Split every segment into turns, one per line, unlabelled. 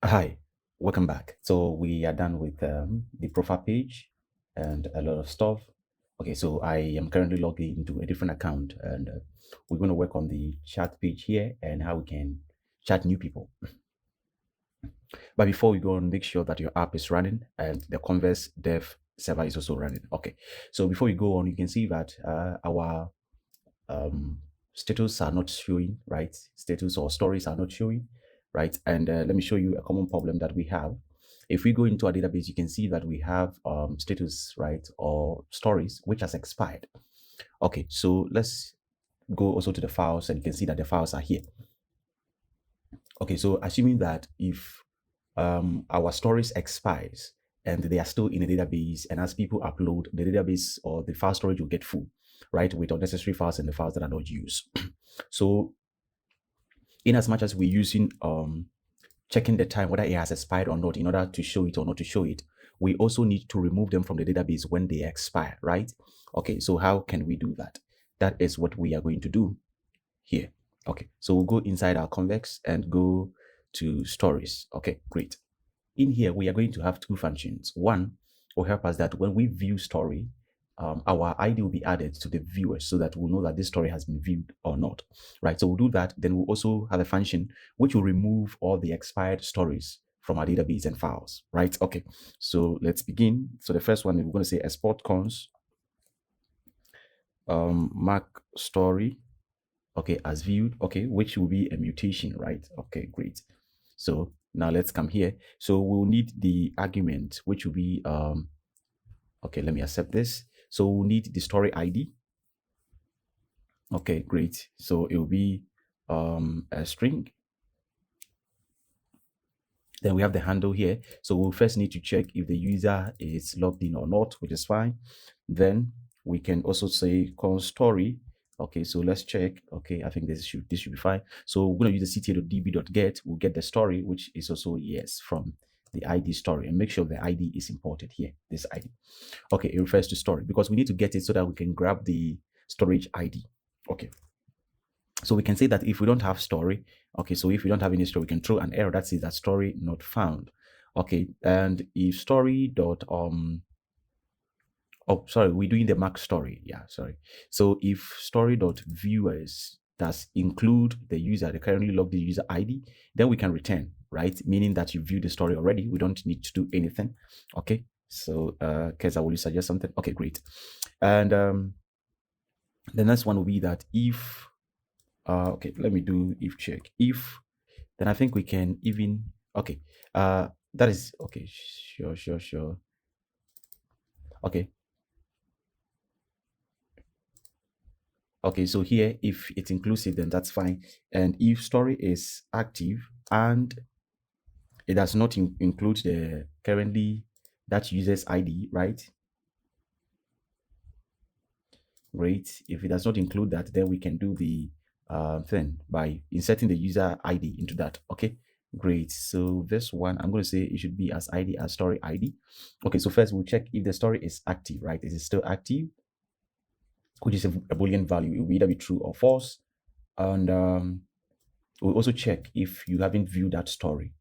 Hi, welcome back. So we are done with the profile page and a lot of stuff. Okay, so I am currently logged into a different account and we're going to work on the chat page here and how we can chat new people. But before we go on, make sure that your app is running and the Converse dev server is also running. Okay, so before we go on, you can see that our um, status are not showing, right? Status or stories are not showing, right? And let me show you a common problem that we have. If we go into our database, you can see that we have status, right? Or stories which has expired. Okay, so let's go also to the files and you can see that the files are here. Okay, so assuming that if our stories expires and they are still in the database, and as people upload, the database or the file storage will get full, right, with unnecessary files and the files that are not used. So in as much as we're using checking the time whether it has expired or not in order to show it or not to show it, we also need to remove them from the database when they expire, right? Okay, so how can we do that? That is what we are going to do here. Okay, so we'll go inside our Convex and go to stories. Okay, great. In here, we are going to have two functions. One will help us that when we view story, our ID will be added to the viewer so that we'll know that this story has been viewed or not, right? So we'll do that. Then we'll also have a function which will remove all the expired stories from our database and files, right? Okay, so let's begin. So the first one, we're going to say export cons mark story, okay, as viewed, okay, which will be a mutation, right? Okay, great. So now let's come here. So we'll need the argument, which will be, okay, let me accept this. So we'll need the story ID. Okay, great. So it will be a string. Then we have the handle here. So we'll first need to check if the user is logged in or not, which is fine. Then we can also say call story. Okay, so let's check. Okay, I think this should be fine. So we're going to use the ctl.db.get. We'll get the story, which is also yes from the ID story, and make sure the ID is imported here. This ID. Okay, it refers to story because we need to get it so that we can grab the storage ID. Okay, so we can say that if we don't have story, okay, so if we don't have any story, we can throw an error that says that story not found. Okay, and if story dot oh sorry, we're doing the mark story. Yeah, sorry. So if story dot viewers does include the user, the currently logged in user ID, then we can return, right? Meaning that you viewed the story already. We don't need to do anything. Okay. So Keza, will you suggest something? Okay, great. And the next one will be that if okay, let me do if check. If then I think we can even okay. That is okay, sure. Okay. Okay, so here if it's inclusive, then that's fine. And if story is active and it does not include the currently that user's ID, right? Great. If it does not include that, then we can do the thing by inserting the user ID into that. Okay, great. So this one, I'm going to say it should be as ID as story ID. Okay, so first we'll check if the story is active, right? Is it still active? Which is a Boolean value. It will either be true or false. And we'll also check if you haven't viewed that story,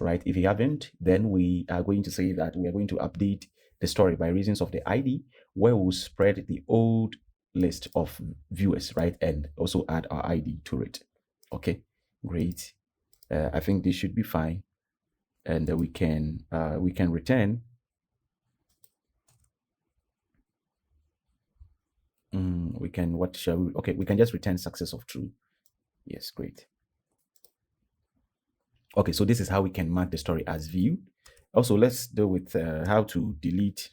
right? If you haven't, then we are going to say that we are going to update the story by reasons of the ID, where we'll spread the old list of viewers, right? And also add our ID to it. Okay, great. I think this should be fine. And we can return. We can, what shall we? Okay, we can just return success of true. Yes, great. Okay, so this is how we can mark the story as view. Also, let's deal with how to delete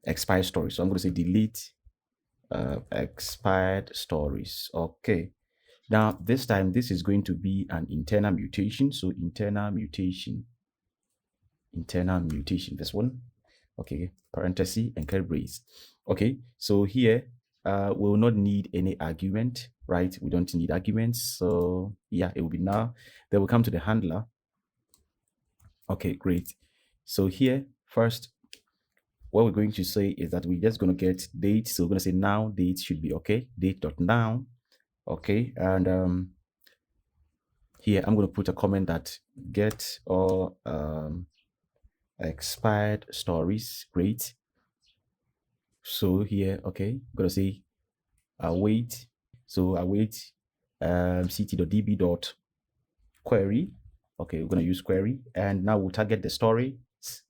expired stories. So I'm going to say delete expired stories. Okay. Now, this time, this is going to be an internal mutation. So internal mutation, this one. Okay, parenthesis and curly brace. Okay, so here we will not need any argument, right? We don't need arguments. So yeah, it will be now. Then we'll come to the handler. Okay, great. So here, first, what we're going to say is that we're just going to get date. So we're going to say now date should be okay. Date dot now. Okay, and here I'm going to put a comment that get all expired stories. Great. So here, okay, I'm going to say await. So await ct.db.query. Okay, we're going to use query, and now we'll target the story.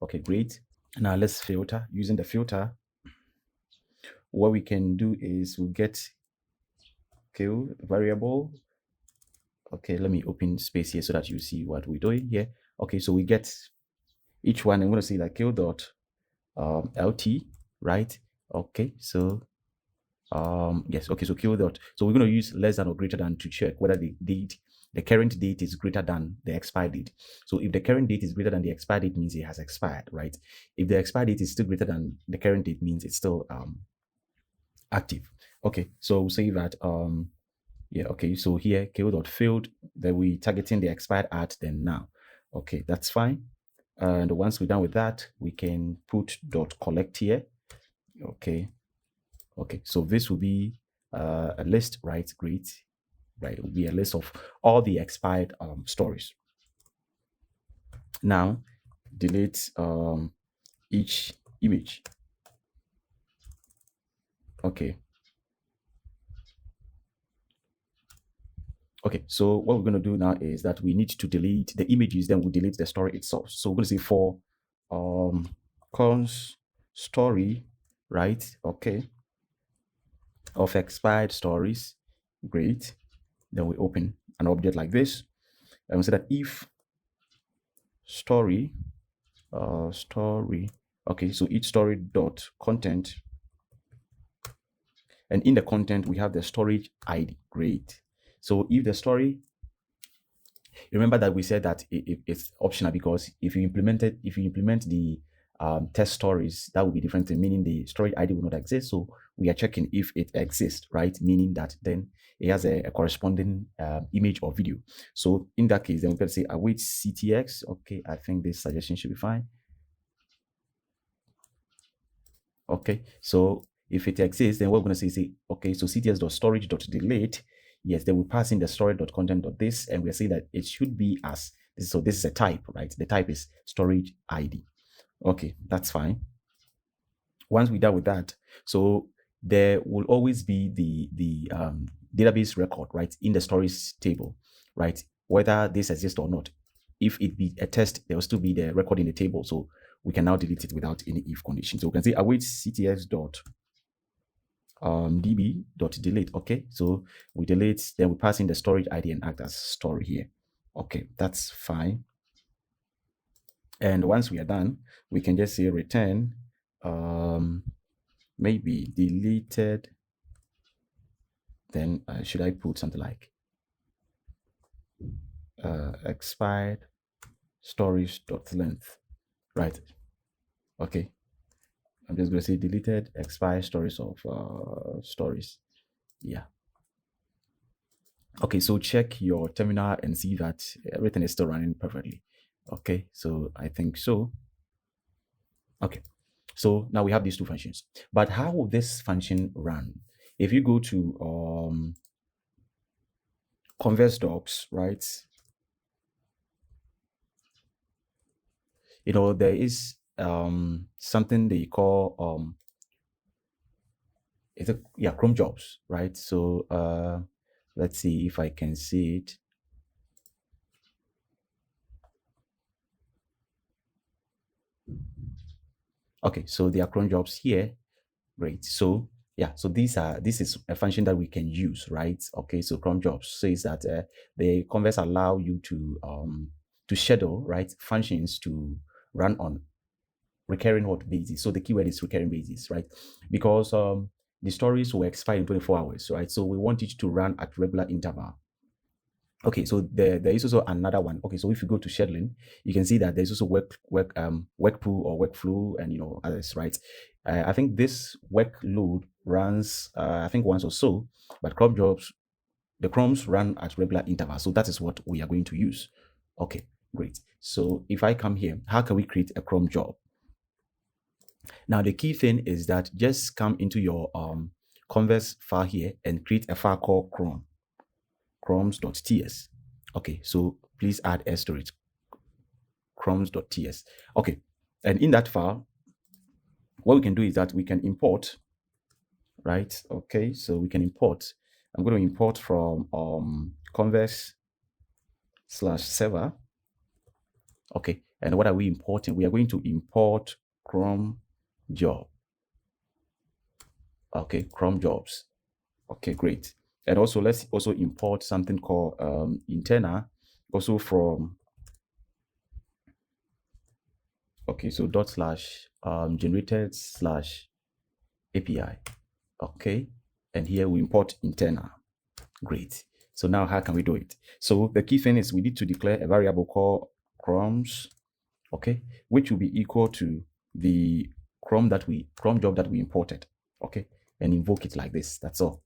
Okay, great. Now let's filter. Using the filter, what we can do is we'll get kill variable. Okay, let me open space here so that you see what we're doing here. Okay, so we get each one. I'm going to say like kill dot lt, right? Okay, so yes, okay, so kill dot. So we're going to use less than or greater than to check whether the date, the current date is greater than the expired date. So if the current date is greater than the expired date, means it has expired, right? If the expired date is still greater than the current date, means it's still active. Okay, so we'll say that yeah, okay, so here kill.field, then we targeting the expired at then now. Okay, that's fine. And once we're done with that, we can put dot collect here. Okay, okay, so this will be a list, right? Great, right? It will be a list of all the expired stories. Now delete each image. Okay. Okay, so what we're going to do now is that we need to delete the images, then we'll delete the story itself. So we're going to say for cons story, right? Okay, of expired stories. Great. Then we open an object like this, and we say that if story, story. Okay, so each story dot content, and in the content we have the storage ID. Great. So if the story, remember that we said that it's optional, because if you implement the test stories, that will be different, meaning the storage ID will not exist. So we are checking if it exists, right? Meaning that then it has a corresponding image or video. So in that case, then we can say await CTX. Okay, I think this suggestion should be fine. Okay, so if it exists, then what we're going to say, okay, so cts.storage.delete. Yes, then we pass in the storage.content.this, and we're saying that it should be as this. So this is a type, right? The type is storage ID. Okay, that's fine. Once we're done with that, so there will always be the database record, right, in the storage table, right? Whether this exists or not. If it be a test, there will still be the record in the table. So we can now delete it without any if condition. So we can say await cts dot db dot delete. Okay, so we delete, then we pass in the storage ID and act as story here. Okay, that's fine. And once we are done, we can just say return maybe deleted. Then should I put something like expired storage dot length, right? Okay, I'm just going to say deleted expired stories of stories. Yeah. Okay, so check your terminal and see that everything is still running perfectly. Okay, so I think so. Okay, so now we have these two functions. But how will this function run? If you go to Convex docs, right? You know, there is something they call it's a, yeah, Chrome jobs, right? So let's see if I can see it. Okay, so there are cron jobs here. Great. So yeah, so this is a function that we can use, right? Okay, so cron jobs says that the Convex allow you to schedule, right, functions to run on recurring what basis. So the keyword is recurring basis, right? Because the stories will expire in 24 hours, right? So we want it to run at regular interval. Okay, so there is also another one. Okay, so if you go to scheduling, you can see that there's also work pool or workflow and others, right? I think this workload runs I think once or so, but cron jobs, the crons run at regular intervals. So that is what we are going to use. Okay, great. So if I come here, how can we create a cron job? Now the key thing is that just come into your Convex file here and create a file called cron, crons.ts. Okay, so please add s to it, crumbs.ts. Okay, and in that file, what we can do is that we can import, right? Okay, so we can import. I'm going to import from convex/server. Okay, and what are we importing? We are going to import cron job. Okay, cron jobs. Okay, great. And also let's also import something called internal, also from, okay, so / generated / API. Okay, and here we import internal. Great. So now how can we do it? So the key thing is we need to declare a variable called crumbs, okay, which will be equal to the cron job that we imported, okay, and invoke it like this. That's all.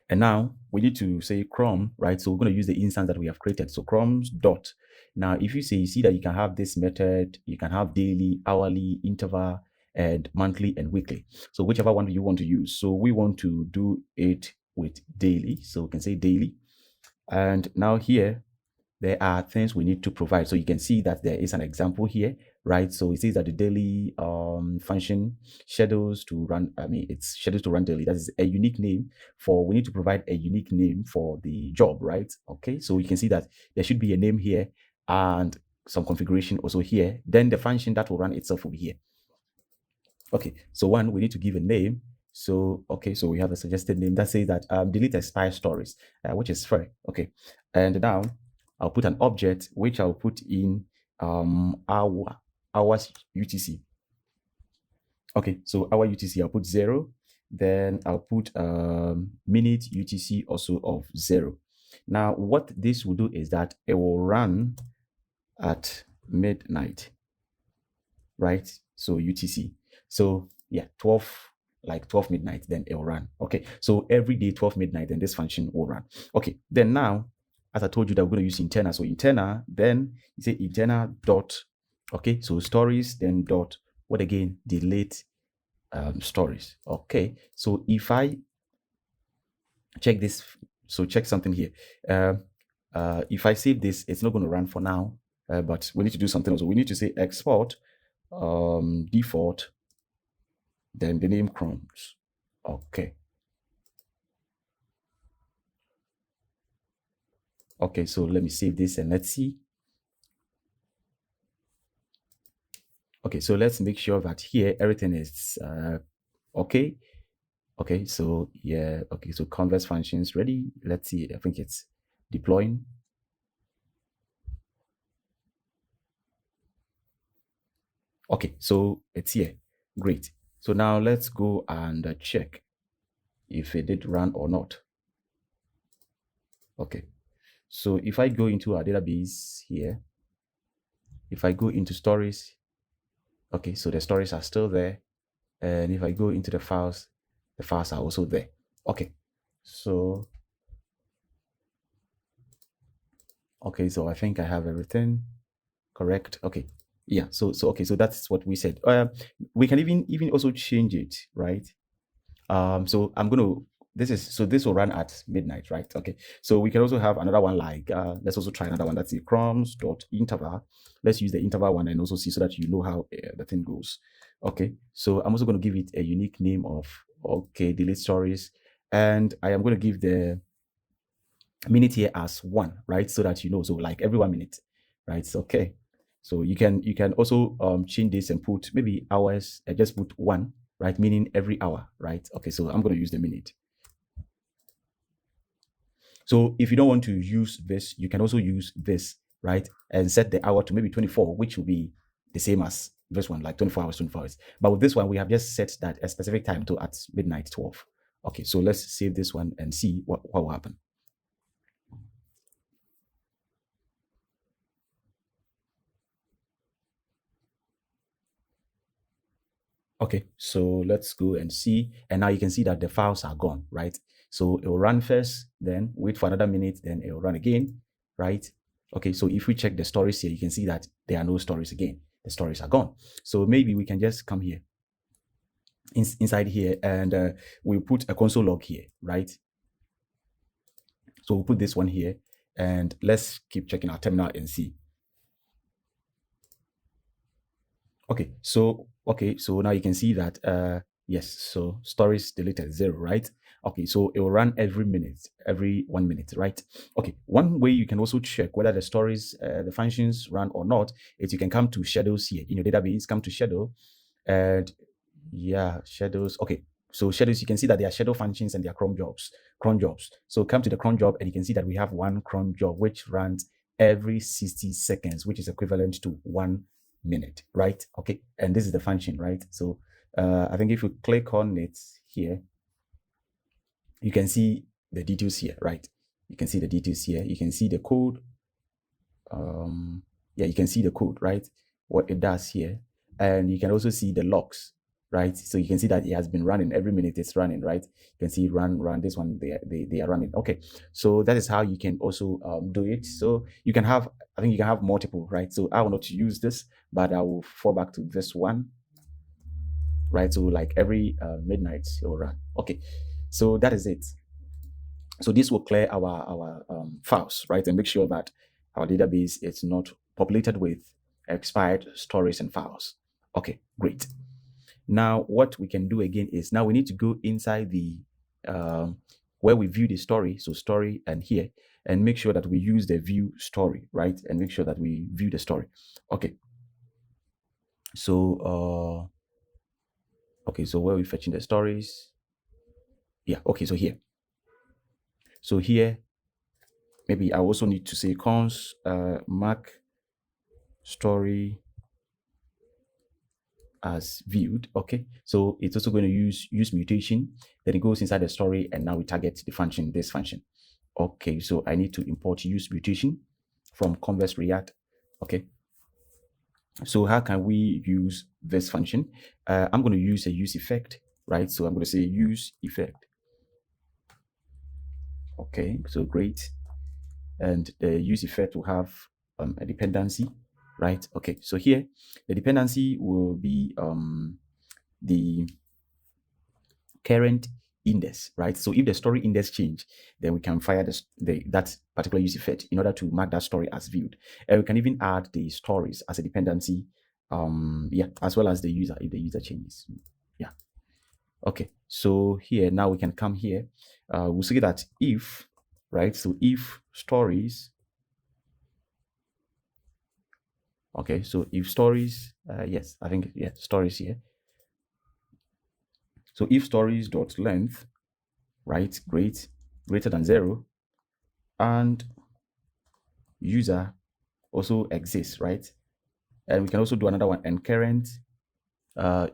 And now we need to say cron, right? So we're going to use the instance that we have created. So crumbs dot. Now, if you see that you can have this method, you can have daily, hourly, interval, and monthly and weekly. So whichever one you want to use. So we want to do it with daily. So we can say daily. And now here, there are things we need to provide. So you can see that there is an example here, right? So it says that the daily function schedules to run, it's scheduled to run daily. That is a unique name for, we need to provide a unique name for the job, right? Okay, so you can see that there should be a name here and some configuration also here. Then the function that will run itself will be here. Okay, so one, we need to give a name. So, okay, so we have a suggested name that says that delete expired stories, which is fair. Okay, and now I'll put an object which I'll put in hours UTC. Okay, so our UTC, I'll put 0. Then I'll put minute UTC also of 0. Now, what this will do is that it will run at midnight, right? So UTC. So yeah, 12 midnight, then it will run. Okay, so every day 12 midnight, then this function will run. Okay, then now, as I told you that we're going to use internal. So internal, then you say internal dot, okay, so stories, then dot, what again? Delete stories. Okay, so if I check this, so check something here. If I save this, it's not going to run for now, but we need to do something also. We need to say export default, then the name crumbs. Okay. Okay, so let me save this and let's see. Okay, so let's make sure that here everything is okay. Okay, so yeah, okay, so converse functions ready. Let's see, I think it's deploying. Okay, so it's here. Great. So now let's go and check if it did run or not. Okay, so if I go into our database here, if I go into stories, okay, so the stories are still there. And if I go into the files are also there. Okay, so okay, so I think I have everything correct. Okay, yeah, so okay, so that's what we said. We can even also change it, right? So I'm going to, this will run at midnight, right? Okay, so we can also have another one like let's also try another one. That's the crumbs.interval. Let's use the interval one and also see so that you know how the thing goes. Okay, so I'm also going to give it a unique name of, okay, delete stories, and I am going to give the minute here as 1, right? So that you know, so like every 1 minute, right? So, okay, so you can also change this and put maybe hours, just put 1, right? Meaning every hour, right? Okay, so I'm going to use the minute. So if you don't want to use this, you can also use this, right? And set the hour to maybe 24, which will be the same as this one, like 24 hours, 24 hours. But with this one, we have just set that a specific time to at midnight 12. Okay, so let's save this one and see what will happen. Okay, so let's go and see. And now you can see that the files are gone, right? So it will run first, then wait for another minute, then it will run again, right? Okay, so if we check the stories here, you can see that there are no stories again. The stories are gone. So maybe we can just come here, inside here, and we'll put a console log here, right? So we'll put this one here. And let's keep checking our terminal and see. Okay, so now you can see that yes, so stories deleted 0, right? Okay, so it will run every minute, every 1 minute, right? Okay, one way you can also check whether the stories, the functions run or not is you can come to shadows here in your database, come to shadow, and yeah, shadows. Okay, so shadows, you can see that there are shadow functions and there are cron jobs. So come to the cron job and you can see that we have one cron job which runs every 60 seconds, which is equivalent to 1 minute, right? Okay, and this is the function, right? So I think if you click on it here, you can see the details here, right? You can see the details here. You can see the code. Yeah, you can see the code, right? What it does here. And you can also see the logs, right? So you can see that it has been running every minute it's running, right? You can see run, this one, they are running. Okay, so that is how you can also do it. So you can have, I think you can have multiple, right? So I will not use this, but I will fall back to this one, right? So like every midnight it will run. Okay, so that is it. So this will clear our files, right? And make sure that our database is not populated with expired stories and files. Okay, great. Now, what we can do again is now we need to go inside the where we view the story, so story and here, and make sure that we use the view story, right? And make sure that we view the story. Okay. So okay, so where are we fetching the stories? Yeah, okay, so here. So here, maybe I also need to say cons mark story as viewed. Okay, so it's also going to use mutation, then it goes inside the story, and now we target the function, this function. Okay, so I need to import use mutation from Convex React. Okay, so how can we use this function? I'm going to use a use effect, right? So I'm going to say use effect. Okay, so great. And the use effect will have a dependency, right? Okay, so here the dependency will be the current index, right? So if the story index change, then we can fire that particular use effect in order to mark that story as viewed. And we can even add the stories as a dependency, yeah, as well as the user if the user changes. Yeah. Okay. So here now we can come here. We'll see that if, right? So if stories. Okay. So if stories, yes, I think yeah, stories here. So if stories dot length, right? Greater than 0, and user also exists, right? And we can also do another one, and current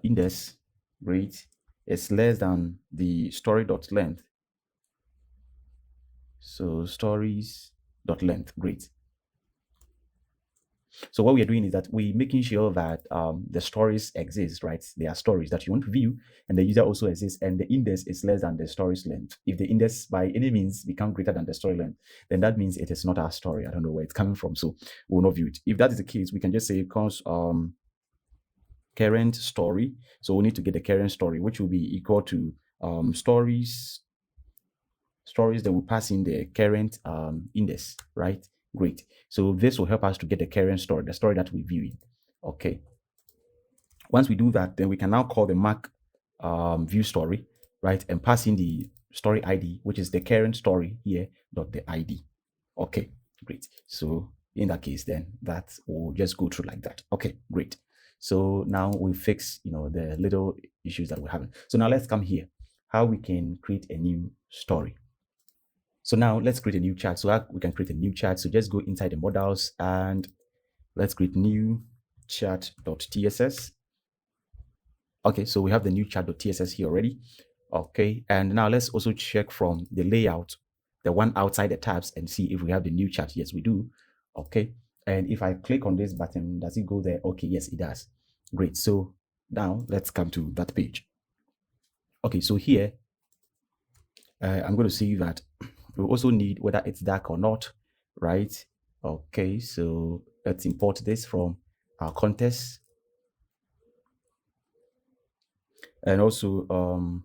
index rate is less than the story dot length. So stories dot length, great. So what we are doing is that we're making sure that the stories exist, right? There are stories that you want to view, and the user also exists, and the index is less than the story's length. If the index by any means become greater than the story length, then that means it is not our story. I don't know where it's coming from, so we'll not view it. If that is the case, we can just say cons current story. So we need to get the current story, which will be equal to stories that will pass in the current index, right? Great. So this will help us to get the current story, the story that we're viewing. Okay. Once we do that, then we can now call the mark view story, right? And pass in the story ID, which is the current story here, dot the ID. Okay, great. So in that case, then that will just go through like that. Okay, great. So now we fix, the little issues that we're having. So now let's come here, how we can create a new story. So now let's create a new chat. So we can create a new chat. So just go inside the modals and let's create new chat.tss. Okay, so we have the new chat.tss here already. Okay, and now let's also check from the layout, the one outside the tabs, and see if we have the new chat. Yes, we do. Okay, and if I click on this button, does it go there? Okay, yes, it does. Great. So now let's come to that page. Okay, so here I'm going to see that we also need whether it's dark or not, right? Okay, so let's import this from our context. And also,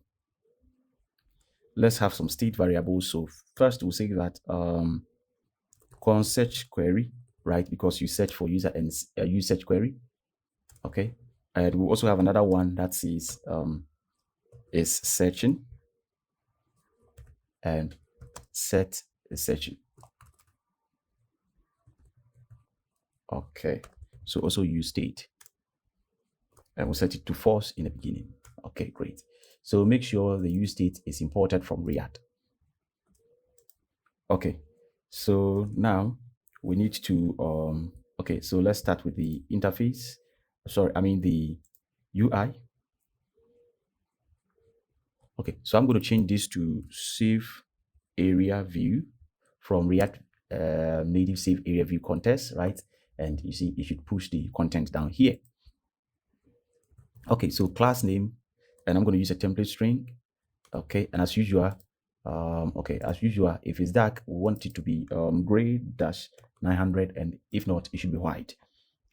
let's have some state variables. So first we'll say that const search query, right? Because you search for user and use search query. Okay. And we also have another one that is searching and set is searching. Okay. So also use state. And we'll set it to false in the beginning. Okay, great. So make sure the use state is imported from React. Okay, so now we need to, okay, so let's start with the interface. Sorry, I mean the UI. Okay, so I'm going to change this to save area view from React native save area view context, right? And you see, you should push the content down here. Okay, so class name, and I'm going to use a template string. Okay, and as usual, okay, as usual, if it's dark, we want it to be gray dash 900, and if not, it should be white.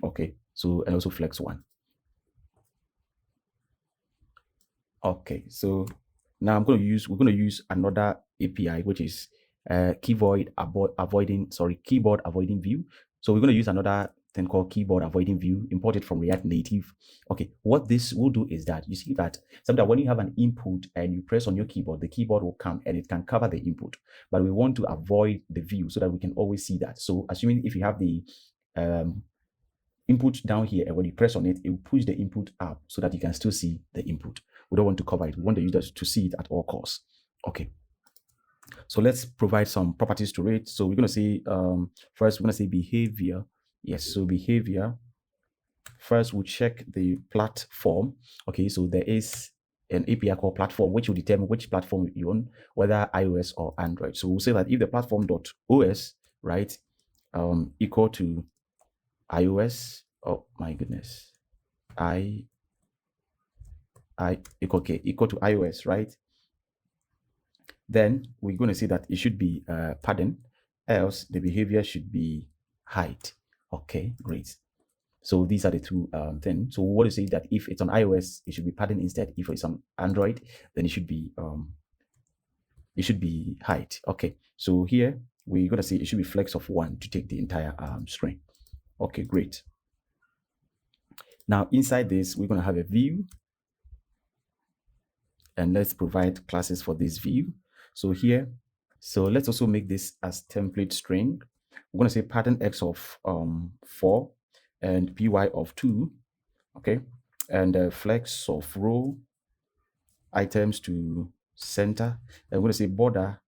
Okay, so and also flex one. Okay, so now we're going to use another API, which is keyboard avoiding view. So we're going to use another thing called keyboard avoiding view, imported from React Native. Okay, what this will do is that you see that sometimes when you have an input and you press on your keyboard, the keyboard will come and it can cover the input. But we want to avoid the view so that we can always see that. So assuming if you have the input down here, and when you press on it, it will push the input up so that you can still see the input. We don't want to cover it. We want the users to see it at all costs. Okay. So let's provide some properties to it. So we're going to say, first, we're going to say behavior. Yes, so behavior. First, we'll check the platform. Okay, so there is an API called platform, which will determine which platform you own, whether iOS or Android. So we'll say that if the platform.os, right, equal to iOS, oh my goodness, equal to iOS, right? Then we're going to see that it should be padding, else the behavior should be height. Okay, great. So these are the two things. So what is it that if it's on iOS, it should be padding instead. If it's on Android, then it should be height. Okay. So here we're going to say it should be flex of 1 to take the entire string. Okay, great. Now inside this, we're going to have a view, and let's provide classes for this view. So here, so let's also make this as template string. We're going to say pattern x of 4 and py of 2, okay, and flex of row items to center. And we're going to say border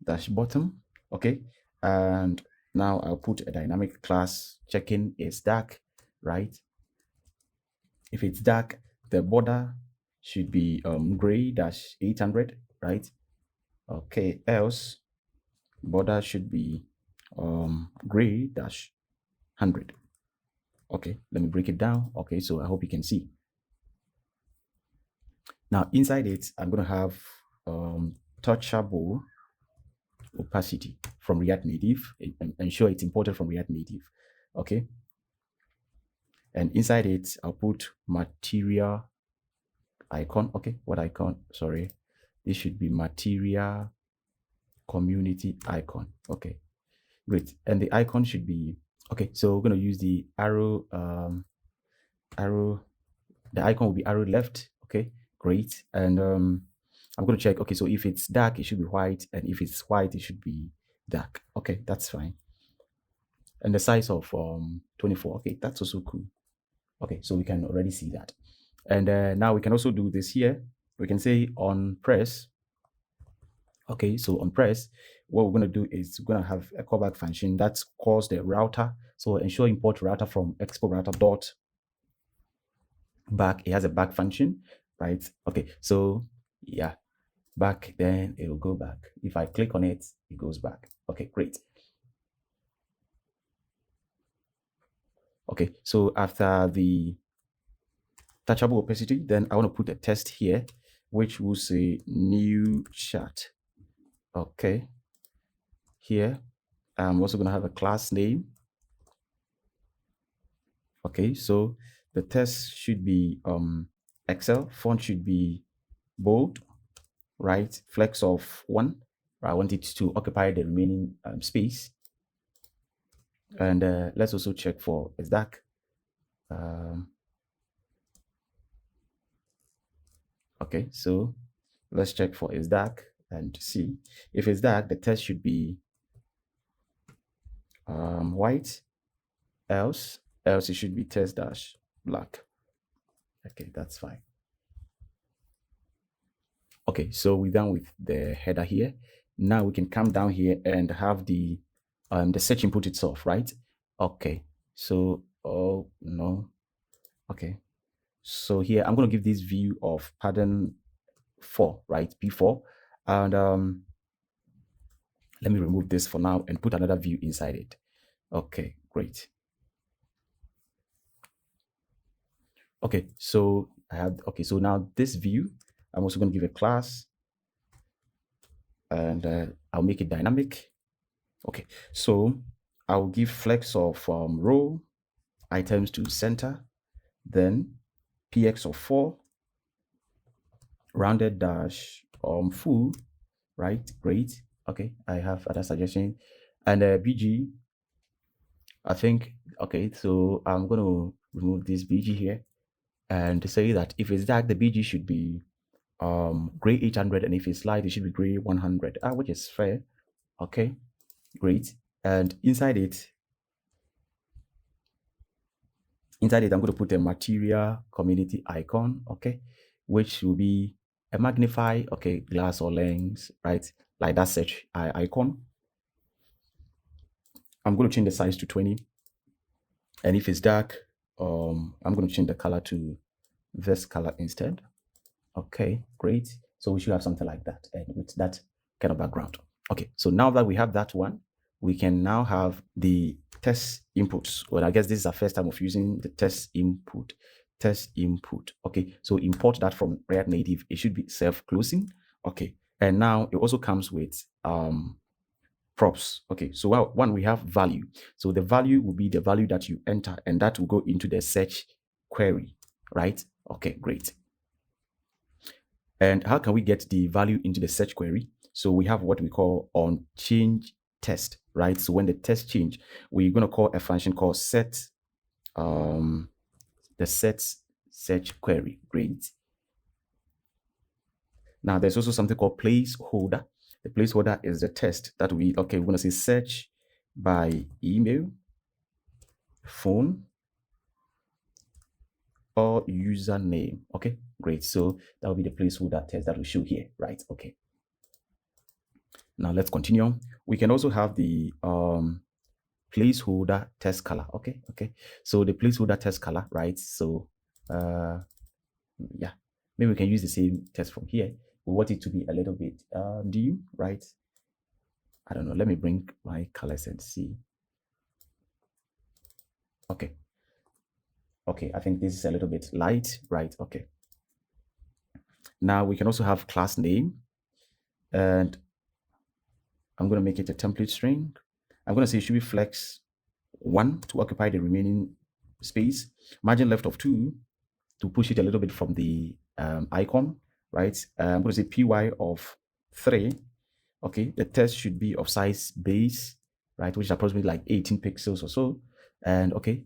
dash bottom, okay. And now I'll put a dynamic class checking is dark, right? If it's dark, the border should be gray dash 800, right? Okay, else border should be gray dash 100. Okay, let me break it down. Okay, so I hope you can see. Now inside it, I'm going to have touchable opacity from React Native, and ensure it's imported from React Native. Okay, and inside it, I'll put material icon. Okay, what icon? Sorry, this should be material community icon. Okay, great. And the icon should be, okay, so we're going to use the arrow, the icon will be arrow left. Okay, great. And I'm going to check, okay, so if it's dark, it should be white, and if it's white, it should be dark. Okay, that's fine. And the size of 24, okay, that's also cool. Okay, so we can already see that. And now we can also do this here. We can say on press. Okay, so on press, what we're going to do is we're going to have a callback function that calls the router. So ensure import router from expo router dot back. It has a back function, right? Okay, so yeah, back, then it will go back. If I click on it, it goes back. Okay, great. Okay, so after the touchable opacity, then I want to put a test here, which will say new chat. Okay, here I'm also going to have a class name. Okay, so the test should be Excel, font should be bold, right? Flex of 1, I want it to occupy the remaining space. And let's also check for is dark. Okay, so let's check for is dark and see if it's dark, the text should be white, else it should be text dash black. Okay, that's fine. Okay, so we're done with the header here. Now we can come down here and have the search input itself, right? Okay, so oh no, okay, so here I'm going to give this view of pattern 4, right? P4, and let me remove this for now and put another view inside it. Okay, great. Okay, so I have, okay, so now this view, I'm also going to give a class, and I'll make it dynamic. Okay, so I'll give flex of row items to center, then px of 4, rounded dash full, right? Great. Okay, I have other suggestion, and bg, I think, okay, so I'm going to remove this bg here and say that if it's dark, the bg should be gray 800, and if it's light, it should be gray 100, which is fair. Okay, great. And inside it, I'm going to put a material community icon, okay, which will be a magnify, okay, glass or lens, right? Like that search icon. I'm going to change the size to 20. And if it's dark, I'm going to change the color to this color instead. Okay, great. So we should have something like that, and with that kind of background. Okay, so now that we have that one, we can now have the test inputs. Well, I guess this is our first time of using the test input. Okay, so import that from React Native. It should be self-closing. Okay, and now it also comes with props. Okay, so one, we have value. So the value will be the value that you enter, and that will go into the search query, right? Okay, great. And how can we get the value into the search query? So we have what we call on change test, right? So when the test change, we're going to call a function called set, the set search query. Great. Now there's also something called placeholder. The placeholder is the test that we're going to say search by email, phone, or username. Okay, great. So that will be the placeholder test that we show here, right? Okay. Now let's continue. We can also have the placeholder test color. Okay. So the placeholder test color, right? So yeah, maybe we can use the same test from here. We want it to be a little bit dim, right? I don't know. Let me bring my colors and see. Okay. Okay, I think this is a little bit light, right? Okay. Now we can also have class name, and I'm going to make it a template string. I'm going to say it should be flex 1 to occupy the remaining space, margin left of 2 to push it a little bit from the icon, right? I'm going to say py of 3. Okay, the text should be of size base, right, which is approximately like 18 pixels or so. And okay,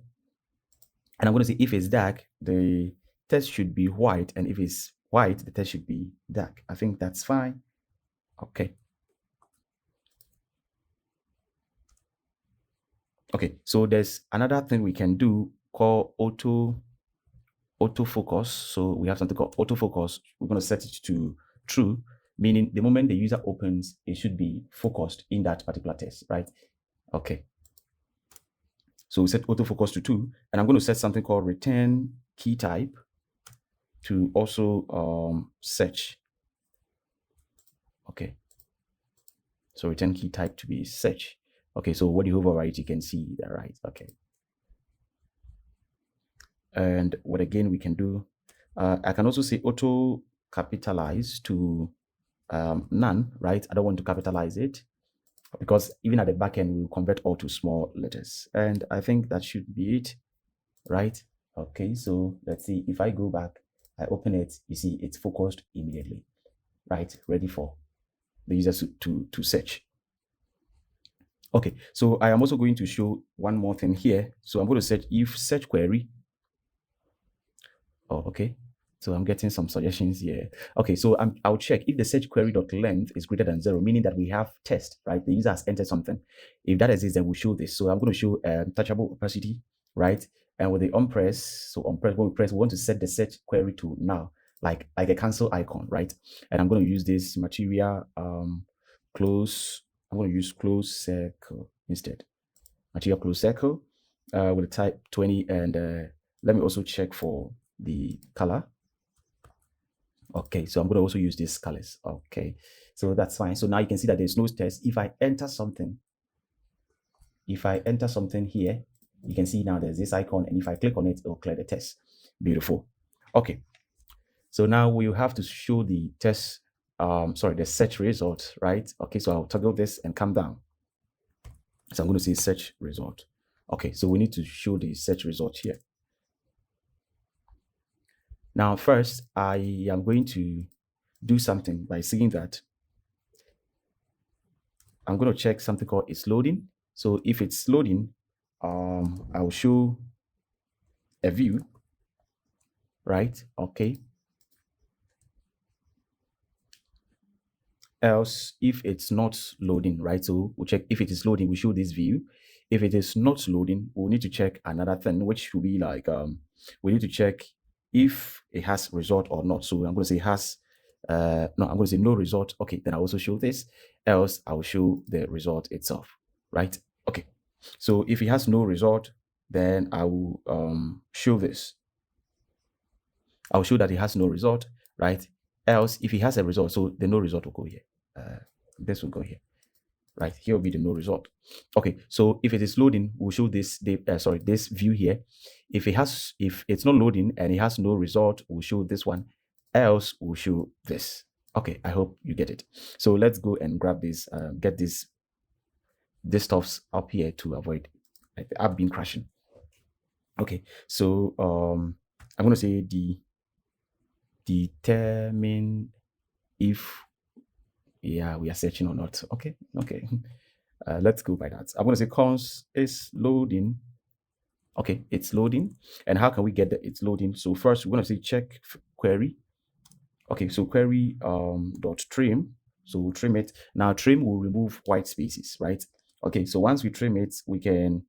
and I'm going to say if it's dark, the text should be white, and if it's white, the text should be dark. I think that's fine. Okay. Okay, so there's another thing we can do called autofocus. So we have something called autofocus. We're going to set it to true, meaning the moment the user opens, it should be focused in that particular text, right? Okay. So we set autofocus to 2, and I'm going to set something called return key type to also search. Okay. So return key type to be search. Okay, so when you overwrite, you can see that, right? Okay. And what again we can do, I can also say auto capitalize to none, right? I don't want to capitalize it because even at the back end, we'll convert all to small letters. And I think that should be it, right? Okay, so let's see. If I go back, I open it, you see it's focused immediately, right? Ready for the users to search. Okay, so I am also going to show one more thing here. So I'm going to search if search query. Oh, okay. So I'm getting some suggestions here. Okay, so I'll check if the search query dot length is greater than 0, meaning that we have test, right? The user has entered something. If that exists, then we'll show this. So I'm going to show touchable opacity, right? And with the onPress, so onPress, when we press, we want to set the search query to now, like a cancel icon, right? And I'm going to use this material close. I'm going to use close circle instead. Material close circle with the type 20, and let me also check for the color. Okay, so I'm going to also use these colors. Okay, so that's fine. So now you can see that there's no test. If I enter something here, you can see now there's this icon, and if I click on it, it'll clear the test. Beautiful. Okay, so now we have to show the test, the search result, right? Okay, so I'll toggle this and come down. So I'm going to say search result. Okay, so we need to show the search result here. Now, first, I am going to do something by saying that I'm going to check something called it's loading. So if it's loading, I'll show a view, right? Okay. Else, if it's not loading, right? So we'll check if it is loading, we show this view. If it is not loading, we'll need to check another thing, which will be like, we need to check if it has result or not. So I'm going to say has, no, I'm going to say no result. Okay, then I also show this. Else, I'll show the result itself, right? Okay, so if it has no result, then I will show this. I'll show that it has no result, right? Else, if it has a result, so the no result will go here. This will go here, right? Here will be the no result. Okay, so if it is loading, we'll show this. This view here. If it's not loading and it has no result, we'll show this one. Else, we'll show this. Okay, I hope you get it. So let's go and grab this. Get this stuffs up here to avoid the app being crashing. Okay, so I'm going to say determine if we are searching or not. Okay. Let's go by that. I'm going to say const is loading. Okay, it's loading. And how can we get that it's loading? So first we're going to say check query. Okay, so query dot trim. So we'll trim it. Now trim will remove white spaces, right? Okay, so once we trim it, we can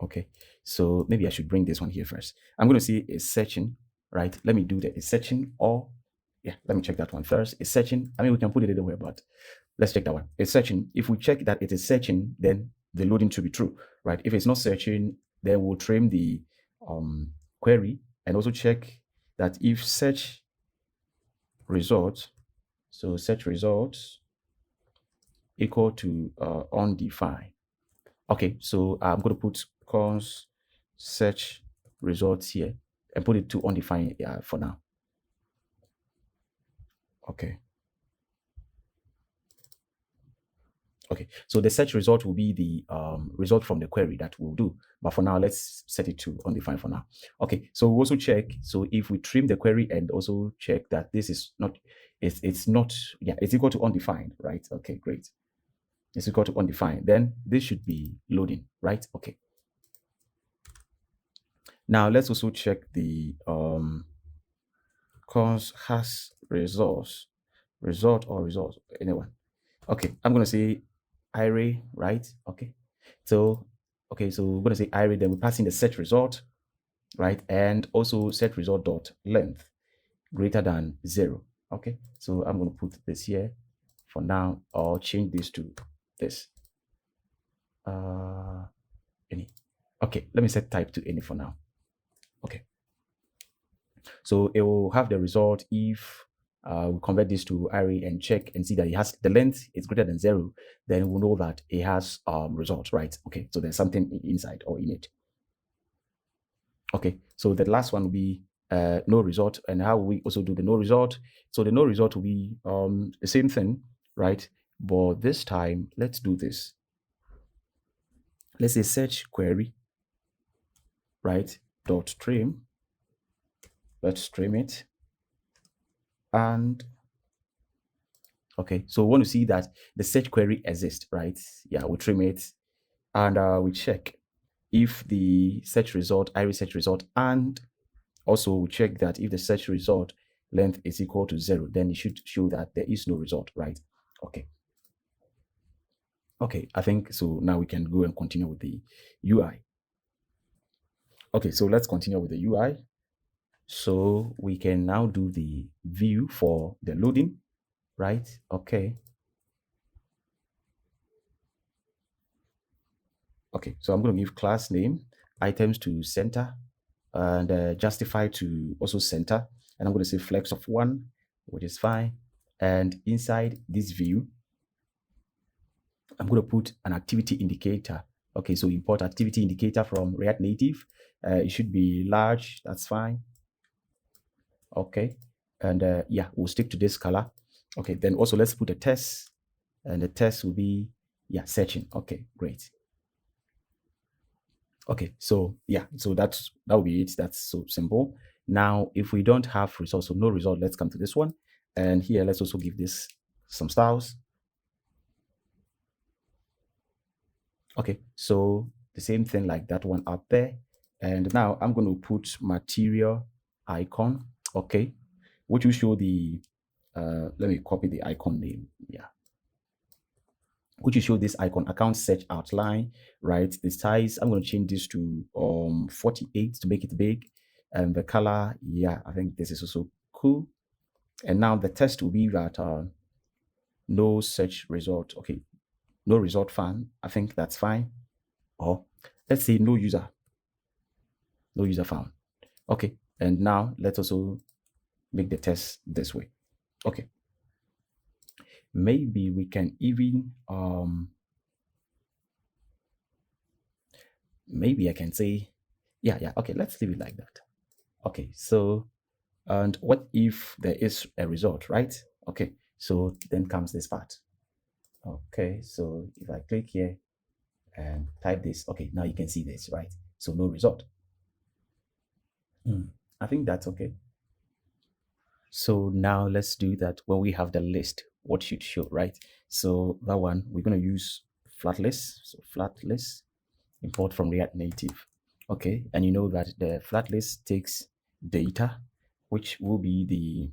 okay, so maybe I should bring this one here first. I'm going to say it's searching, right? Let me do that. It's searching, or yeah, let me check that one first. It's searching. I mean, we can put it anywhere, but let's check that one. It's searching. If we check that it is searching, then the loading should be true, right? If it's not searching, then we'll trim the query and also check that if search results, so search results equal to undefined. Okay, so I'm going to put const search results here and put it to undefined for now. Okay. Okay, so the search result will be the result from the query that we'll do. But for now, let's set it to undefined for now. Okay, so we'll also check. So if we trim the query and also check that this is not, it's not, yeah, it's equal to undefined, right? Okay, great. It's equal to undefined. Then this should be loading, right? Okay. Now let's also check the const has results, result or results, anyone. Okay, I'm going to say array, right? Okay. So, okay, so we're going to say array, then we pass in the set result, right? And also set result dot length greater than 0. Okay, so I'm going to put this here for now, or change this to this. Any. Okay, let me set type to any for now. Okay. So it will have the result if we convert this to array and check and see that it has the length is greater than 0, then we'll know that it has results, right? Okay, so there's something inside or in it. Okay, so the last one will be no result. And how we also do the no result? So the no result will be the same thing, right? But this time, let's do this. Let's say search query, right? Dot trim. Let's trim it. And okay, so we want to see that the search query exists, right? Yeah, we trim it and we check if the search result, iris search result, and also we check that if the search result length is equal to 0, then it should show that there is no result, right? Okay. Okay, I think so. Now we can go and continue with the UI. Okay, so let's continue with the UI. So we can now do the view for the loading, right? Okay. Okay, so I'm going to give class name, items to center, and justify to also center. And I'm going to say flex of 1, which is fine. And inside this view, I'm going to put an activity indicator. Okay, so import activity indicator from React Native. It should be large. That's fine. Okay, and yeah, we'll stick to this color. Okay, then also let's put a test, and the test will be, yeah, searching. Okay, great. Okay, so yeah, so that will be it. That's so simple. Now, if we don't have result, so no result, let's come to this one. And here, let's also give this some styles. Okay, so the same thing like that one up there. And now I'm going to put material icon, okay, which will show the, let me copy the icon name, yeah. Which will show this icon, account search outline, right? The size, I'm going to change this to 48 to make it big. And the color, yeah, I think this is also cool. And now the test will be that no search result. Okay, no result found. I think that's fine. Or let's say no user found. Okay, and now let's also make the test this way. Okay, maybe we can even maybe I can say, yeah, okay, let's leave it like that. Okay, so, and what if there is a result, right? Okay, so then comes this part. Okay, so if I click here and type this, okay, now you can see this, right? So no result. I think that's okay. So now let's do that when we have the list, what should show, right? So that one, we're going to use flat list. So flat list, import from React Native. Okay, and you know that the flat list takes data, which will be the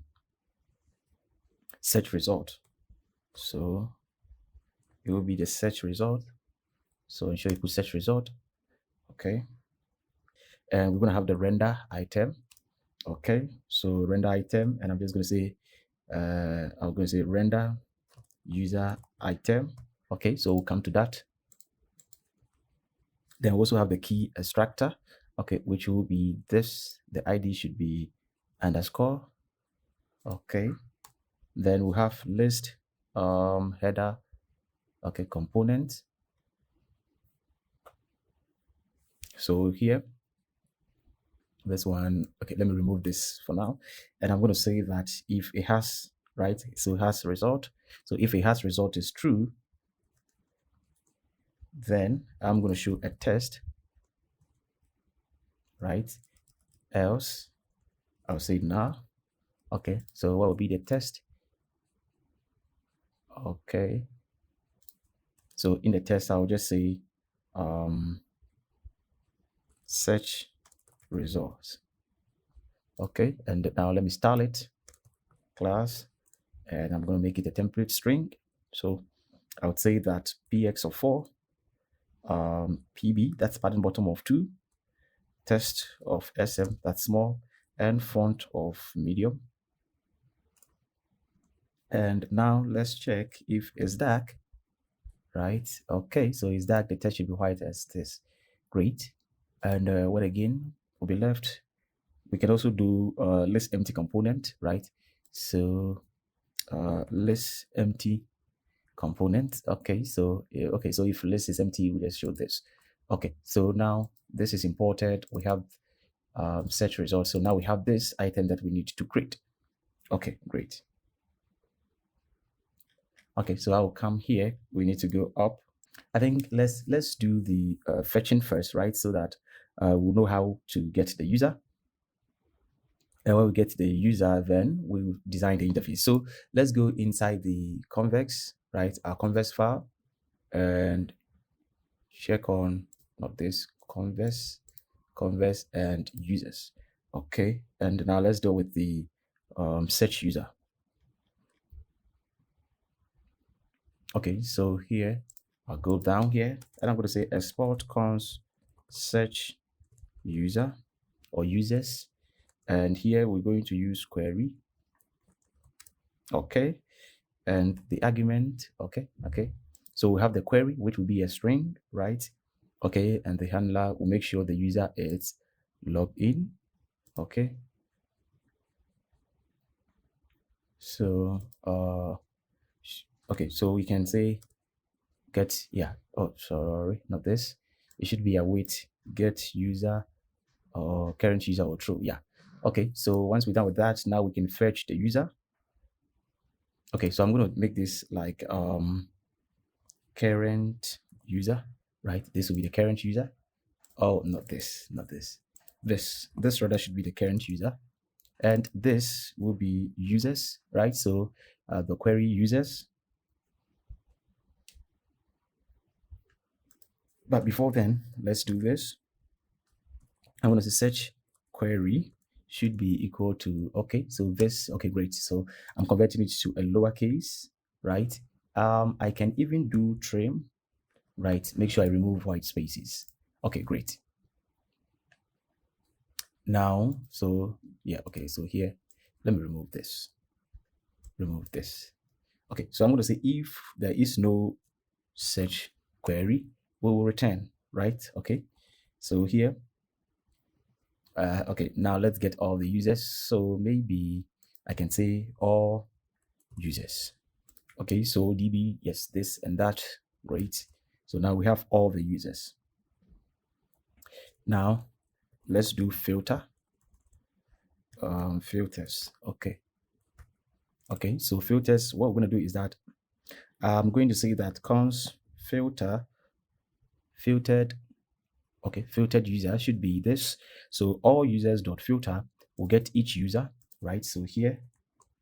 search result. So it will be the search result. So ensure you put search result. Okay. And we're going to have the render item. Okay. So render item, and I'm just going to say, I'm going to say render user item. Okay. So we'll come to that. Then we also have the key extractor. Okay. Which will be this. The ID should be underscore. Okay. Then we have list header. Okay. Component. So here, this one, okay, let me remove this for now. And I'm going to say that if it has, right, so it has result. So if it has result is true, then I'm going to show a test, right? Else, I'll say now. Okay, so what will be the test? Okay, so in the test, I'll just say search results. Okay, and now let me style it, class, and I'm going to make it a template string. So I would say that px of 4, pb, that's pattern bottom of 2, test of sm, that's small, and font of medium. And now let's check if it's dark, right? Okay, so it's dark, the text should be white as this. Great. And what again will be left? We can also do list empty component, right? So list empty component. Okay, so so if list is empty, we just show this. Okay, so now this is imported. We have search results. So now we have this item that we need to create. Okay, great. Okay, so I'll come here. We need to go up. I think let's do the fetching first, right? So that we'll know how to get the user. And when we get the user, then we design the interface. So let's go inside the Convex, right? Our Convex file, and check on not this Convex and users. Okay, and now let's do with the search user. Okay, so here I'll go down here and I'm going to say export cons search user or users, and here we're going to use query. Okay, and the argument. Okay, so we have the query, which will be a string, right? Okay, and the handler will make sure the user is logged in. Okay, so okay, so we can say get, yeah, oh sorry, not this, it should be await get user or current user or true. Yeah, okay, so once we're done with that, now we can fetch the user. Okay, so I'm going to make this like current user, right? This will be the current user. Oh, not this this rather should be the current user, and this will be users, right? So the query users. But before then, let's do this. I'm going to search query should be equal to, okay, so this, okay, great. So I'm converting it to a lowercase, right? I can even do trim, right? Make sure I remove white spaces. Okay, great. Now, so yeah, okay, so here, let me remove this. Okay, so I'm going to say if there is no search query, we will return, right? Okay, so here, okay, now let's get all the users. So maybe I can say all users. Okay, so DB, yes, this and that, great. So now we have all the users. Now let's do filter. Filters. Okay, so filters, what we're going to do is that I'm going to say that cons filter filtered, okay, filtered user should be this. So all users dot filter will get each user, right? So here,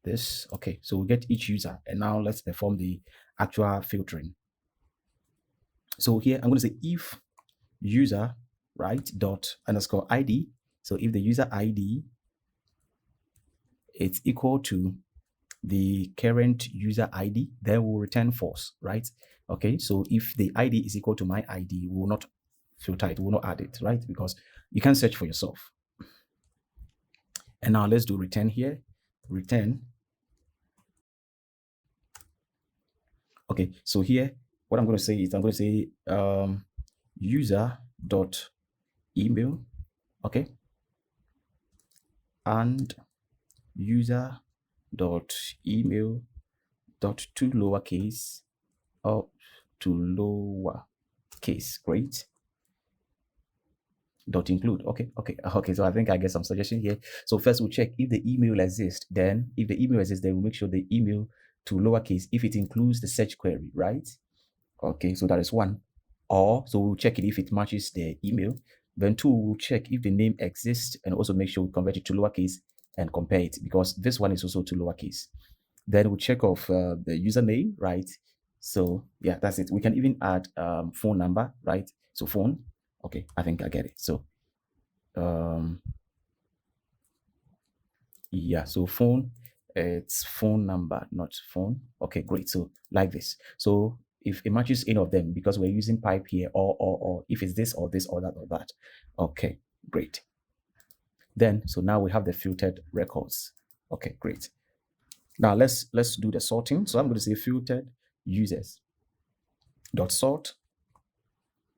this, okay, so we'll get each user, and now let's perform the actual filtering. So here I'm going to say if user, right, dot underscore ID. So if the user ID is equal to the current user ID, then we'll return false, right? Okay, so if the ID is equal to my ID, we will not filter it, we will not add it, right? Because you can search for yourself. And now let's do return here. Return. Okay, so here, what I'm going to say is I'm going to say user dot email, okay, and user dot email dot to lowercase or to lowercase, great, dot include. Okay, so I think I get some suggestion here. So first we'll check if the email exists. Then if the email exists, then we'll make sure the email to lowercase if it includes the search query, right? Okay, so that is one. Or so we'll check it if it matches the email. Then two, we'll check if the name exists and also make sure we convert it to lowercase and compare it, because this one is also to lowercase. Then we'll check off the username, right? So yeah, that's it. We can even add phone number, right? So phone. Okay, I think I get it. So yeah, so phone, it's phone number, not phone. Okay, great. So like this. So if it matches any of them, because we're using pipe here, or if it's this or this or that or that. Okay, great. Then so now we have the filtered records. Okay, great. Now let's do the sorting. So I'm going to say filtered users dot sort.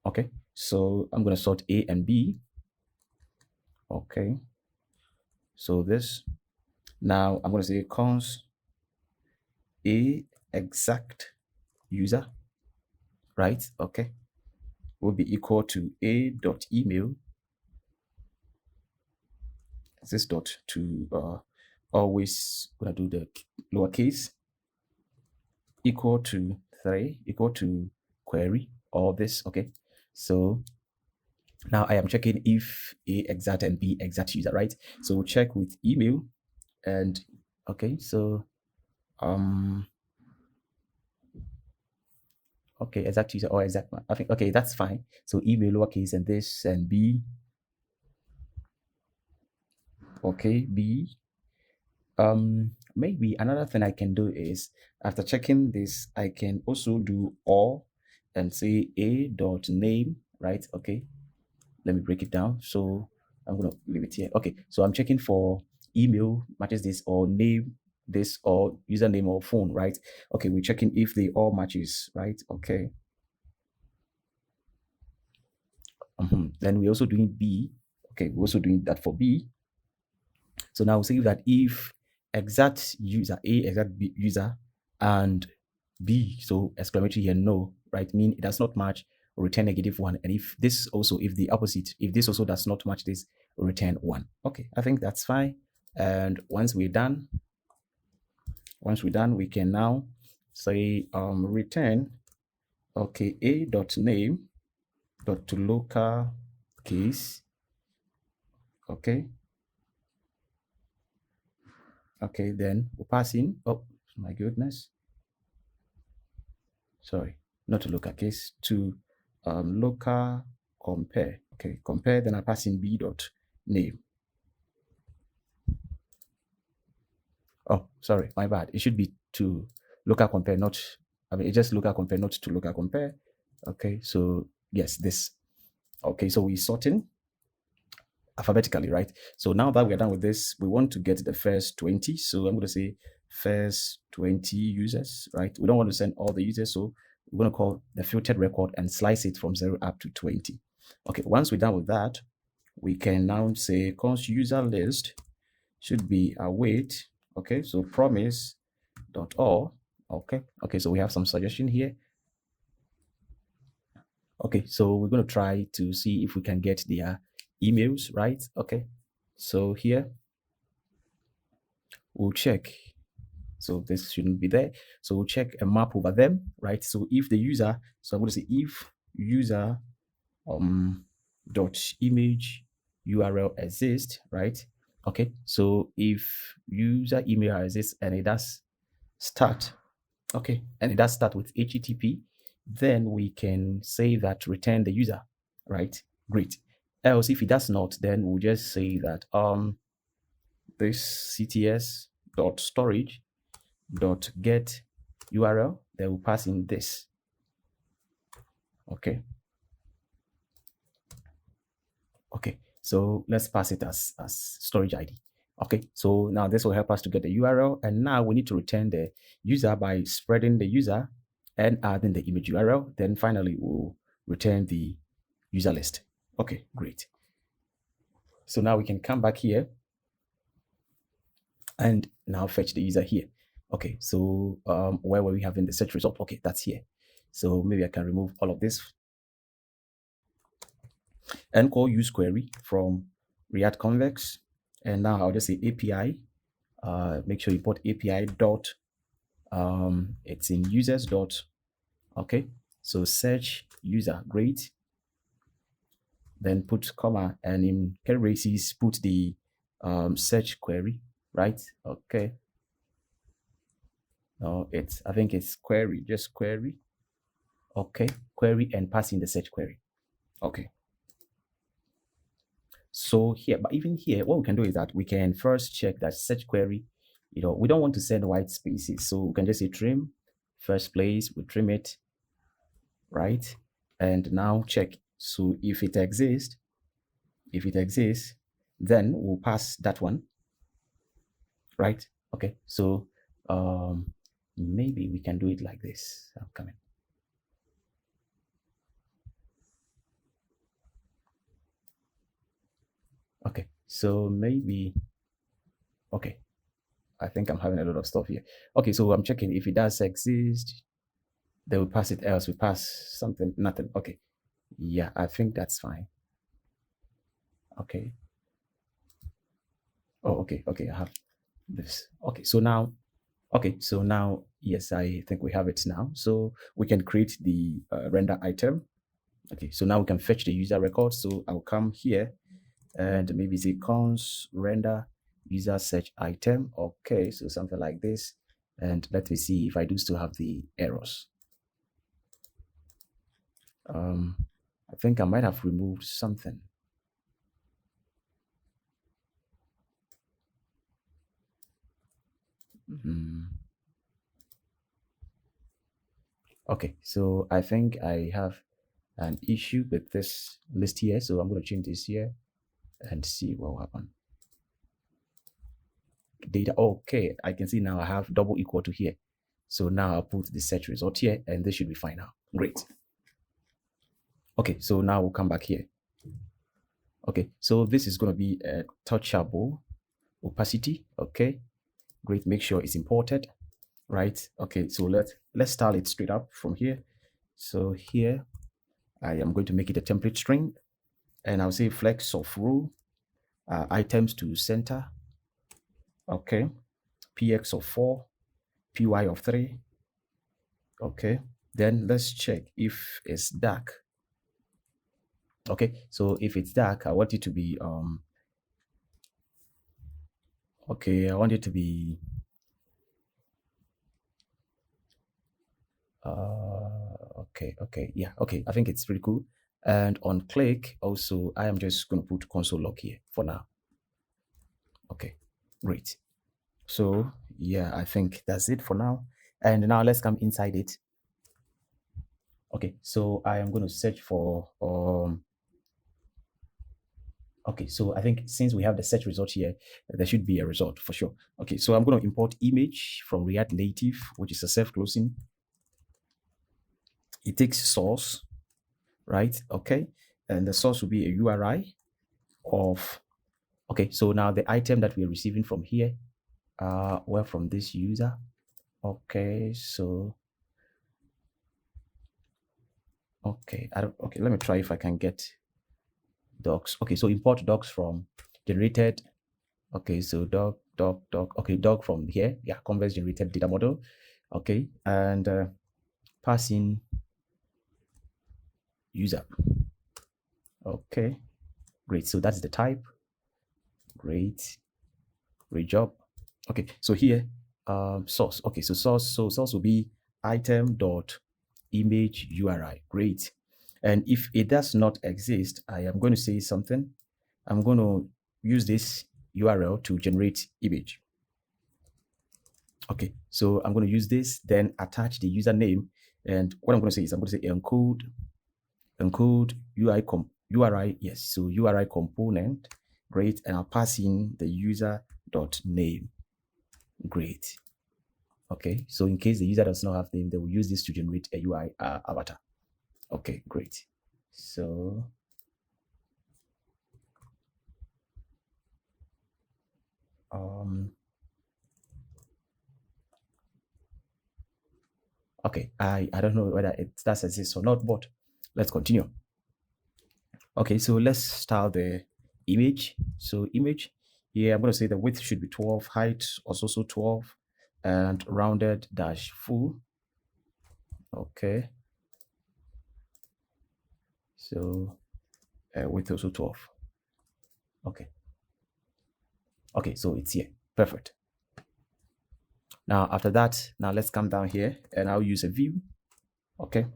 Okay, so I'm going to sort A and B. Okay, so this, now I'm going to say cons A exact user, right? Okay, will be equal to A dot email, this dot to always gonna do the lowercase, equal to 3, equal to query, all this. Okay, so Now I am checking if A exact and B exact user, right? So we'll check with email and okay, so okay, exact user or exact one. I think okay, that's fine. So email lowercase and this and B. Okay, B. Maybe another thing I can do is after checking this, I can also do or and say a dot name, right? Okay, let me break it down. So I'm gonna leave it here. Okay, so I'm checking for email matches this or name this or username or phone, right? Okay, we're checking if they all matches, right? Okay. Then we're also doing B. Okay, we're also doing that for B. So now we'll say that if exact user A, exact B user, and B, so exclamatory here, no, right? Mean it does not match, return -1. And if this also, if the opposite, if this also does not match this, return 1. Okay, I think that's fine. And once we're done, we can now say return, okay, a dot name dot to local case, okay. Okay, then we'll pass in, oh my goodness, sorry, not to local case, to local compare. Okay, compare, then I pass in b dot name. Oh, sorry, my bad. It should be to local compare, not, I mean, it's just local compare, not to local compare. Okay, so yes, this. Okay, so we're sorting alphabetically, right? So now that we're done with this, we want to get the first 20. So I'm going to say first 20 users, right? We don't want to send all the users, so we're going to call the filtered record and slice it from 0 up to 20. Okay, once we're done with that, we can now say const user list should be await. Okay, so promise dot all. Okay, so we have some suggestion here. Okay, so we're going to try to see if we can get their emails, right? Okay, so here we'll check. So this shouldn't be there. So we'll check a map over them, right? So if the user, so I'm going to say if user dot image URL exists, right? Okay, so if user email exists and it does start, okay, and it does start with HTTP, then we can say that return the user, right? Great. Else if it does not, then we'll just say that this cts dot storage dot get URL, then we'll pass in this. Okay. Okay, so let's pass it as storage ID. Okay, so now this will help us to get the URL, and now we need to return the user by spreading the user and adding the image URL. Then finally, we'll return the user list. Okay, great. So now we can come back here and now fetch the user here. Okay, so where were we having the search result? Okay, that's here. So maybe I can remove all of this and call use query from React Convex. And now I'll just say API. Make sure you put API dot. It's in users dot. Okay, so search user, great. Then put comma and in curly braces put the search query, right? Okay. No, I think it's query, just query. Okay, query and pass in the search query. Okay. So here, but even here, what we can do is that we can first check that search query, we don't want to send white spaces. So we can just say trim, first place, we trim it, right? And now check. So if it exists, then we'll pass that one, right? Okay, so maybe we can do it like this. I'm coming. Okay, so maybe, okay, I think I'm having a lot of stuff here. Okay, so I'm checking if it does exist, then we pass it, else we pass something, nothing. Okay, yeah, I think that's fine. Okay. Oh, okay, I have this. Okay, so now, yes, I think we have it now. So we can create the render item. Okay, so now we can fetch the user record. So I'll come here and maybe say cons render user search item. Okay, so something like this. And let me see if I do still have the errors. I think I might have removed something. Okay, so I think I have an issue with this list here. So I'm going to change this here and see what will happen. Data. Okay, I can see now I have double equal to here. So now I'll put the search result here and this should be fine now. Great. Okay, so now we'll come back here. Okay, so this is going to be a touchable opacity. Okay, great. Make sure it's imported, right? Okay, so let's style it straight up from here. So here I am going to make it a template string, and I'll say flex of row, items to center. Okay, px of 4, py of 3. Okay, then let's check if it's dark. Okay, so if it's dark, I want it to be okay, I want it to be okay, yeah, okay, I think it's pretty cool. And on Clerk also, I am just going to put console log here for now. Okay, great. So yeah, I think that's it for now. And now let's come inside it. Okay, so I am going to search for okay, so I think since we have the search result here, there should be a result for sure. Okay, so I'm going to import image from React Native, which is a self-closing. It takes source, right? Okay, and the source will be a URI of, okay, so now the item that we're receiving from here, well, from this user. Okay, so, okay, okay, let me try if I can get docs. Okay, so import docs from generated. Okay, so doc, okay, doc from here. Yeah, Convex generated data model. Okay, and pass in user. Okay, great. So that's the type. Great job. Okay, so here, source. Okay, so source will be item dot image URI. Great. And if it does not exist, I am going to say something. I'm going to use this URL to generate image. Okay, so I'm going to use this, then attach the username. And what I'm going to say is I'm going to say encode URI. Yes, so URI component. Great. And I'll pass in the user.name. Great. Okay, so in case the user does not have name, they will use this to generate a UI avatar. Okay, great. So okay, I don't know whether it does exist or not, but let's continue. Okay, so let's start the image. So image here, I'm going to say the width should be 12, height also 12, and rounded dash full. Okay, so width also 12. Okay, so it's here. Perfect. Now after that, now let's come down here and I'll use a view. Okay,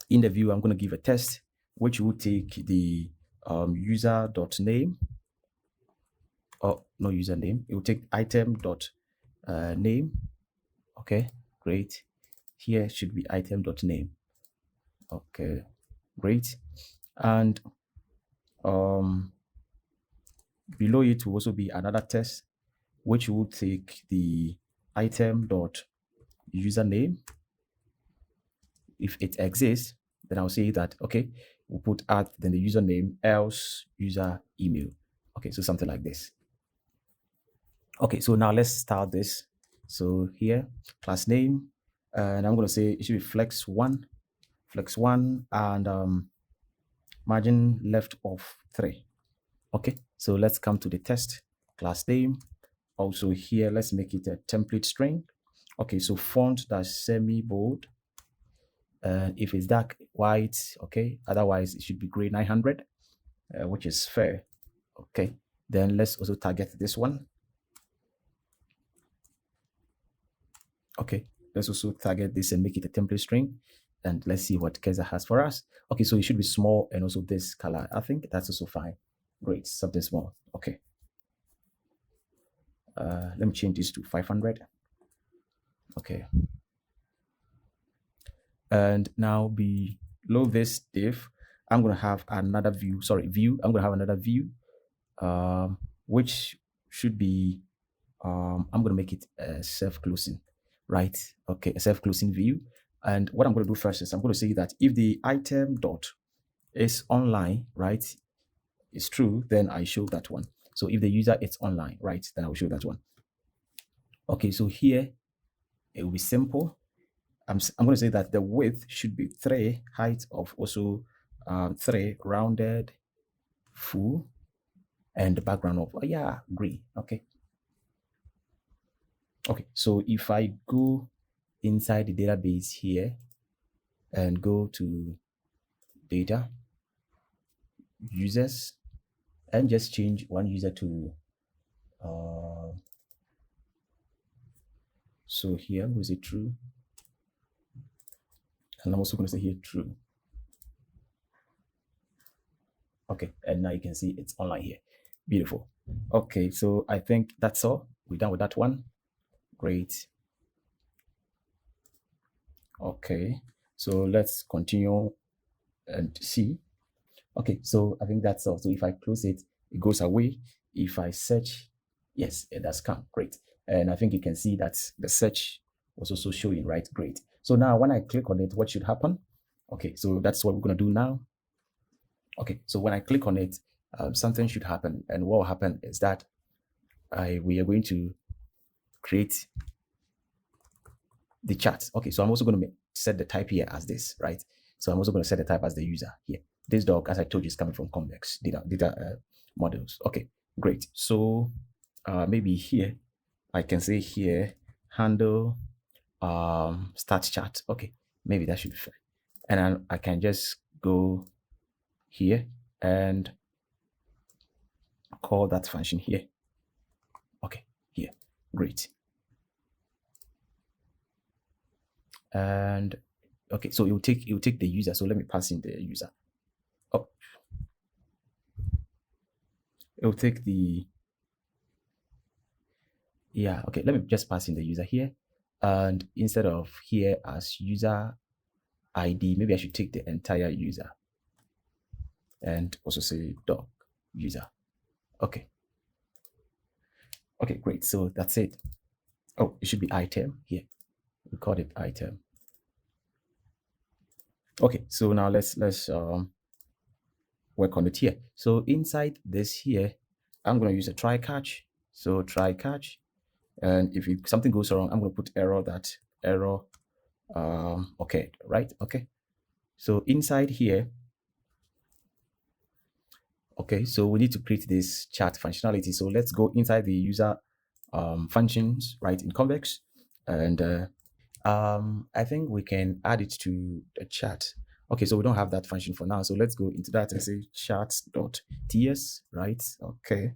in the view I'm going to give a test which will take the user.name, oh, no username, it will take item.name. Okay, great. Here should be item.name. Okay, great. And below it will also be another test which will take the item.username. If it exists, then I'll say that, okay, we'll put at then the username, else user email. Okay, so something like this. Okay, so now let's start this. So here, class name, and I'm going to say it should be flex1, and margin left of 3. Okay, so let's come to the test. Class name. Also here, let's make it a template string. Okay, so font dash semi bold, And if it's dark white, okay, otherwise it should be gray 900, which is fair. Okay, then let's also target this one. Okay, let's also target this and make it a template string. And let's see what Keza has for us. Okay, so it should be small and also this color. I think that's also fine. Great, something small. Okay. Let me change this to 500. Okay. And now below this div, I'm going to have another view. Sorry, view. I'm going to have another view, which should be, I'm going to make it a self-closing, right? Okay, a self-closing view. And what I'm going to do first is I'm going to say that if the item dot is online, right, is true, then I show that one. So if the user is online, right, then I will show that one. Okay, so here it will be simple. I'm going to say that the width should be 3, height of also 3, rounded, full, and the background of, gray. Okay. Okay, so if I go inside the database here and go to data, users, and just change one user to, so here, was it true? And I'm also going to say here true. Okay, and now you can see it's online here. Beautiful. Okay, so I think that's all. We're done with that one. Great. Okay, so let's continue and see. Okay, so I think that's all. So if I close it, it goes away. If I search, yes, it does come. Great. And I think you can see that the search was also showing, right? Great. So now when I click on it, what should happen? Okay, so that's what we're going to do now. Okay, so when I click on it, something should happen. And what will happen is that we are going to create the chat. Okay, so I'm also going to set the type here as this, right? So I'm also going to set the type as the user here. This dog, as I told you, is coming from Convex data models. Okay, great. So maybe here I can say here handle start chat. Okay, maybe that should be fine. And I can just go here and call that function here. Okay, here, great. And okay, so it will take the user. So let me pass in the user. Oh, it will take the, yeah, okay, let me just pass in the user here. And instead of here as user ID, maybe I should take the entire user and also say dog user. Okay. Okay, great. So that's it. Oh, it should be item here. We called it item. Okay, so now let's work on it here. So inside this here, I'm going to use a try catch. So try catch, and if something goes wrong, I'm going to put error okay, right? Okay. So inside here, okay, so we need to create this chat functionality. So let's go inside the user functions, right, in Convex, and I think we can add it to the chat. Okay, so we don't have that function for now. So let's go into that and say chat.ts, right? Okay.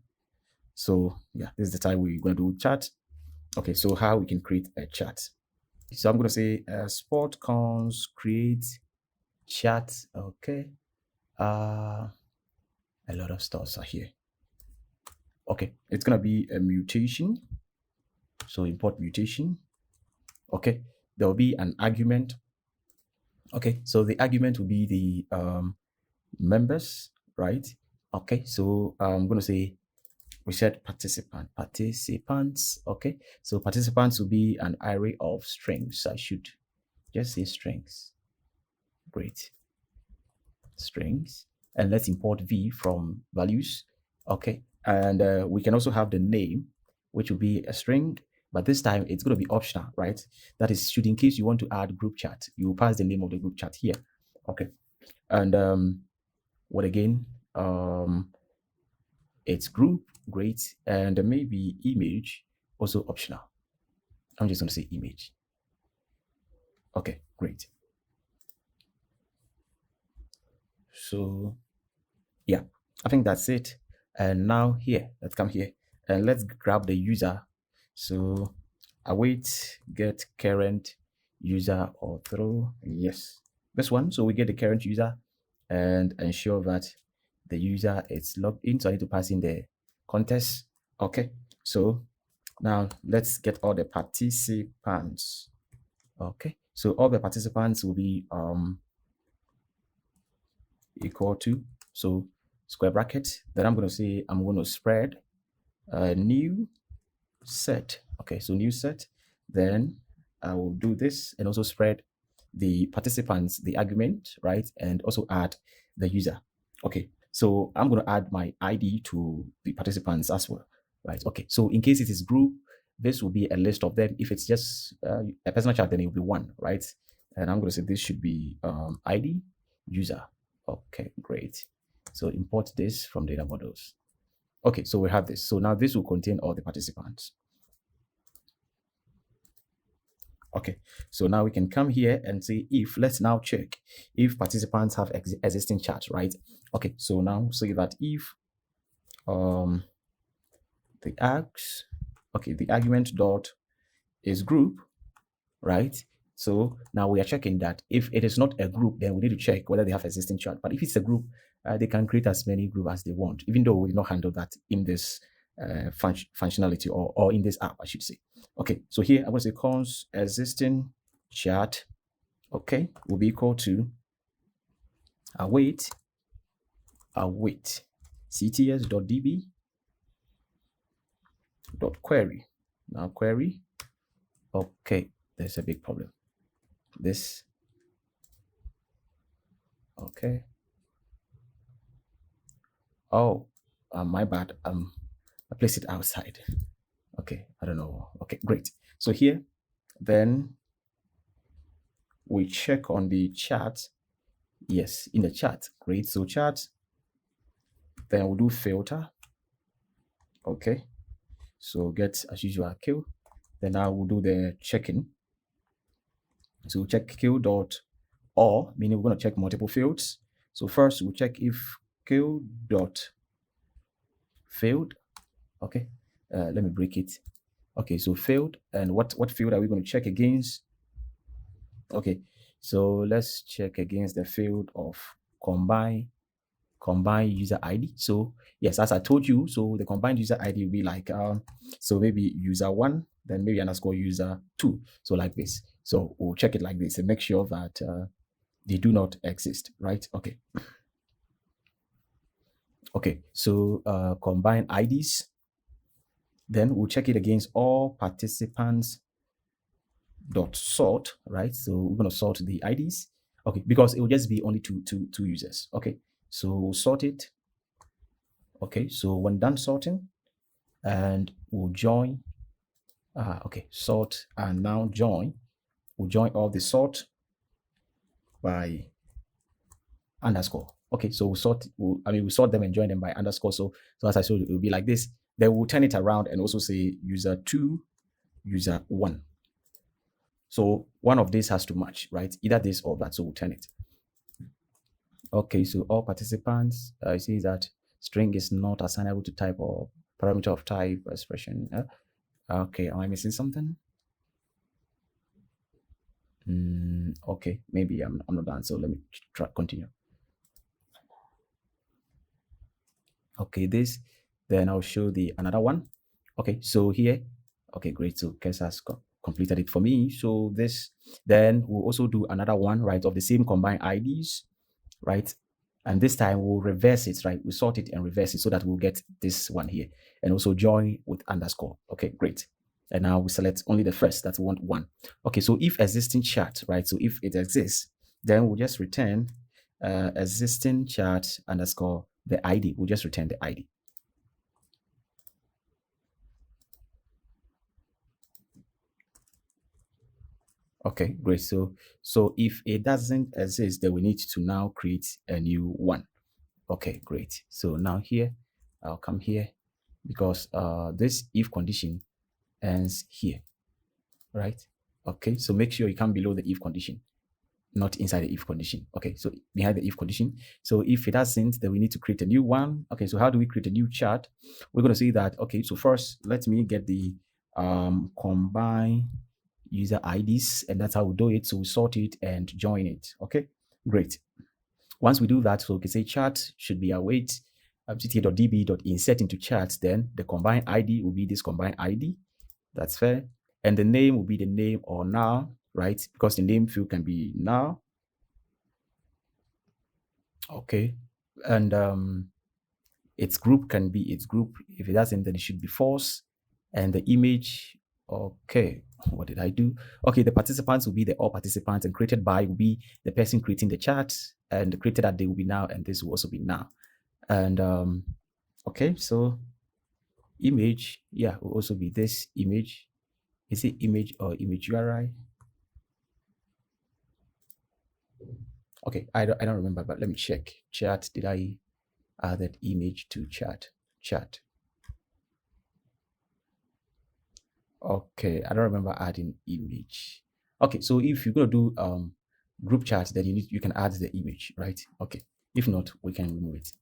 So yeah, this is the time we're going to do chat. Okay, so how we can create a chat. So I'm going to say sportcons create chat. Okay. A lot of stuff are here. Okay, it's going to be a mutation. So import mutation. Okay, there will be an argument. Okay, so the argument will be the members, right? Okay, so I'm going to say we said participants. Okay, so participants will be an array of strings. I should just say strings. Great. Strings. And let's import v from values. Okay, and we can also have the name, which will be a string, but this time it's going to be optional, right? That is, should in case you want to add group chat, you will pass the name of the group chat here. Okay, and what again? It's group, great, and maybe image, also optional. I'm just going to say image. Okay, great. So yeah, I think that's it. And now here, let's come here and let's grab the user. So await get current user or throw. Yes, this one. So we get the current user and ensure that the user is logged in. So I need to pass in the context. Okay. So now let's get all the participants. Okay. So all the participants will be equal to, so square bracket. Then I'm going to say I'm going to spread a new set. Okay, so new set. Then I will do this and also spread the participants, the argument, right? And also add the user. Okay, so I'm going to add my ID to the participants as well, right? Okay, so in case it is group, this will be a list of them. If it's just a personal chat, then it will be one, right? And I'm going to say this should be ID user. Okay, great. So import this from data models. Okay, so we have this. So now this will contain all the participants. Okay, so now we can come here and say if, let's now check if participants have existing chat, right? Okay, so now say that if the args, okay, the argument dot is group, right? So now we are checking that if it is not a group, then we need to check whether they have existing chat. But if it's a group, they can create as many groups as they want, even though we did not handle that in this functionality or in this app, I should say. Okay, so here I'm going to say cons existing chat, okay, will be equal to await cts.db dot query. Now query, okay, there's a big problem. This, okay. Oh, my bad. I placed it outside. Okay, I don't know. Okay, great. So here, then we check on the chat. Yes, in the chat. Great. So chat, then we'll do filter. Okay. So get as usual kill. Then I will do the checking. So check kill dot or, meaning we're going to check multiple fields. So first we'll check if kill dot failed. Okay. Let me break it. Okay, so failed. And what field are we going to check against? Okay, so let's check against the field of combine user ID. So yes, as I told you, so the combined user ID will be like so maybe user 1, then maybe underscore user 2. So like this. So we'll check it like this and make sure that they do not exist, right? Okay. Okay, so combine IDs. Then we'll check it against all participants dot sort, right? So we're going to sort the IDs. Okay, because it will just be only two users. Okay, so we'll sort it. Okay, so when done sorting, and we'll join. Okay, sort and now join. We'll join all the sort by underscore. Okay, so we'll sort. We'll sort them and join them by underscore. So as I showed you, it will be like this. Then we'll turn it around and also say user 2, user 1. So one of these has to match, right? Either this or that. So we'll turn it. Okay, so all participants, I see that string is not assignable to type or parameter of type expression. Okay, am I missing something? Okay, maybe I'm not done. So let me continue. Okay, this, then I'll show the another one. Okay, so here, okay, great. So Kes has completed it for me. So this, then we'll also do another one, right, of the same combined IDs, right? And this time we'll reverse it, right? We sort it and reverse it so that we'll get this one here and also join with underscore. Okay, great. And now we select only the first that we want 1. Okay, so if existing chat, right? So if it exists, then we'll just return existing chat underscore the ID. We'll just return the ID. Okay, great. So if it doesn't exist, then we need to now create a new one. Okay, great. So now here, I'll come here because this if condition ends here, right? Okay, so make sure you come below the if condition. not inside the if condition. Okay, so behind the if condition. So if it hasn't, then we need to create a new one. Okay, so how do we create a new chart? We're going to say that, okay, so first let me get the combine user IDs, and that's how we do it. So we sort it and join it. Okay, great. Once we do that, so we can say chart should be await cta.db.insert into chart. Then the combine ID will be this combine ID. That's fair. And the name will be the name or now, right? Because the name field can be now. Okay. And its group can be its group. If it doesn't, then it should be false. And the image, okay, what did I do? Okay, the participants will be the all participants, and created by will be the person creating the chart, and the created that day will be now, and this will also be now. And okay, so image, yeah, will also be this image. Is it image or image URI? Okay, I don't remember, but let me check. Chat, did I add that image to chat? Chat. Okay, I don't remember adding image. Okay, so if you're gonna do group chat, then you can add the image, right? Okay. If not, we can remove it.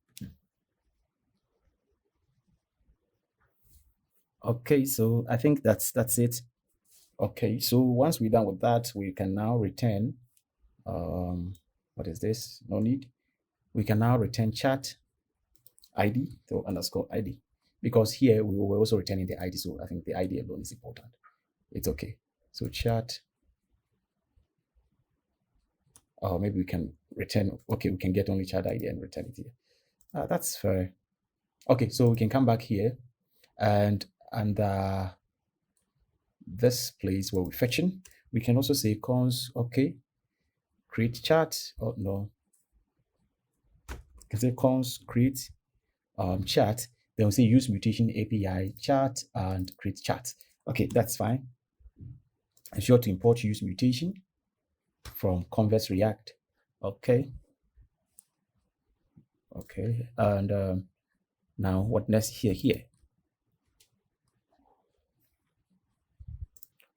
Okay, so I think that's it. Okay, so once we're done with that, we can now return what is this? No need. We can now return chat ID to underscore ID, because here we were also returning the ID, so I think the ID alone is important. It's okay. So chat, or maybe we can return, okay, we can get only chat ID and return it here. That's fair. Okay, so we can come back here and this place where we're fetching, we can also say cons, okay, create chat, or no, you can say cons create chat, then we'll say use mutation API chat and create chat. Okay, that's fine. Ensure to import use mutation from Convex React. Okay. Okay, and now what next here?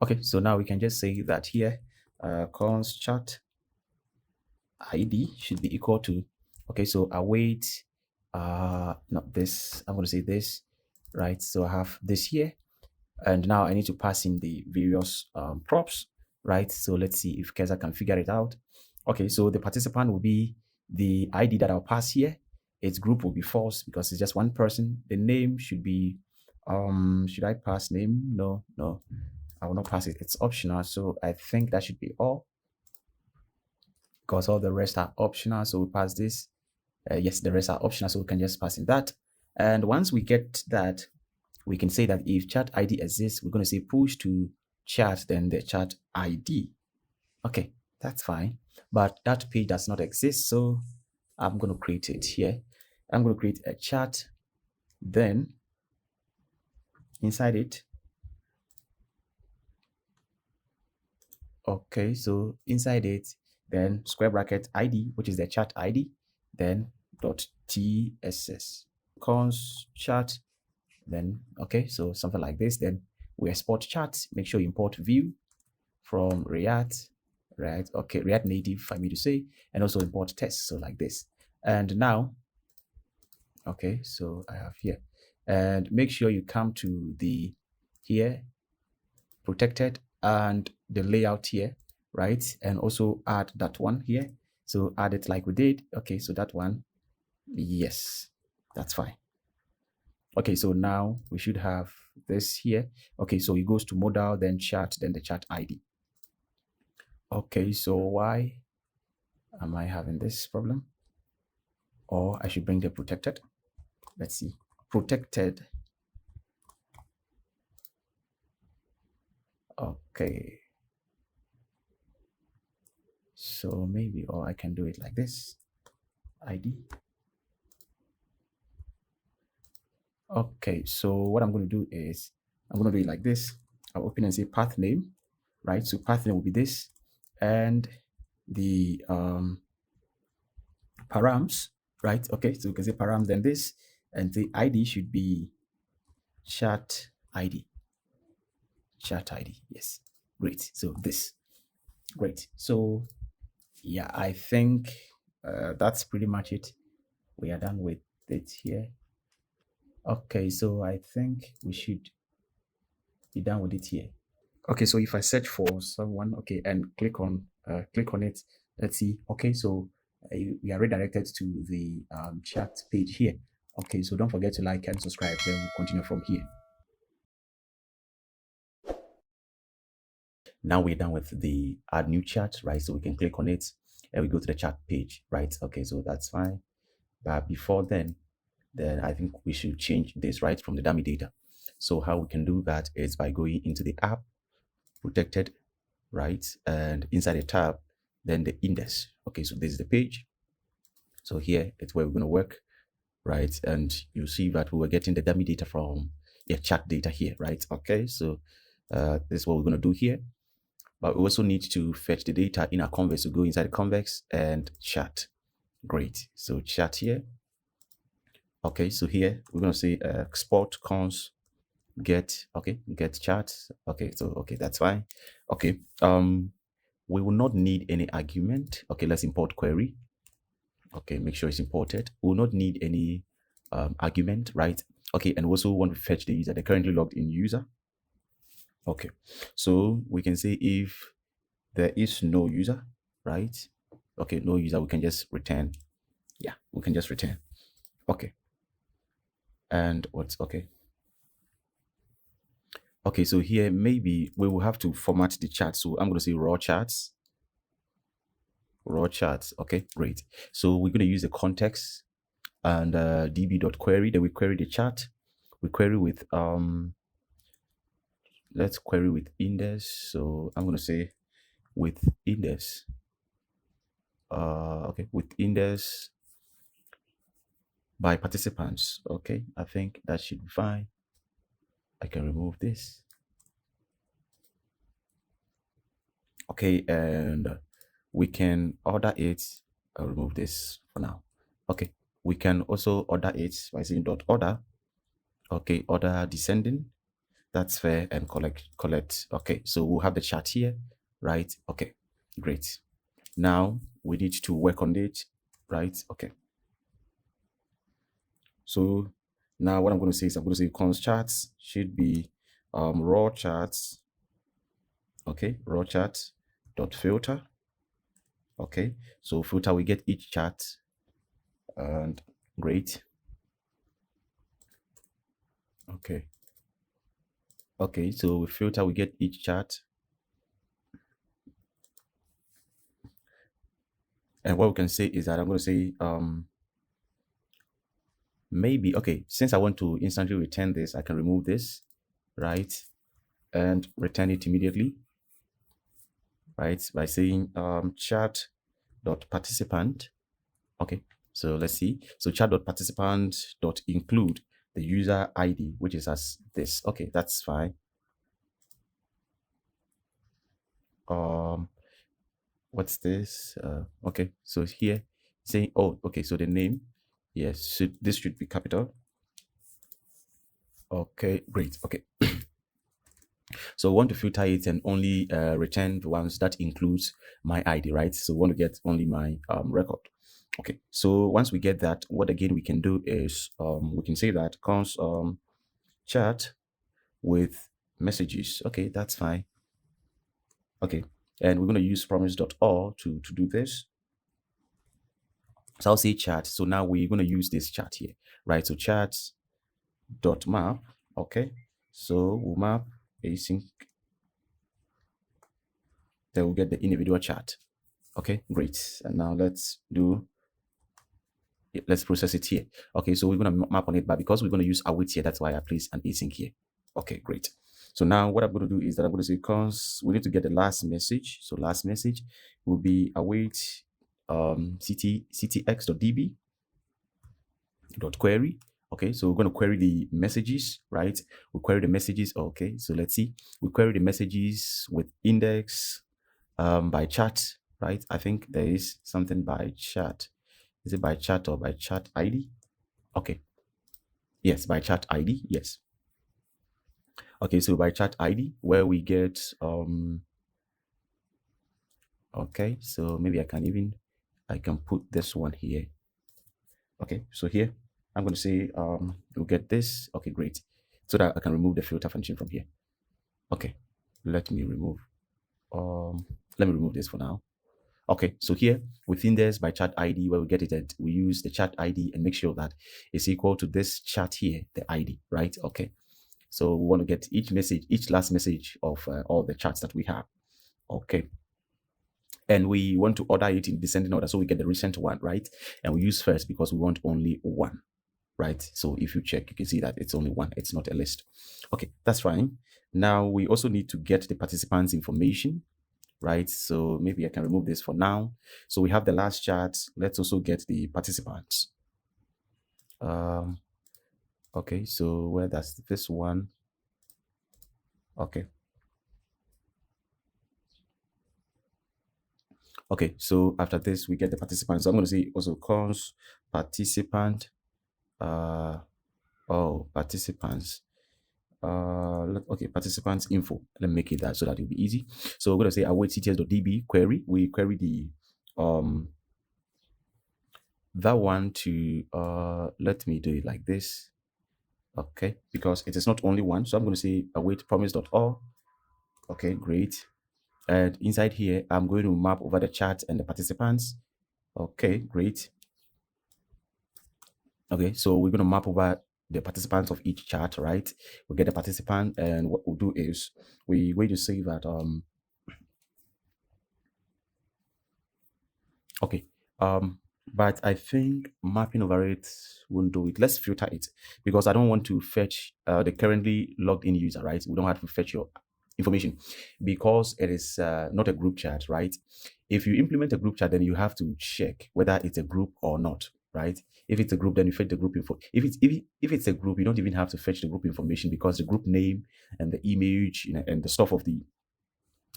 Okay, so now we can just say that here, cons chat ID should be equal to, okay, so await, not this, I'm going to say this, right? So I have this here, and now I need to pass in the various props, right? So let's see if Keza can figure it out. Okay, so the participant will be the ID that I'll pass here. Its group will be false because it's just one person. The name should be, should I pass name? No, I will not pass it. It's optional. So I think that should be all, because all the rest are optional. So we pass this. Yes, the rest are optional, so we can just pass in that. And once we get that, we can say that if chat ID exists, we're going to say push to chat, then the chat ID. Okay, that's fine. But that page does not exist, so I'm going to create it here. I'm going to create a chat, then inside it. Okay, so inside it, then square bracket ID, which is the chat ID, then .tss cons chat, then okay, so something like this. Then we export chat. Make sure you import view from React, right? Okay, React Native for me to say, and also import test, so like this. And now, okay, so I have here, and make sure you come to the here protected and the layout here, right? And also add that one here. So add it like we did. Okay, so that one, yes, that's fine. Okay, so now we should have this here. Okay, so it goes to modal, then chat, then the chat ID. Okay, so why am I having this problem? Or I should bring the protected. Let's see, protected. Okay, so maybe, or I can do it like this, ID. Okay, so what I'm going to do is I'm going to do it like this. I'll open and say path name, right? So path name will be this, and the params, right? Okay, so you can say param, then this, and the ID should be chat ID. Chat ID, yes, great. So this, great. So Yeah, I think that's pretty much it. We are done with it here. Okay, so I think we should be done with it here. Okay, so if I search for someone, okay, and click on it, let's see. Okay, so we are redirected to the chat page here. Okay, so don't forget to like and subscribe. Then we'll continue from here. Now we're done with the add new chat, right? So we can click on it and we go to the chat page, right? Okay, so that's fine. But before then I think we should change this, right, from the dummy data. So how we can do that is by going into the app, protected, right? And inside the tab, then the index. Okay, so this is the page. So here it's where we're going to work, right? And you see that we were getting the dummy data from chat data here, right? Okay, so this is what we're going to do here. But we also need to fetch the data in our Convex. So go inside the Convex and chat. Great. So chat here. Okay, so here we're going to say export cons get, okay, get chat. Okay, so okay, that's fine. Okay, we will not need any argument. Okay, let's import query. Okay, make sure it's imported. We will not need any argument, right? Okay, and we also want to fetch the user, the currently logged in user. Okay, so we can say if there is no user, right? Okay, no user, we can just return. Yeah, we can just return. Okay. And what's okay? Okay, so here maybe we will have to format the chat. So I'm going to say raw chats. Raw chats. Okay, great. So we're going to use the context and db.query. Then we query the chat. We query with let's query with index. So I'm going to say with index. Okay, with index by participants. Okay, I think that should be fine. I can remove this. Okay, and we can order it. I'll remove this for now. Okay, we can also order it by saying dot order. Okay, order descending. That's fair, and collect. Okay, so we'll have the chat here, right? Okay, great. Now we need to work on it, right? Okay. So now what I'm going to say is I'm going to say const charts should be raw charts. Okay, raw charts dot filter. Okay, so filter we get each chart, and great. Okay. Okay, so with filter we get each chart, and what we can say is that I'm going to say maybe, okay, since I want to instantly return this, I can remove this, right, and return it immediately, right, by saying chart dot participant. Okay, so let's see. So chart dot participant dot include the user ID, which is as this. Okay, that's fine. What's this? Okay, so here saying, oh, okay, so the name, yes, this should be capital. Okay, great. Okay. So we want to filter it and only return the ones that includes my ID, right? So we want to get only my record. Okay, so once we get that, what again we can do is we can say that const chat with messages. Okay, that's fine. Okay, and we're going to use promise.all to do this. So I'll say chat. So now we're going to use this chat here, right? So chat dot map. Okay, so we'll map async. Then we'll get the individual chat. Okay, great. And now let's process it here. Okay, so we're going to map on it, but because we're going to use await here, that's why I place an async here. Okay, great. So now what I'm going to do is that I'm going to say cons, we need to get the last message. So last message will be await ctx.db dot query. Okay, so we're going to query the messages, right? We query the messages. Okay, so let's see. We query the messages with index by chat, right? I think there is something by chat. Is it by chat or by chat ID? Okay. Yes, by chat ID. Yes. Okay, so by chat ID, where we get Okay, so maybe I can put this one here. Okay, so here I'm going to say we'll get this. Okay, great. So that I can remove the filter function from here. Okay, let me remove um let me remove this for now. Okay, so here within this by chat ID, where we get it at, we use the chat ID and make sure that it's equal to this chat here, the ID, right? Okay, so we want to get each last message of all the chats that we have. Okay, and we want to order it in descending order, so we get the recent one, right? And we use first because we want only one, right? So if you check, you can see that it's only one, it's not a list. Okay, that's fine. Now we also need to get the participants information, right? So maybe I can remove this for now. So we have the last chart. Let's also get the participants. Okay, so where does this one? Okay. Okay, so after this, we get the participants. So I'm going to say also cons participant. Participants. Okay, participants info. Let me make it that so that it'll be easy. So we're going to say await cts.db query. We query the that one to let me do it like this. Okay, because it is not only one. So I'm going to say await promise.all. Okay, great. And inside here, I'm going to map over the chat and the participants. Okay, great. Okay, so we're going to map over the participants of each chat, right? We get the participant, and what we'll do is we're going to say that okay, but I think mapping over it won't do it. Let's filter it because I don't want to fetch the currently logged in user, right? We don't have to fetch your information because it is not a group chat, right? If you implement a group chat, then you have to check whether it's a group or not, right? If it's a group, then you fetch the group info. If it's a group, you don't even have to fetch the group information because the group name and the image, and the stuff of the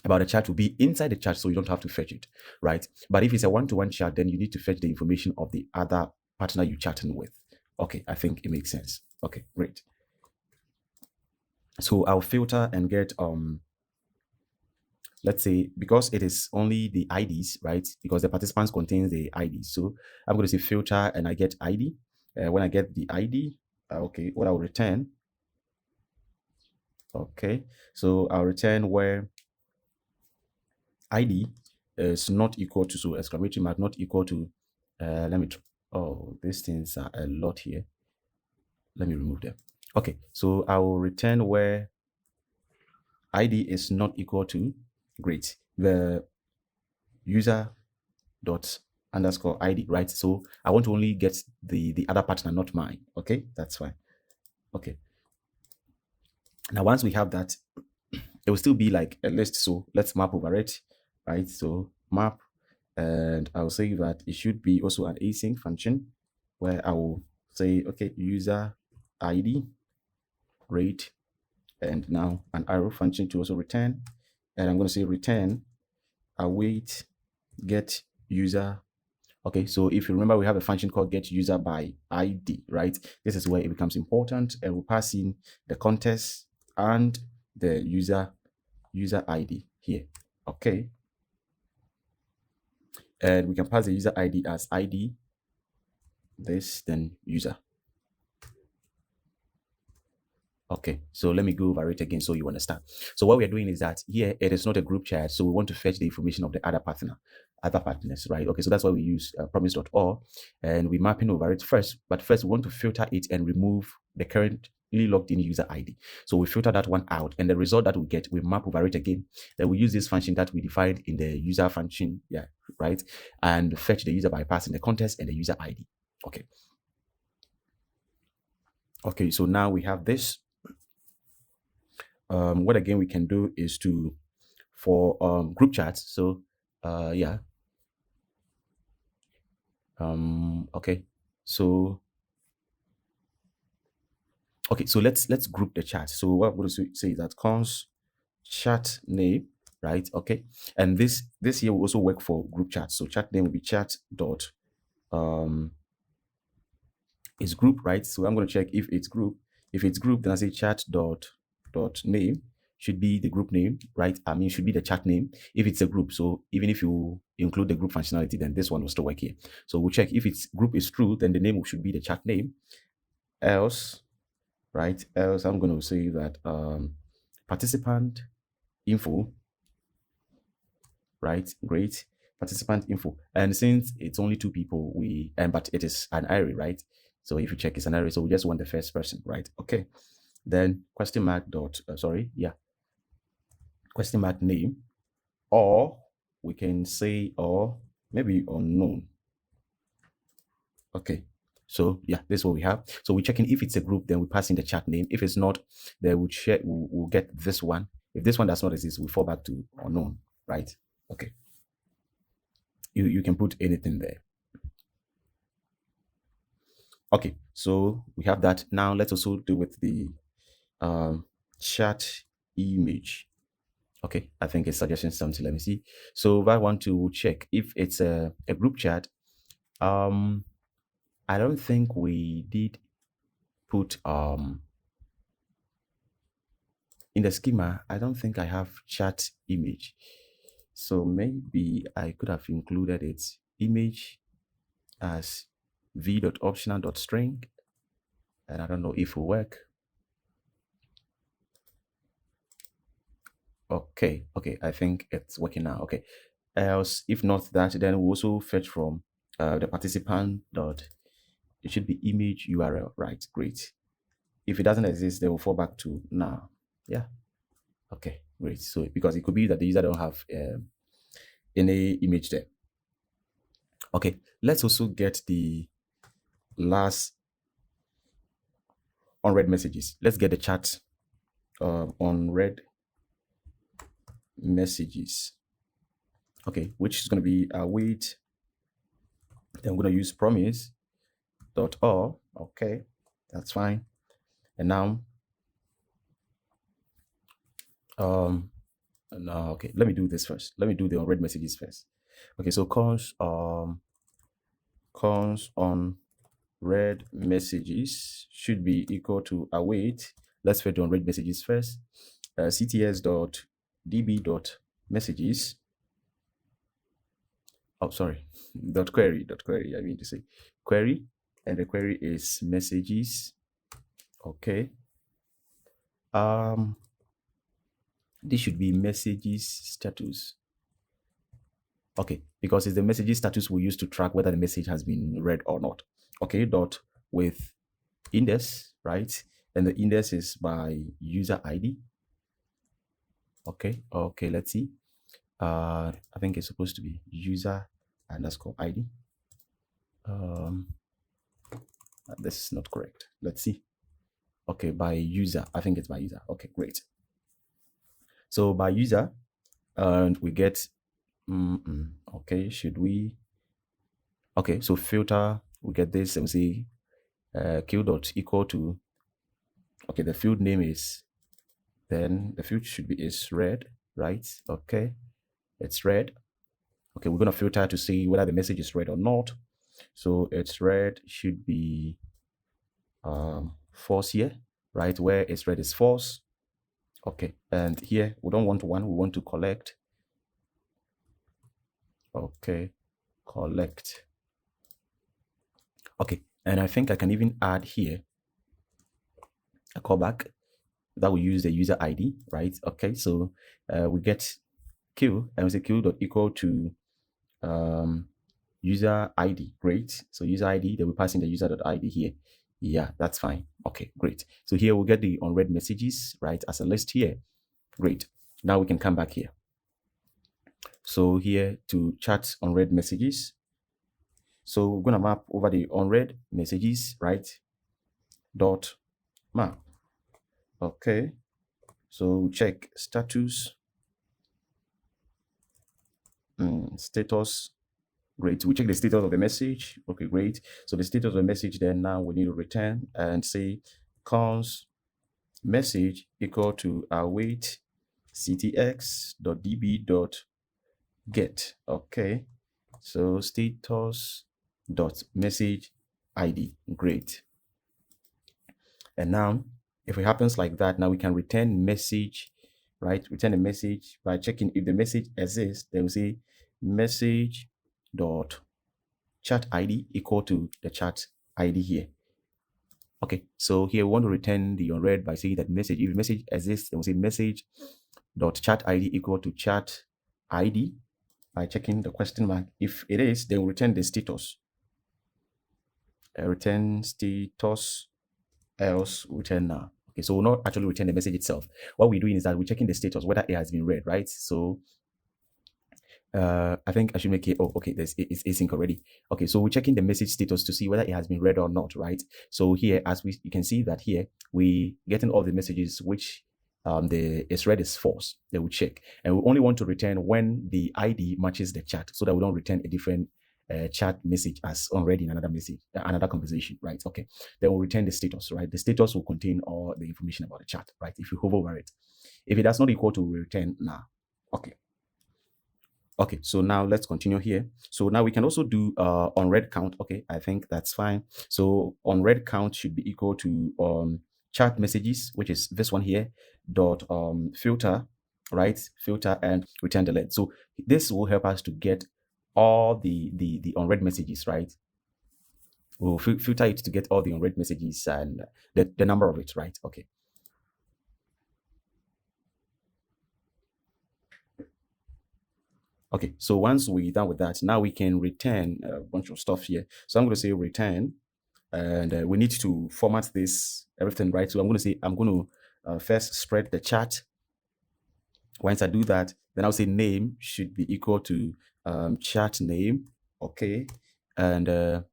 about the chat will be inside the chat, so you don't have to fetch it, right? But if it's a one-to-one chat, then you need to fetch the information of the other partner you're chatting with. Okay, I think it makes sense. Okay, great. So I'll filter and get let's say, because it is only the IDs, right? Because the participants contains the IDs. So I'm going to say filter and I get ID. When I get the ID, okay, what I'll return. Okay, so I'll return where ID is not equal to, so exclamation mark not equal to, these things are a lot here. Let me remove them. Okay, so I will return where ID is not equal to, great, the user dot underscore ID, right? So I want to only get the other partner, not mine. Okay, that's fine. Okay. Now, once we have that, it will still be like a list. So let's map over it, right? So map, and I'll say that it should be also an async function where I will say, okay, user ID, rate, and now an arrow function to also return. And I'm going to say return await get user. Okay, so if you remember, we have a function called get user by ID, right? This is where it becomes important, and we'll pass in the context and the user ID here. Okay, and we can pass the user ID as ID this, then user. Okay, so let me go over it again so you understand. So what we're doing is that here it is not a group chat, so we want to fetch the information of the other partners, right? Okay, so that's why we use promise.all, and we're mapping over it first. But first, we want to filter it and remove the currently logged in user ID. So we filter that one out, and the result that we get, we map over it again. Then we use this function that we defined in the user function, yeah, right, and fetch the user by passing the context and the user ID. Okay. Okay, so now we have this. What again we can do is to, for group chats. So yeah. Okay. So let's group the chat. So what I'm going to say is that cons chat name, right? Okay. And this here will also work for group chat. So chat name will be chat dot is group, right? So I'm going to check if it's group. If it's group, then I say chat dot name. should be the group name, right? I mean, should be the chat name if it's a group. So even if you include the group functionality, then this one will still work here. So we'll check if its group is true, then the name should be the chat name. Else, right? Else, I'm going to say that participant info, right? Great. Participant info. And since it's only 2 people, but it is an array, right? So if you check, it's an array. So we just want the first person, right? Okay. Then question mark question mark name, or we can say, or maybe unknown. Okay. So yeah, this is what we have. So we're checking if it's a group, then we pass in the chat name. If it's not, then we'll get this one. If this one does not exist, we fall back to unknown, right? Okay. You can put anything there. Okay, so we have that. Now let's also do with the chat image. Okay, I think it's suggestion something. Let me see. So if I want to check if it's a group chat, I don't think we did put in the schema. I don't think I have chat image. So maybe I could have included its image as v.optional.string, and I don't know if it will work. Okay, I think it's working now. Okay, else if not that, then we'll also fetch from the participant dot, it should be image URL, right? Great. If it doesn't exist, they will fall back to now. Yeah. Okay, great. So because it could be that the user don't have any image there. Okay, let's also get the last unread messages. Let's get the chat unread messages. Okay, which is going to be await. Then I'm going to use promise.all. Okay, that's fine. And now no, okay, let me do this first. Let me do the unread messages first. Okay, so cons on read messages should be equal to await. Let's fetch the unread messages first. cts.db.messages. Oh, sorry, query. I mean to say query, and the query is messages. Okay. This should be messages status. Okay, because it's the messages status we use to track whether the message has been read or not. Okay, dot with index, right? And the index is by user ID. Okay, let's see. I think it's supposed to be user underscore ID. This is not correct. Let's see. Okay, by user. I think it's by user. Okay, great. So by user, and we get okay, should we? Okay, so filter, we get this and we see q dot equal to, okay, the field name is, then the field should be is red, right? Okay, it's red. Okay, we're gonna filter to see whether the message is red or not. So it's red should be false here, right? Where it's red is false. Okay, and here we don't want one, we want to collect. Okay, collect. Okay, and I think I can even add here a callback that will use the user ID, right? Okay, so we get q, and we say q dot equal to user ID. Great. So user ID, then we pass in the user dot ID here. Yeah, that's fine. Okay, great. So here we'll get the unread messages, right, as a list here. Great. Now we can come back here. So here to chat unread messages. So we're gonna map over the unread messages, right? Dot map. Okay. So check status. Status. Great. We check the status of the message. Okay, great. So the status of the message, then now we need to return and say cons message equal to await ctx.db.get. Okay. So status dot message ID. Great. And now if it happens like that, now we can return message right? Return a message by checking if the message exists. They will say message dot chat ID equal to the chat ID here. Okay, so here we want to return the unread by saying that message, if the message exists, then we'll say message dot chat ID equal to chat ID by checking the question mark. If it is, then we'll return the status. Return status, else return now. Okay, so we'll not actually return the message itself. What we're doing is that we're checking the status, whether it has been read, right? So I think I should make it, oh, okay, it's async already. Okay, so we're checking the message status to see whether it has been read or not, right? So here, as you can see that here, we getting all the messages which the is read is false. They will check. And we only want to return when the ID matches the chat so that we don't return a different chat message as unread in another message, another conversation, right? Okay, then we'll return the status, right? The status will contain all the information about the chat, right? If you hover over it. If it does not equal to, we return now. Okay. Okay, so now let's continue here. So now we can also do on read count. Okay, I think that's fine. So on read count should be equal to chat messages, which is this one here, dot filter, right? Filter and return the length. So this will help us to get all the unread messages, right? We'll filter it to get all the unread messages and the number of it, right? Okay. Okay, so once we're done with that, now we can return a bunch of stuff here. So I'm going to say return, and we need to format this, everything, right? So I'm going to say, I'm going to first spread the chat. Once I do that, then I'll say name should be equal to chat name, okay? And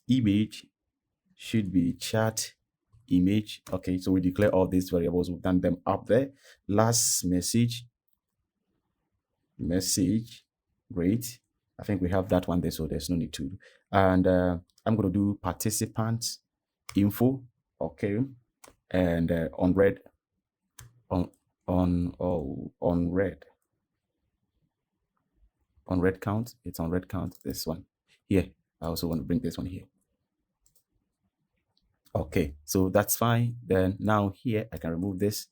image should be chat image, okay? So we declare all these variables, we've done them up there. Last message, great. I think we have that one there, so there's no need to. And I'm going to do participant info, okay, and on read count. It's on read count. This one here. I also want to bring this one here. Okay, so that's fine. Then now here I can remove this,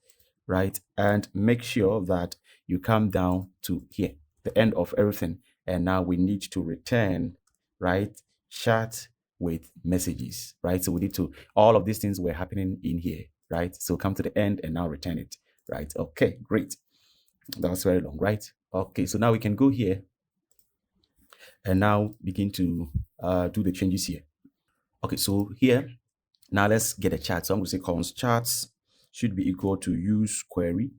right, and make sure that you come down to here, the end of everything. And now we need to return, right, chat with messages, right? So we need to, all of these things were happening in here, right? So come to the end and now return it, right? Okay, great. That was very long, right? Okay, so now we can go here and now begin to do the changes here. Okay, so here, now let's get a chat. So I'm going to say const charts should be equal to use query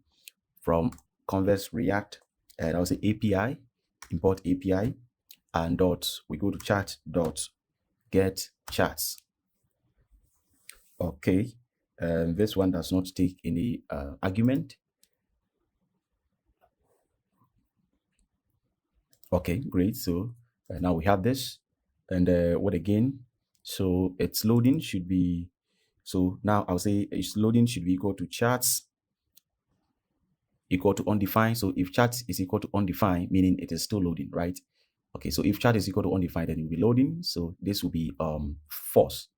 from Convex React, and I'll say API, import API, and dot, we go to chat dot get chats. Okay, and this one does not take any argument. Okay, great. So now we have this, and what again? So its loading should be, so now I'll say its loading should be equal to charts equal to undefined. So if chat is equal to undefined, meaning it is still loading, right? Okay, so if chat is equal to undefined, then it will be loading. So this will be false,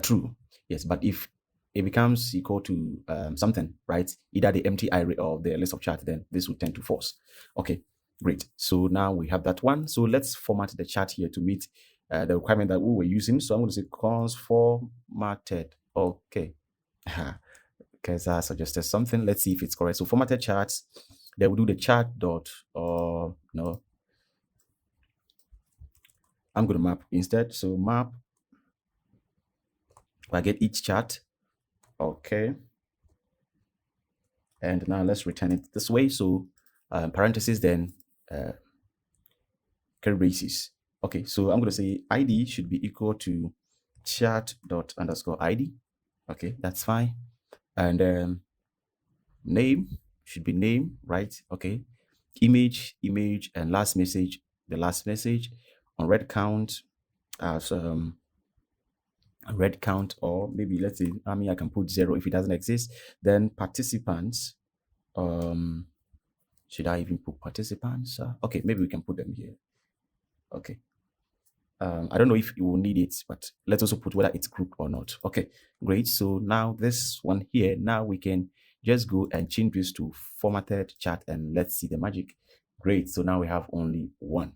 true. Yes, but if it becomes equal to something, right? Either the empty array or the list of chat, then this will tend to false. Okay, great. So now we have that one. So let's format the chat here to meet the requirement that we were using. So I'm going to say const formatted. Okay. Because I suggested something. Let's see if it's correct. So formatted charts, then we'll do the chat dot, no. I'm going to map instead. So map, I get each chart. Okay. And now let's return it this way. So parentheses, then curly braces. Okay, so I'm going to say ID should be equal to chat dot underscore ID. Okay, that's fine. And name should be name, right? Okay. Image, and last message, the last message. On read count as read count, or maybe let's say, I mean, I can put 0 if it doesn't exist. Then participants, should I even put participants? Okay, maybe we can put them here. Okay. I don't know if you will need it, but let's also put whether it's grouped or not. Okay, great. So now this one here, now we can just go and change this to formatted chat and let's see the magic. Great. So now we have only one.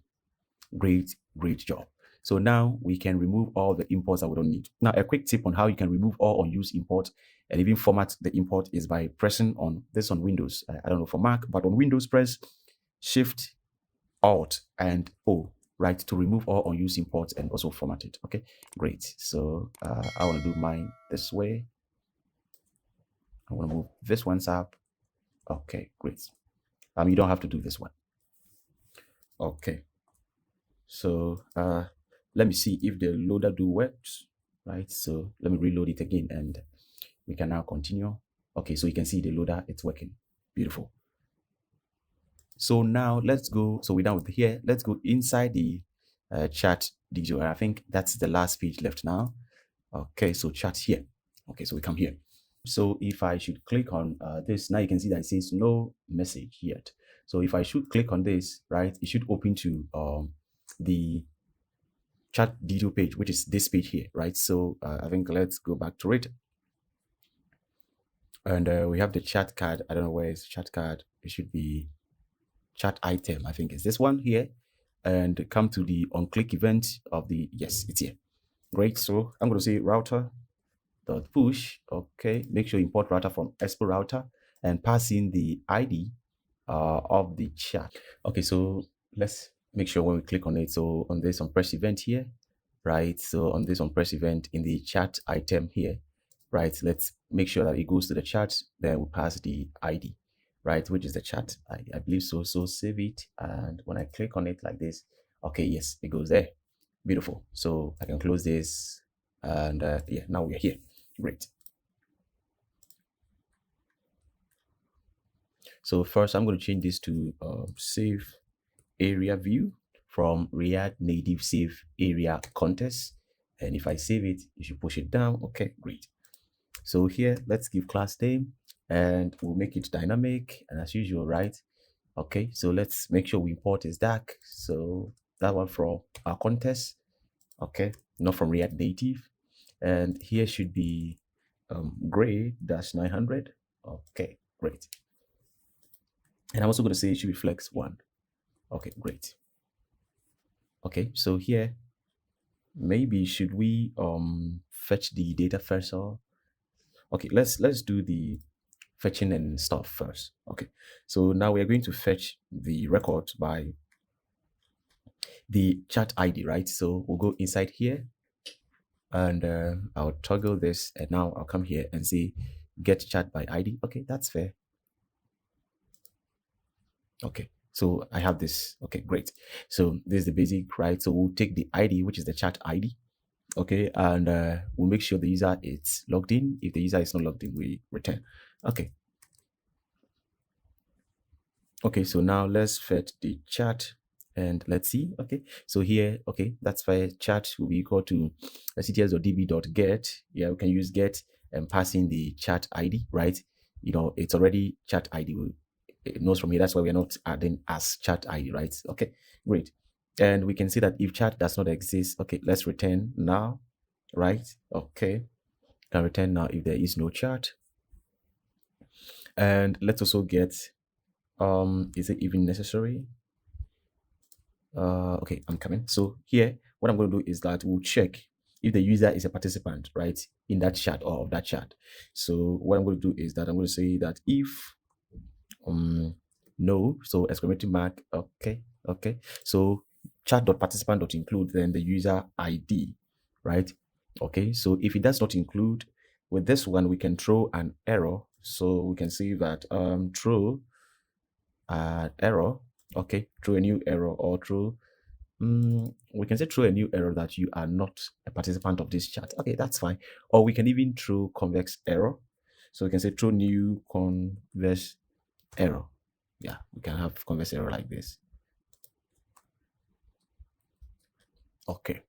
Great job. So now we can remove all the imports that we don't need. Now, a quick tip on how you can remove all unused imports and even format the import is by pressing on this on Windows. I don't know for Mac, but on Windows, press Shift, Alt, and O, right, to remove all unused imports and also format it. Okay, great. So I want to do mine this way. I want to move this one's up. Okay, great. You don't have to do this one. Okay. So let me see if the loader do works, right? So let me reload it again and we can now continue. Okay, so you can see the loader, it's working. Beautiful. So now let's go. So we're done with here. Let's go inside the chat detail. I think that's the last page left now. Okay, so chat here. Okay, so we come here. So if I should click on this, now you can see that it says no message yet. So if I should click on this, right, it should open to the chat detail page, which is this page here, right? So I think let's go back to it. And we have the chat card. I don't know where is chat card. It should be chat item. I think it's this one here. And come to the on-click event of the, yes, it's here. Great. So I'm going to say router dot push. Okay. Make sure you import router from Expo router and pass in the ID of the chat. Okay. So let's make sure when we click on it. So on this on press event here, right? So on this on press event in the chat item here, right? Let's make sure that it goes to the chat. Then we pass the ID, right? Which is the chat. I believe so. So save it. And when I click on it like this, okay, yes, it goes there. Beautiful. So I can close this and yeah, now we're here. Great. So first I'm going to change this to save area view from React Native save area contest. And if I save it, you should push it down. Okay, great. So here, let's give class name and we'll make it dynamic and as usual, right? Okay, so let's make sure we import is dark. So that one from our contest, okay, not from React Native. And here should be gray -900. Okay, great. And I'm also going to say it should be flex 1. Okay, great. Okay, so here, maybe should we fetch the data first or okay, let's do the fetching and stuff first. Okay, so now we are going to fetch the record by the chat ID, right? So we'll go inside here and I'll toggle this and now I'll come here and say get chat by ID. Okay, that's fair. Okay, so I have this. Okay, great. So this is the basic, right? So we'll take the ID, which is the chat ID. Okay, and we'll make sure the user is logged in. If the user is not logged in, we return. Okay. Okay, so now let's fetch the chat and let's see. Okay, so here, okay, that's why chat will be equal to cts.db.get. Yeah, we can use get and pass in the chat ID, right? You know, it's already chat ID. It knows from here. That's why we're not adding as chat ID, right? Okay, great. And we can see that if chat does not exist, okay, let's return now, right? Okay, can return now if there is no chat. And let's also get is it even necessary? Okay, I'm coming. So here, what I'm going to do is that we'll check if the user is a participant, right, in that chat or of that chat. So what I'm going to do is that I'm going to say that if no, so exclamation mark, okay, so chat.participant.include then the user ID, right? Okay, so if it does not include, with this one we can throw an error. So we can see that throw error, okay, throw a new error or throw we can say throw a new error that you are not a participant of this chat. Okay, that's fine. Or we can even throw convex error. So we can say throw new convex error. Yeah, we can have convex error like this. Okay,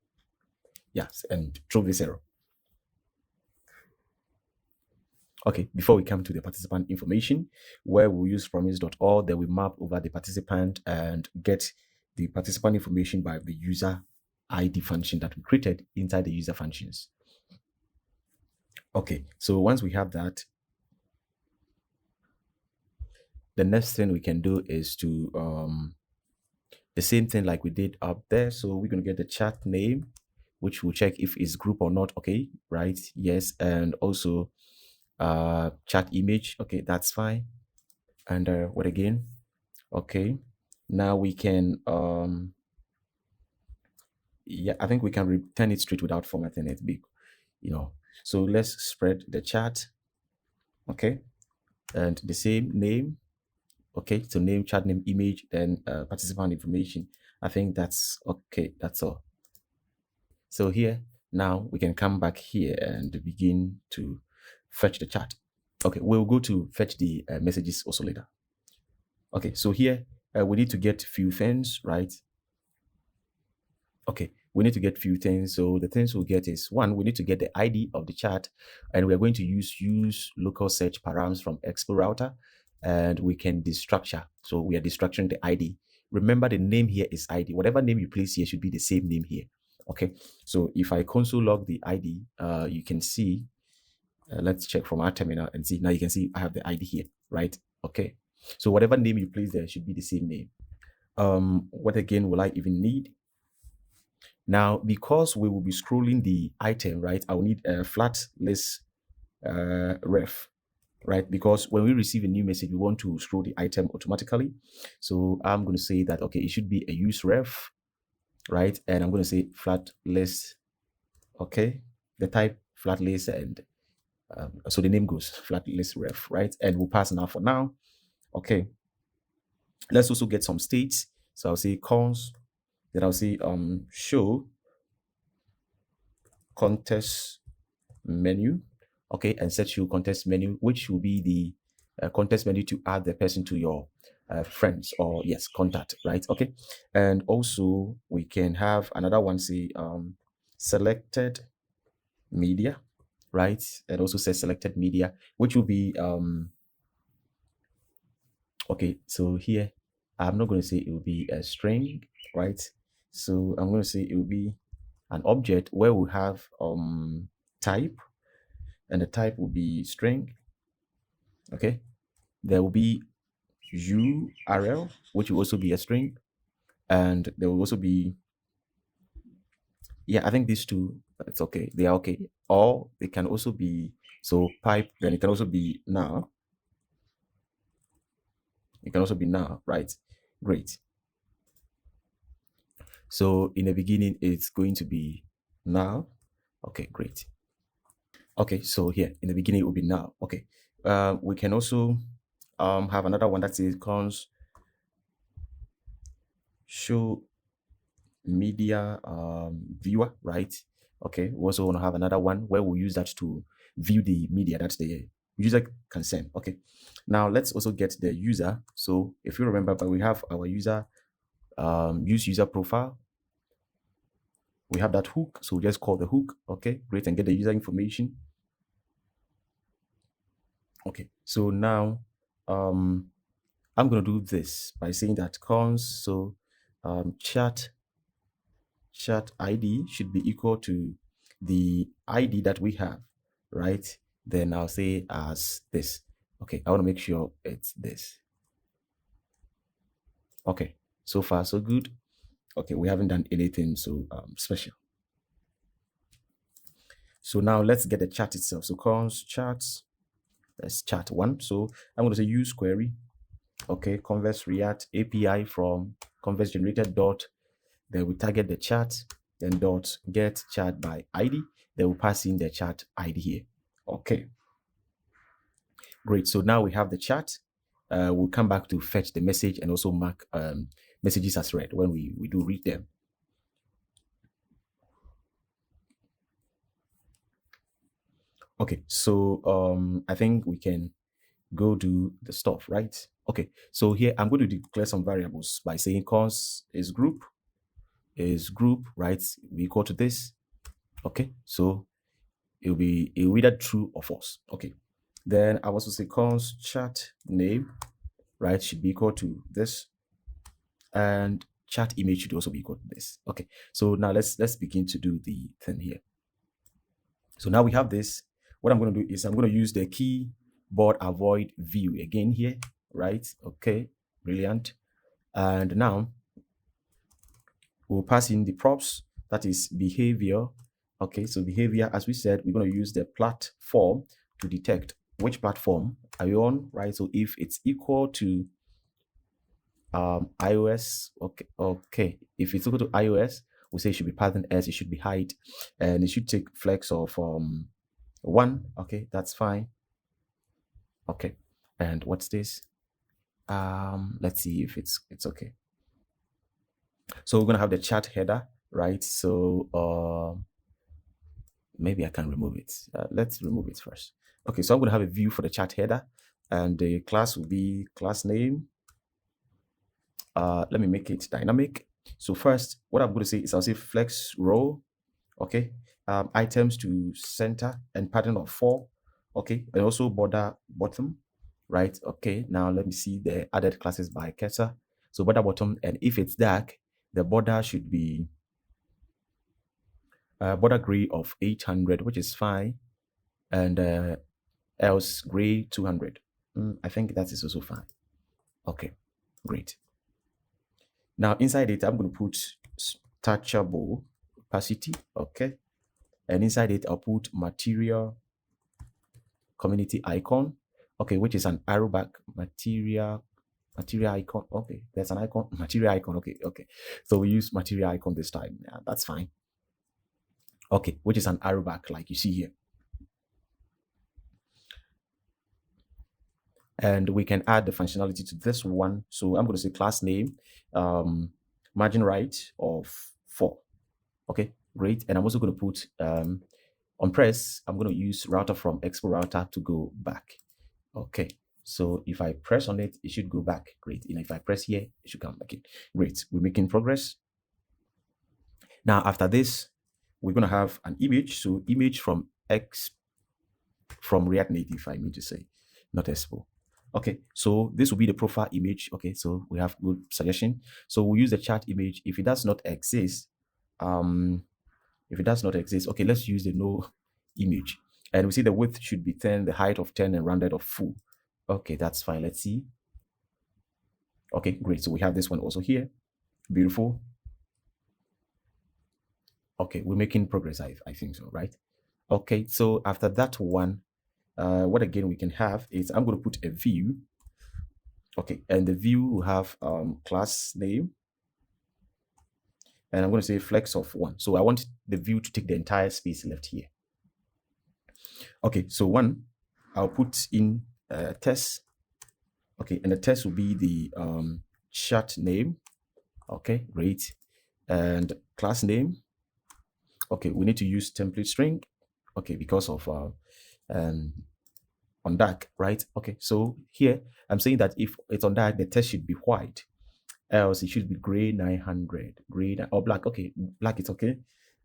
yes, and throw this error. Okay, before we come to the participant information, where we'll use promise.all, then we map over the participant and get the participant information by the user ID function that we created inside the user functions. Okay, so once we have that, the next thing we can do is to the same thing like we did up there. So we're going to get the chat name, which will check if it's group or not. Okay, right? Yes. And also chat image. Okay, that's fine. And what again? Okay, now we can yeah, I think we can return it straight without formatting it big, so let's spread the chat. Okay, and the same name. Okay, so name, chat name, image, then participant information. I think that's okay. That's all. So here now we can come back here and begin to fetch the chat. Okay, we'll go to fetch the messages also later. Okay, so here we need to get few things, right? Okay, we need to get few things. So the things we'll get is one, we need to get the ID of the chat, and we're going to use local search params from Expo router, and we can destructure. So we are destructuring the ID. Remember, the name here is ID. Whatever name you place here should be the same name here. Okay, so if I console log the ID, you can see, let's check from our terminal and see. Now you can see I have the ID here, right? Okay, so whatever name you place there should be the same name. What again will I even need? Now, because we will be scrolling the item, right, I'll need a flat list ref, right? Because when we receive a new message, we want to scroll the item automatically. So I'm going to say that, okay, it should be a use ref, right? And I'm going to say flat list, okay? The type flat list, and so the name goes flat list ref, right? And we'll pass now for now. Okay. Let's also get some states. So I'll say cons, then I'll say show context menu, okay, and set show context menu, which will be the context menu to add the person to your friends, or yes, contact, right? Okay, and also we can have another one, say selected media, right? And also say selected media, which will be okay, so here I'm not going to say it will be a string, right? So I'm going to say it will be an object where we have type, and the type will be string. Okay, there will be URL, which will also be a string, and there will also be, yeah, I think these two, it's okay, they are okay, or they can also be, so pipe, then it can also be now, it can also be now, right? Great. So in the beginning it's going to be now. Okay, great. Okay, so here in the beginning it will be now. Okay, we can also have another one that says cons show media viewer, right? Okay, we also want to have another one where we'll use that to view the media that the user can send. Okay, now let's also get the user. So if you remember, but we have our user use user profile, we have that hook, so we just call the hook. Okay, great, and get the user information. Okay, so now I'm going to do this by saying that cons, so chat ID should be equal to the ID that we have, right? Then I'll say as this. Okay, I want to make sure it's this. Okay, so far so good. Okay, we haven't done anything so special. So now let's get the chat itself. So cons chats, that's chat one. So I'm going to say use query. Okay, converse react API from converse generated dot, then we target the chat, then dot get chat by ID, then we'll pass in the chat ID here. Okay, great. So now we have the chat. We'll come back to fetch the message and also mark messages as read when we do read them. Okay, so I think we can go do the stuff, right? Okay, so here I'm going to declare some variables by saying cons is group, right? We equal to this. Okay, so it'll be either true or false. Okay, then I also say cons chat name, right, should be equal to this, and chat image should also be equal to this. Okay, so now let's begin to do the thing here. So now we have this. What I'm going to do is I'm going to use the keyboard avoid view again here. right? Okay, brilliant. And now we'll pass in the props, that is behavior. Okay, so behavior, as we said, we're going to use the platform to detect which platform are you on, right? So if it's equal to iOS, okay. If it's equal to iOS, we say it should be pattern S, it should be height, and it should take flex of 1. Okay, that's fine. Okay, and what's this? Let's see if it's okay. So we're gonna have the chat header, right? So maybe I can remove it. Let's remove it first. Okay, so I'm gonna have a view for the chat header, and the class will be class name. Let me make it dynamic. So first, what I'm going to say is I'll say flex row, okay, items to center and pattern of 4, okay, and also border bottom, right? Okay, now let me see the added classes by cursor. So border bottom, and if it's dark, the border should be border gray of 800, which is fine, and else gray 200. I think that is also fine. Okay, great. Now inside it, I'm going to put touchable opacity, okay, and inside it I'll put material community icon, okay, which is an arrow back material icon. Okay, there's an icon, material icon. Okay, so we use material icon this time. Yeah, that's fine. Okay, which is an arrow back like you see here. And we can add the functionality to this one. So I'm going to say class name, margin right of 4. Okay, great. And I'm also going to put on press, I'm going to use router from Expo router to go back. Okay, so if I press on it, it should go back. Great. And if I press here, it should come back in. Great. We're making progress. Now, after this, we're going to have an image. So image from React Native, I mean to say, not Expo. Okay, so this will be the profile image. Okay, so we have good suggestion. So we'll use the chat image. If it does not exist, okay, let's use the no image. And we see the width should be 10, the height of 10, and rounded of full. Okay, that's fine. Let's see. Okay, great. So we have this one also here. Beautiful. Okay, we're making progress, I think so, right? Okay, so after that one, what again we can have is I'm going to put a view. Okay, and the view will have class name, and I'm going to say flex of 1. So I want the view to take the entire space left here. Okay, so 1, I'll put in test. Okay, and the test will be the chat name. Okay, great. And class name. Okay, we need to use template string. Okay, because of on dark, right? Okay, so here I'm saying that if it's on dark, the text should be white, else it should be gray 900, gray or black. Okay, black is okay,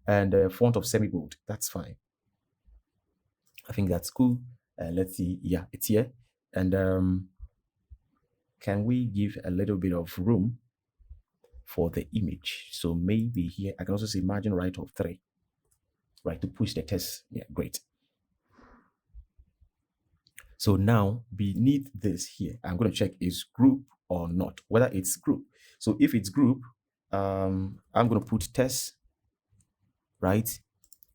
and font of semi-bold, that's fine. I think that's cool. Let's see. Yeah, it's here. And can we give a little bit of room for the image? So maybe here I can also say margin right of 3, right, to push the text. Yeah, great. So now beneath this here, I'm going to check is group or not, whether it's group. So if it's group, I'm going to put test, right?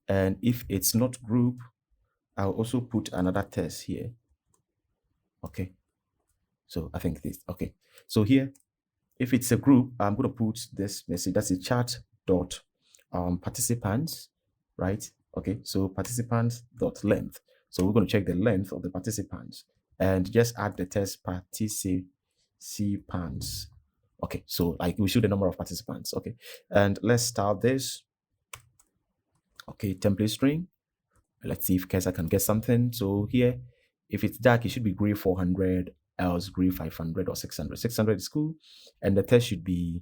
And if it's not group, I'll also put another test here. Okay. So I think this, okay. So here, if it's a group, I'm going to put this message. That's a chat dot participants, right? Okay. So participants dot length. So we're going to check the length of the participants and just add the test participants. Okay, so like we show the number of participants. Okay, and let's start this. Okay, template string. Let's see if Kesa can get something. So here, if it's dark, it should be gray 400, else gray 500 or 600. 600 is cool, and the test should be.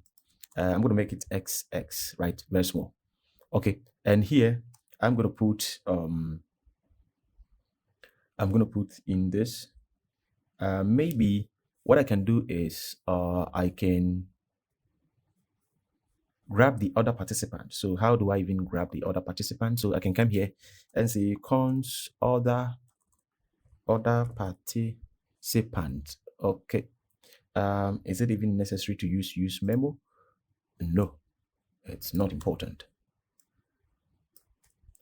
I'm going to make it XX, right? Very small. Okay, and here I'm going to put in this. Maybe what I can do is I can grab the other participant. So how do I even grab the other participant? So I can come here and say cons other participant. Okay, Is it even necessary to use memo? No, it's not important.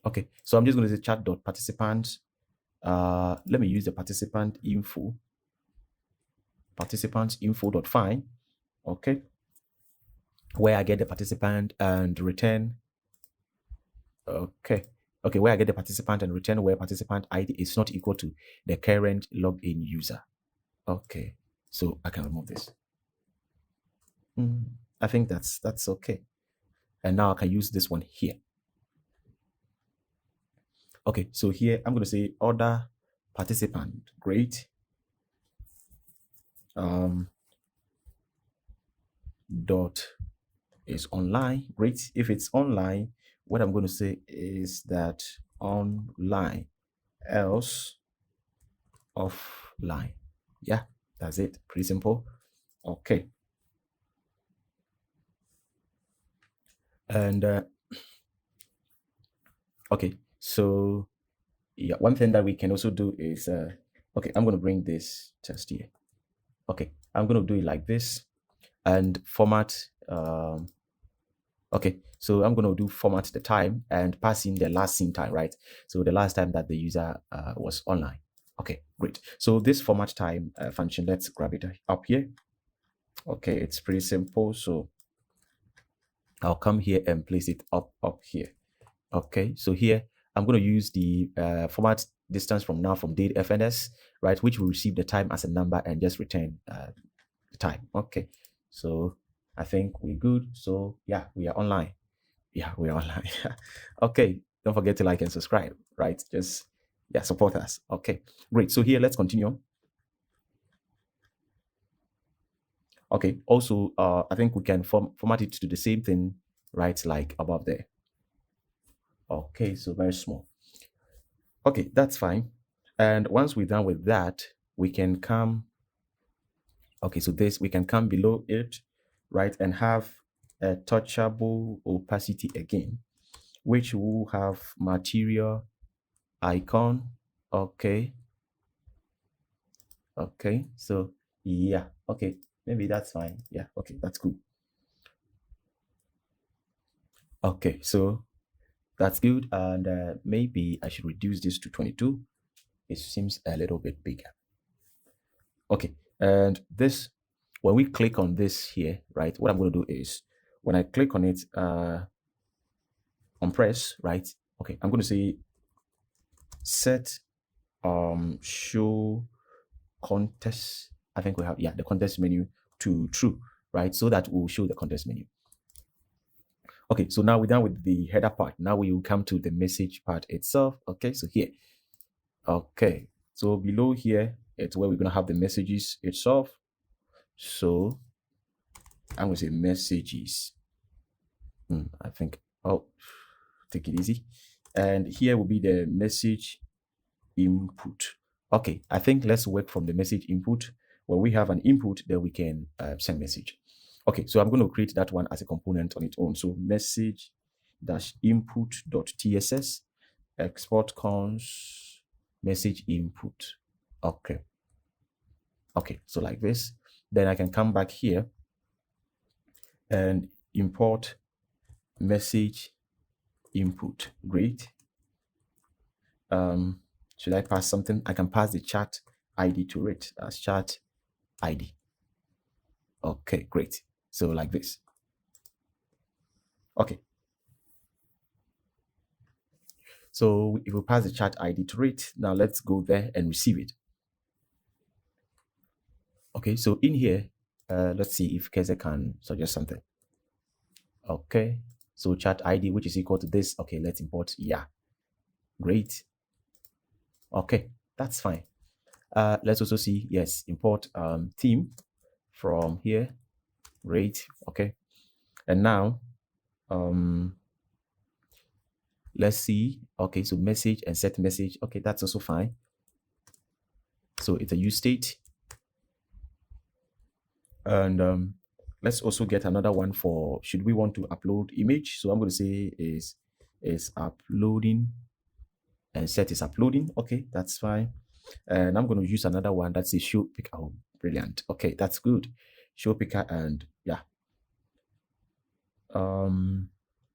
Okay, so I'm just going to say chat.participants. Let me use the participant info, participants info.find. Okay, where I get the participant and return. Okay, where I get the participant and return where participant ID is not equal to the current login user. Okay, so I can remove this. I think that's okay. And now I can use this one here. Okay, so here I'm going to say order participant. Great. Dot is online. Great. If it's online, what I'm going to say is that online, else offline. Yeah, that's it. Pretty simple. Okay. And okay, so yeah, one thing that we can also do is okay, I'm going to bring this test here. Okay, I'm going to do it like this and format. Okay, so I'm going to do format the time and pass in the last seen time, right? So the last time that the user was online. Okay, great. So this format time function, let's grab it up here. Okay, it's pretty simple. So I'll come here and place it up here. Okay, so here I'm going to use the format distance from now from date FNS, right, which will receive the time as a number and just return the time. Okay, so I think we're good. So yeah, we are online. Yeah, we are online. Okay, don't forget to like and subscribe, right? Just yeah, support us. Okay, great. So here, let's continue. Okay, also I think we can format it to the same thing, right, like above there. Okay, so very small. Okay, that's fine. And once we're done with that, we can come, okay, so this, we can come below it, right, and have a touchable opacity again, which will have material icon. Okay. Okay, so yeah, okay, maybe that's fine. Yeah, okay, that's good. Okay, so that's good. And maybe I should reduce this to 22. It seems a little bit bigger. Okay, and this, when we click on this here, right, what I'm going to do is when I click on it, on press, right, okay, I'm going to say set show context. I think we have, yeah, the context menu to true, right, so that will show the context menu. Okay, so now we're done with the header part. Now we will come to the message part itself. Okay, so here, okay, so below here, it's where we're going to have the messages itself. So I'm going to say messages. I think, oh, take it easy. And here will be the message input. Okay, I think let's work from the message input. When we have an input, then we can send message. Okay, so I'm going to create that one as a component on its own. So message dash input.tss export cons message input. Okay. Okay, so like this. Then I can come back here and import message input. Great. Should I pass something? I can pass the chat ID to it as chat ID. Okay, great. So like this. Okay. So if we pass the chat ID to it, now let's go there and receive it. Okay, so in here, let's see if Keze can suggest something. Okay, so chat ID, which is equal to this. Okay, let's import. Yeah, great. Okay, that's fine. Let's also see, yes, import theme from here. Great. Okay, and now let's see. Okay, so message and set message. Okay, that's also fine. So it's a use state. And let's also get another one for, should we want to upload image? So I'm going to say is uploading and set is uploading. Okay, that's fine. And I'm going to use another one that's a show pic. I'll brilliant. Okay, that's good. Show picker and yeah.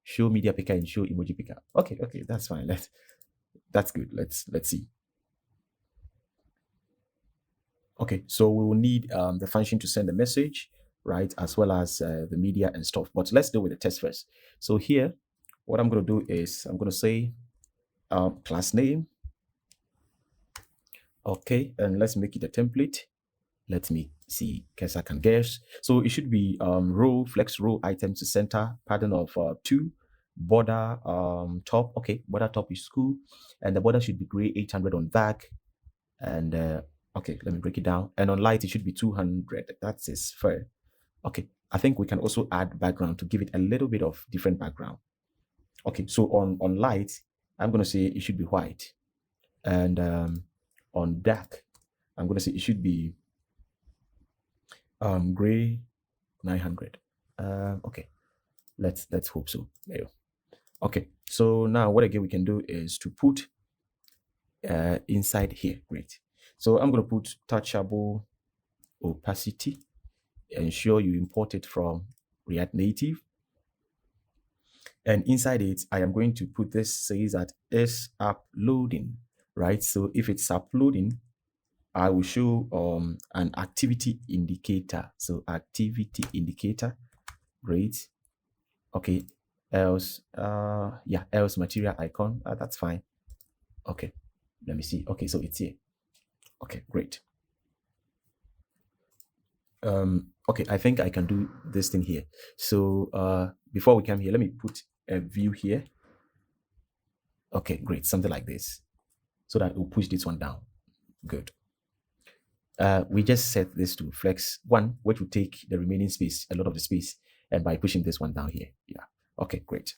Show media picker and show emoji picker. Okay, that's fine. That's good. Let's see. Okay, so we will need the function to send a message, right, as well as the media and stuff. But let's deal with the test first. So here, what I'm going to do is I'm going to say class name. Okay, and let's make it a template. Let me see, because I can guess. So it should be row, flex row item to center, pattern of 2, border top. Okay, border top is cool, and the border should be gray 800 on back, and okay, let me break it down. And on light, it should be 200. That is fair. Okay, I think we can also add background to give it a little bit of different background. Okay, so on light, I'm gonna say it should be white, and on dark, I'm gonna say it should be gray 900. Okay, let's hope so. There you go. Okay, so now what again we can do is to put inside here. Great. So I'm going to put touchable opacity. Ensure you import it from React Native. And inside it, I am going to put this says that is uploading, right? So if it's uploading, I will show an activity indicator. So activity indicator, great. Okay, else, yeah, else material icon, that's fine. Okay, let me see. Okay, so it's here. Okay, great. Okay, I think I can do this thing here. So before we come here, let me put a view here. Okay, great, something like this, so that we'll push this one down. Good. We just set this to flex 1, which will take the remaining space, a lot of the space, and by pushing this one down here. Yeah. Okay, great.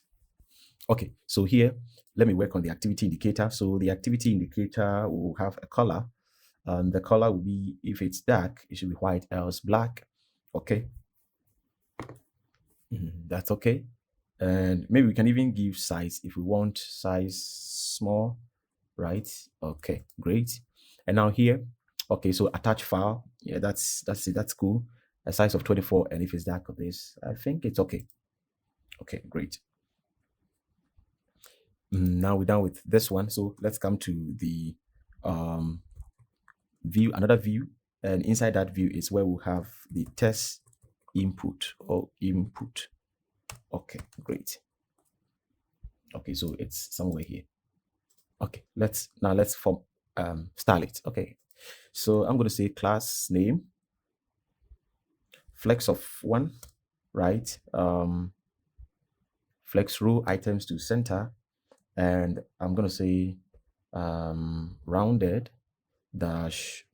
Okay, so here, let me work on the activity indicator. So the activity indicator will have a color. The color will be, if it's dark, it should be white, else black. Okay. That's okay. And maybe we can even give size if we want size small, right? Okay, great. And now here, okay, so attach file. Yeah, that's it. That's cool. A size of 24, and if it's dark of this, I think it's okay. Okay, great. Now we're done with this one. So let's come to the view, another view, and inside that view is where we'll have the test input or input. Okay, great. Okay, so it's somewhere here. Okay, let's form style it. Okay, so I'm going to say class name, flex of 1, right? Flex row items to center, and I'm going to say rounded dash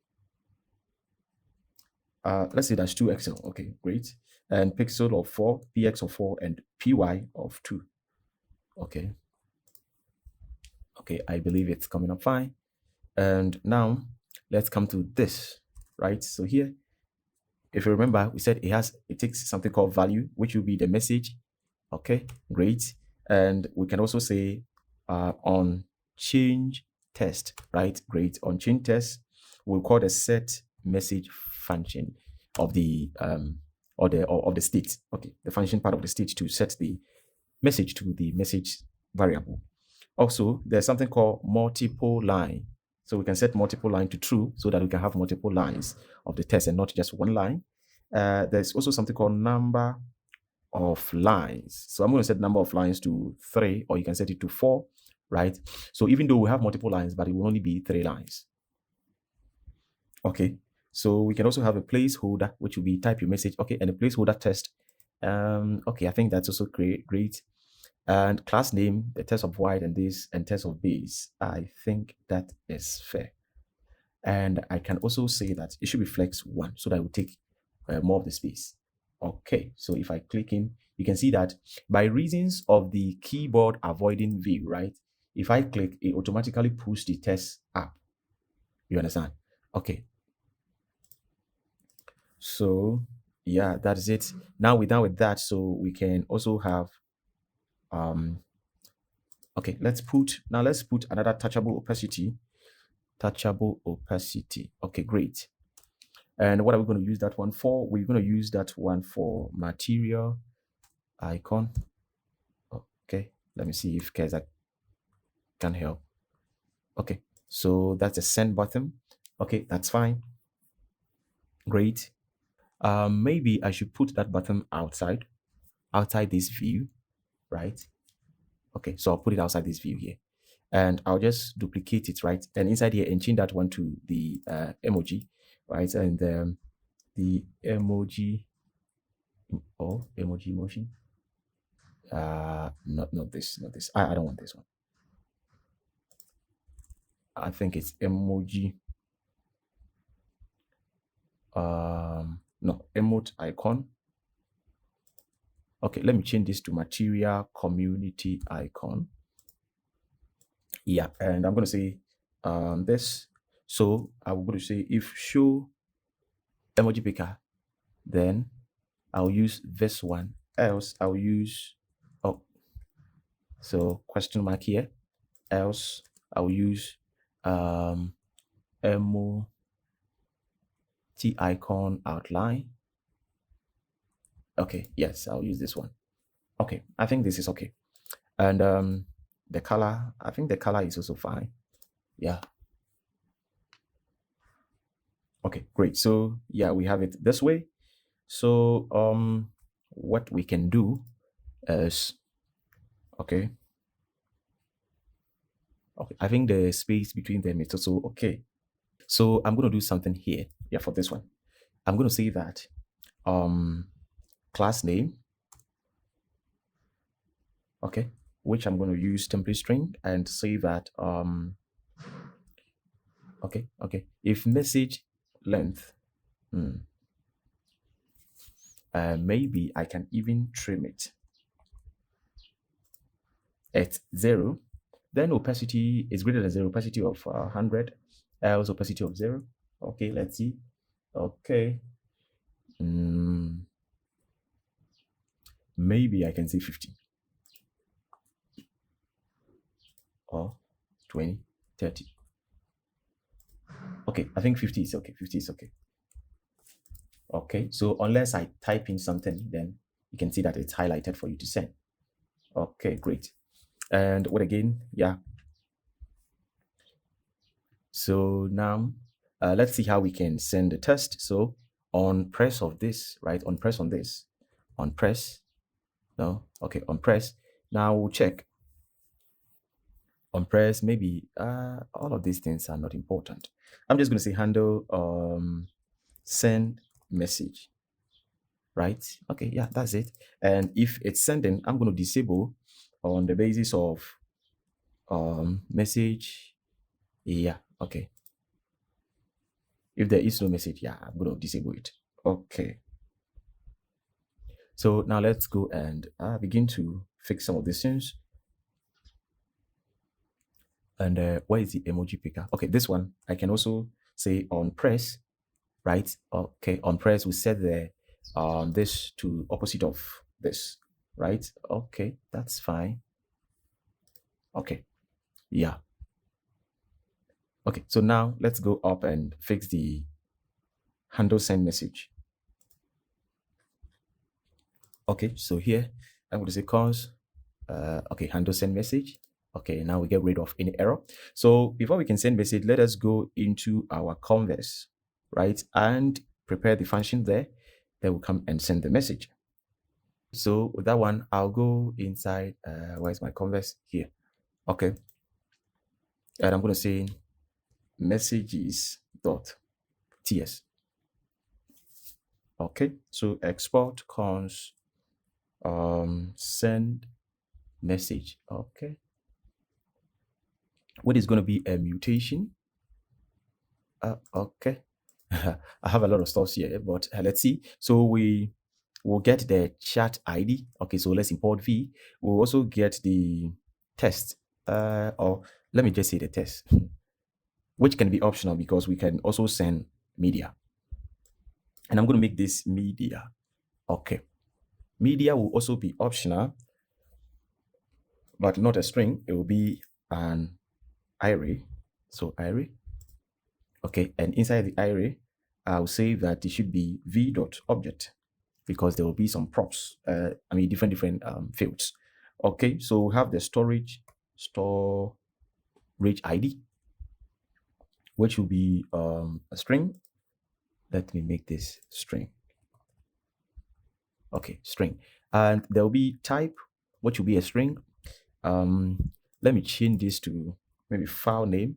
let's say dash 2 XL. Okay, great. And pixel of 4, px of 4, and py of 2. Okay, I believe it's coming up fine. And now let's come to this, right? So here, if you remember, we said it takes something called value, which will be the message. Okay, great. And we can also say on change test, right? Great. On change test, we'll call the set message function of the of the state. Okay, the function part of the state to set the message to the message variable. Also, there's something called multiple line. So we can set multiple line to true so that we can have multiple lines of the test and not just one line. There's also something called number of lines. So I'm going to set number of lines to 3, or you can set it to 4, right? So even though we have multiple lines, but it will only be 3 lines. Okay, so we can also have a placeholder, which will be type your message. Okay, and a placeholder test. Okay, I think that's also great. And class name, the test of white and this, and test of base. I think that is fair. And I can also say that it should be flex 1 so that it will take more of the space. Okay, so if I click in, you can see that by reasons of the keyboard avoiding view, right? If I click, it automatically pulls the test up. You understand? Okay. So yeah, that's it. Now we're done with that. So we can also have okay, let's put another touchable opacity. Okay, great. And what are we going to use that one for? We're going to use that one for material icon. Okay, let me see if Keza can help. Okay, so that's a send button. Okay, that's fine. Great. Maybe I should put that button outside this view, right? Okay, so I'll put it outside this view here, and I'll just duplicate it, right? And inside here, and change that one to the emoji, right? And the emoji or emoji motion. Not this. I don't want this one. I think it's emoji. No, emote icon. Okay, let me change this to material community icon. Yeah, and I'm going to say this. So I'm going to say if show emoji picker, then I'll use this one. Else I'll use so question mark here. Else I'll use emoji icon outline. Okay, yes, I'll use this one. Okay, I think this is okay. And the color, I think the color is also fine. Yeah. Okay, great. So yeah, we have it this way. So what we can do is okay. I think the space between them is also okay. So I'm going to do something here. Yeah, for this one, I'm going to say that class name, okay, which I'm going to use template string, and say that okay, if message length, maybe I can even trim it at 0. Then opacity is greater than 0, opacity of 100, else opacity of 0. Okay, let's see. Okay. Maybe I can say 50 or 20, 30. Okay, I think 50 is okay. 50 is okay. Okay, so unless I type in something, then you can see that it's highlighted for you to send. Okay, great. And what again? Yeah. So now let's see how we can send the test. So on press of this, right? On press on this, on press. No, okay, on press. Now we'll check. On press, maybe all of these things are not important. I'm just going to say handle send message, right? Okay, yeah, that's it. And if it's sending, I'm going to disable on the basis of message. Yeah, okay. If there is no message, yeah, I'm going to disable it. Okay. So now let's go and begin to fix some of these things. And where is the emoji picker? Okay, this one I can also say on press, right? Okay, on press we set the this to opposite of this, right? Okay, that's fine. Okay, yeah. Okay, so now let's go up and fix the handle send message. Okay, so here I'm going to say cons. Okay, handle send message. Okay, now we get rid of any error. So before we can send message, let us go into our Convex, right? And prepare the function there. Then we'll come and send the message. So with that one, I'll go inside, where's my Convex? Here. Okay. And I'm going to say messages.ts. Okay, so export cons send message. Okay. What is going to be a mutation? Okay. I have a lot of stuff here, but let's see. So we will get the chat ID. Okay, so let's import V. We'll also get the test, or let me just say the test, which can be optional because we can also send media. And I'm going to make this media. Okay. Media will also be optional, but not a string. It will be an array. So array. Okay, and inside the array, I'll say that it should be v.object because there will be some props, different fields. Okay, so we have the storage ID, which will be a string. Let me make this string. Okay, string. And there will be type, which will be a string. Let me change this to maybe file name,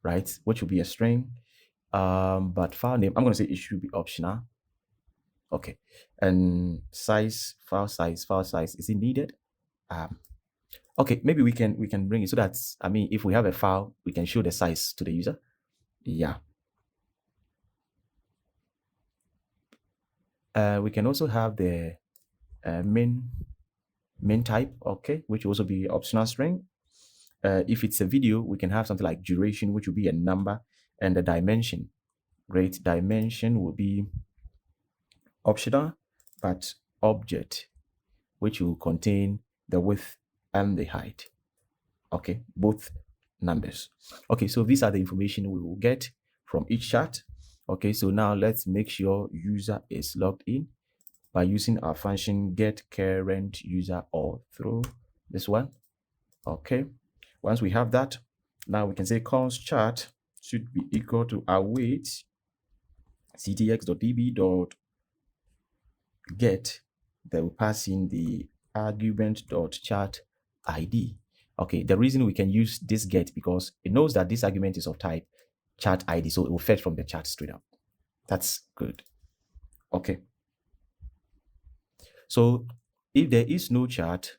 right? Which will be a string. But file name, I'm going to say it should be optional. Okay, and size, file size, is it needed? Okay, maybe we can bring it so that, if we have a file, we can show the size to the user. Yeah. We can also have the main type, okay, which will also be optional string. If it's a video, we can have something like duration, which will be a number, and the dimension. Great, dimension will be optional, but object, which will contain the width and the height. Okay, both numbers. Okay, so these are the information we will get from each chart. Okay, so now let's make sure user is logged in by using our function get current user all through this one. Okay, once we have that, now we can say const chart should be equal to await ctx.db.get, that will pass in the argument.chart ID. Okay, the reason we can use this get because it knows that this argument is of type chart ID, so it will fetch from the chart straight up. That's good. Okay. So if there is no chart,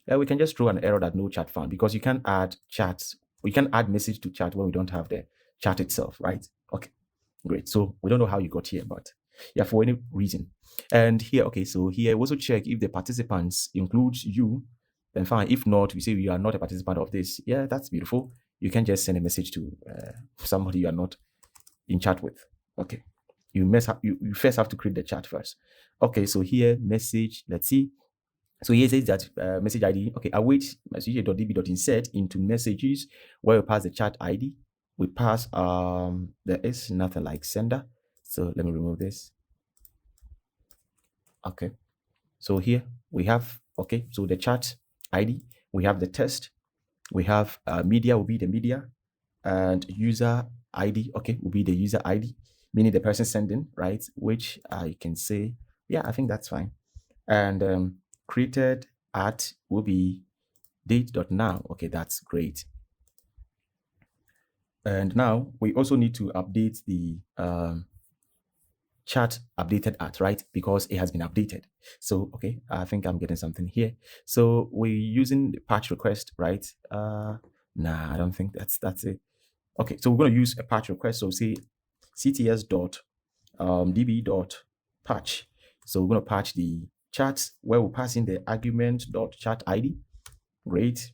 we can just throw an error that no chart found because you can't add charts. We can add message to chart when we don't have the chart itself, right? Okay, great. So we don't know how you got here, but yeah, for any reason. And here, okay, so here we also check if the participants includes you, then fine. If not, we say you are not a participant of this. Yeah, that's beautiful. You can just send a message to somebody you are not in chat with. Okay, you first have to create the chat first. Okay, so here message, let's see. So here it says that message ID, okay, await message.db.insert into messages where we pass the chat ID. We pass, there is nothing like sender. So let me remove this. Okay, so here we have, okay, so the chat ID, we have the test, we have media will be the media, and user ID, okay, will be the user ID, meaning the person sending, right? Which I can say, yeah, I think that's fine. And created at will be date.now. Okay, that's great. And now we also need to update the chat updated at, right? Because it has been updated. So, okay, I think I'm getting something here. So we're using the patch request, right? Nah, I don't think that's it. Okay, so we're going to use a patch request. So say cts.db.patch. So we're going to patch the chats where we're passing the argument.chat ID. Great.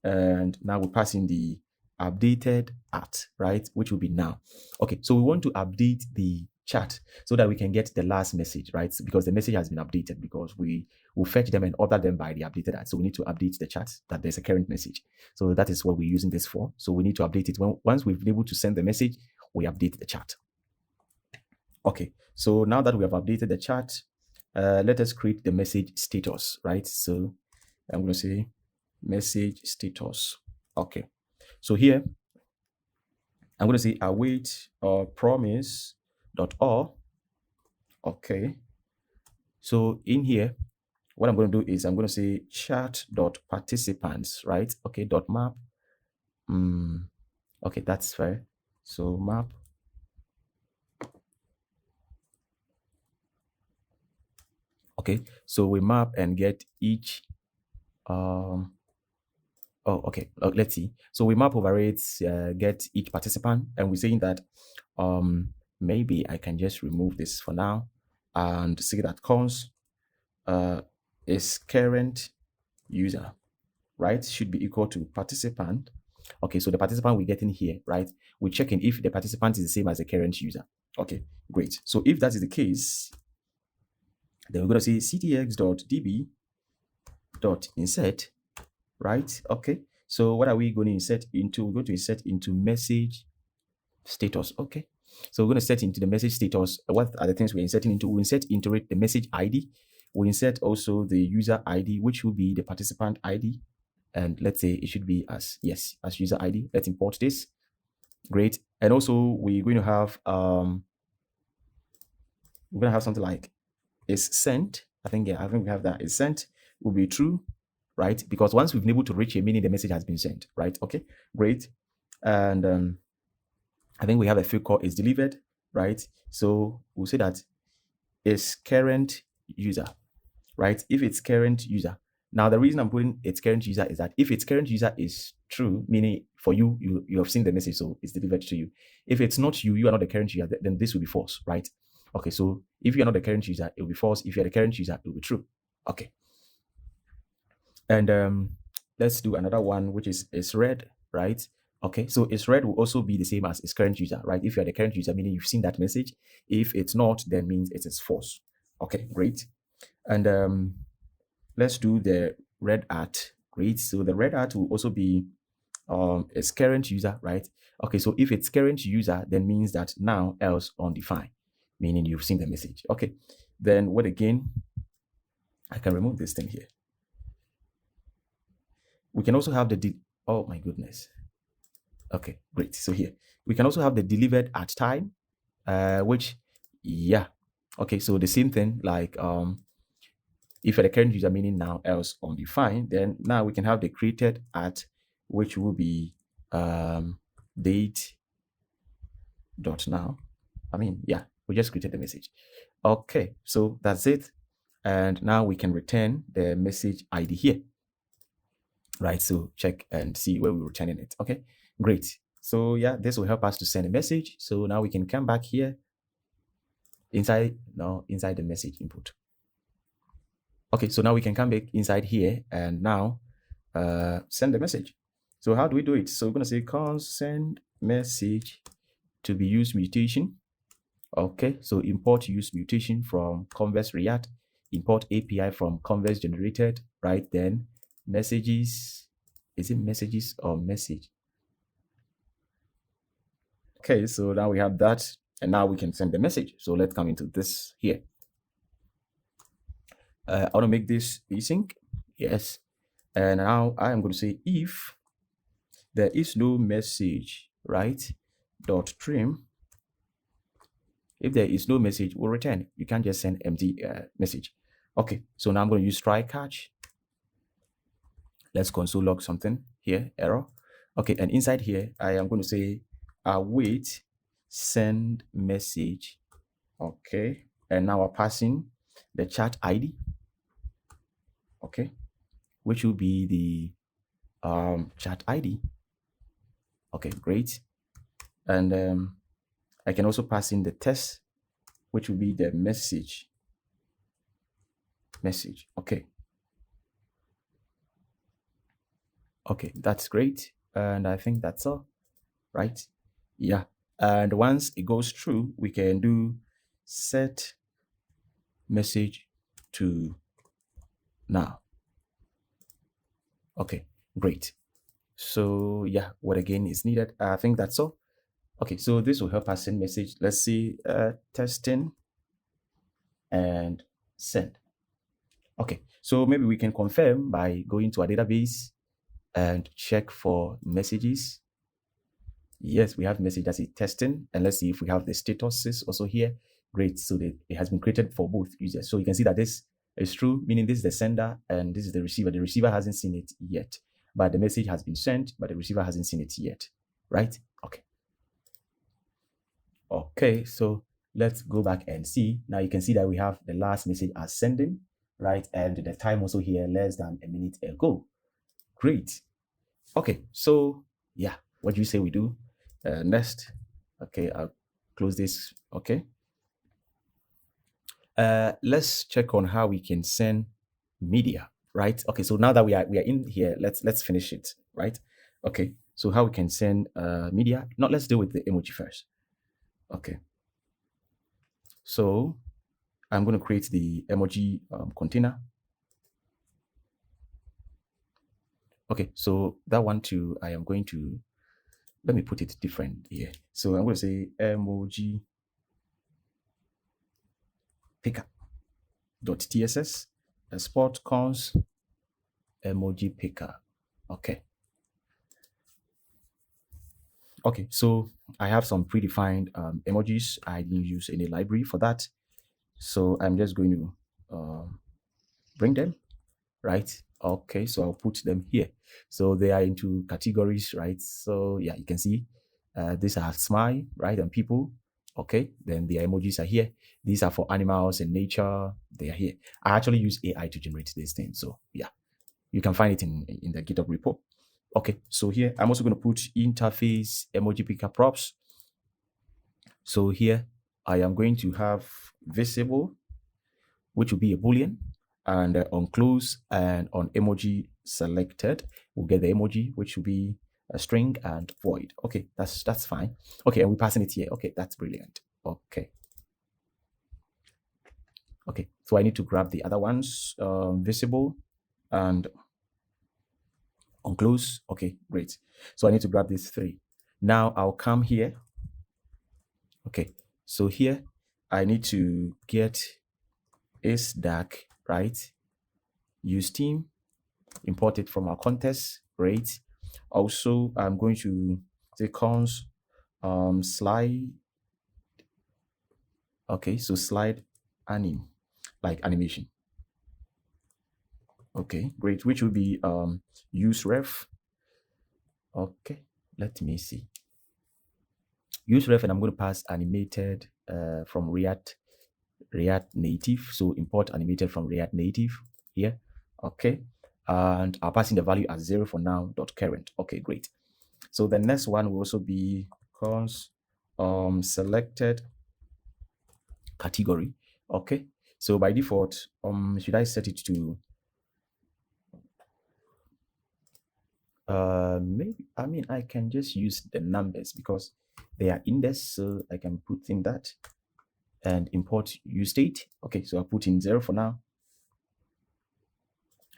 And now we're passing the updated at, right? Which will be now. Okay, so we want to update the chat so that we can get the last message, right? Because the message has been updated because we will fetch them and order them by the updated at. So we need to update the chat that there's a current message. So that is what we're using this for. So we need to update it. Once we've been able to send the message, we update the chat. Okay, so now that we have updated the chat, let us create the message status, right? So I'm going to say message status. Okay, so here I'm going to say await promise.all. Okay, so in here what I'm going to do is I'm going to say chat.participants, right? Okay, dot map. Okay, that's fair. So map. Okay, so we map and get each okay, let's see. So we map overrides, get each participant, and we're saying that maybe I can just remove this for now and say that const is current user, right? Should be equal to participant. Okay, so the participant we're getting here, right? We're checking if the participant is the same as the current user. Okay, great. So if that is the case, then we're going to say ctx.db.insert, right? Okay, so what are we going to insert into? We're going to insert into message status. Okay, So we're going to set into the message status. What are the things we're inserting into? We insert into it the message ID. We insert also the user ID, which will be the participant ID. And let's say it should be as user ID. Let's import this. Great. And also we're going to have something like is sent. I think we have that. Is sent will be true, right? Because once we've been able to reach here, meaning the message has been sent, right? Okay, great. And I think we have a field called is delivered, right? So we'll say that is current user, right? If it's current user. Now, the reason I'm putting its current user is that if its current user is true, meaning for you have seen the message, so it's delivered to you. If it's not you are not the current user, then this will be false, right? Okay, so if you're not the current user, it will be false. If you're the current user, it will be true. Okay. And let's do another one, which is red, right? Okay, so is red will also be the same as is current user, right? If you're the current user, meaning you've seen that message. If it's not, then means it is false. Okay, great. And let's do the red art. Great. So the red art will also be is current user, right? Okay, so if it's current user, then means that now else undefined, meaning you've seen the message. Okay, then what again? I can remove this thing here. We can also have the oh my goodness. Okay, great. So here we can also have the delivered at time, which okay, so the same thing like if you're the current user, meaning now else undefined, then now we can have the created at, which will be date dot now. We just created the message. Okay, so that's it. And now we can return the message ID here. Right, so check and see where we're returning it. Okay, great. So yeah, this will help us to send a message. So now we can come back here inside the message input. Okay, so now we can come back inside here and now send the message. So how do we do it? So we're going to say const send message to be used mutation. Okay, so import use mutation from Convex React, import API from Convex generated, right? Then messages, is it messages or message? Okay, so now we have that, and now we can send the message. So let's come into this here. I want to make this async, yes. And now I am going to say if there is no message, right? Dot trim. If there is no message, we'll return. You can't just send empty message. Okay, so now I'm going to use try catch. Let's console log something here, error. Okay, and inside here, I am going to say await send message. Okay, and now we're passing the chat ID. Okay, which will be the chat ID. Okay, great. And I can also pass in the test, which will be the message. Okay. Okay, that's great. And I think that's all, right? Yeah. And once it goes through, we can do set message to now. Okay, great. So yeah, what again is needed? I think that's all. Okay, so this will help us send message. Let's see, testing and send. Okay, so maybe we can confirm by going to our database and check for messages. Yes, we have message that is testing, and let's see if we have the statuses also here. Great, so it has been created for both users. So you can see that this is true, meaning this is the sender and this is the receiver. The receiver hasn't seen it yet, but the message has been sent, but the receiver hasn't seen it yet, right? Okay. Okay, so let's go back and see. Now you can see that we have the last message as sending, right? And the time also here less than a minute ago. Great. Okay, so yeah, what do you say we do next? Okay, I'll close this. Okay. Let's check on how we can send media, right? Okay, so now that we are in here, let's finish it, right? Okay, so how we can send media. Now let's deal with the emoji first. Okay, so I'm going to create the emoji container. Okay, so that one too, I am going to let me put it different here. So I'm going to say emoji picker.tss export cons emoji picker. Okay. Okay, so I have some predefined emojis. I didn't use any library for that. So I'm just going to bring them, right? Okay, so I'll put them here. So they are into categories, right? So yeah, you can see these are smile, right? And people. Okay, then the emojis are here. These are for animals and nature. They are here. I actually use AI to generate these things. So yeah, you can find it in the GitHub repo. Okay, so here I'm also going to put interface emoji picker props. So here I am going to have visible, which will be a boolean, and on close and on emoji selected, we'll get the emoji, which will be a string and void. Okay, that's fine. Okay, and we're passing it here. Okay, that's brilliant. Okay. Okay, so I need to grab the other ones, visible and on close. Okay, great. So I need to grab these three. Now I'll come here. Okay, so here I need to get is dark, right? Use theme, import it from our context, great. Also, I'm going to say cons slide. Okay, so slide anim, like animation. Okay, great, which will be use ref. Okay, let me see. Use ref, and I'm going to pass animated from React Native. So import animated from React Native here. Okay, and I'll pass in the value as 0 for now, dot current. Okay, great. So the next one will also be cons selected category. Okay, so by default, should I set it to maybe, I mean, I can just use the numbers because they are index, so I can put in that and import use state. Okay, so I'll put in 0 for now.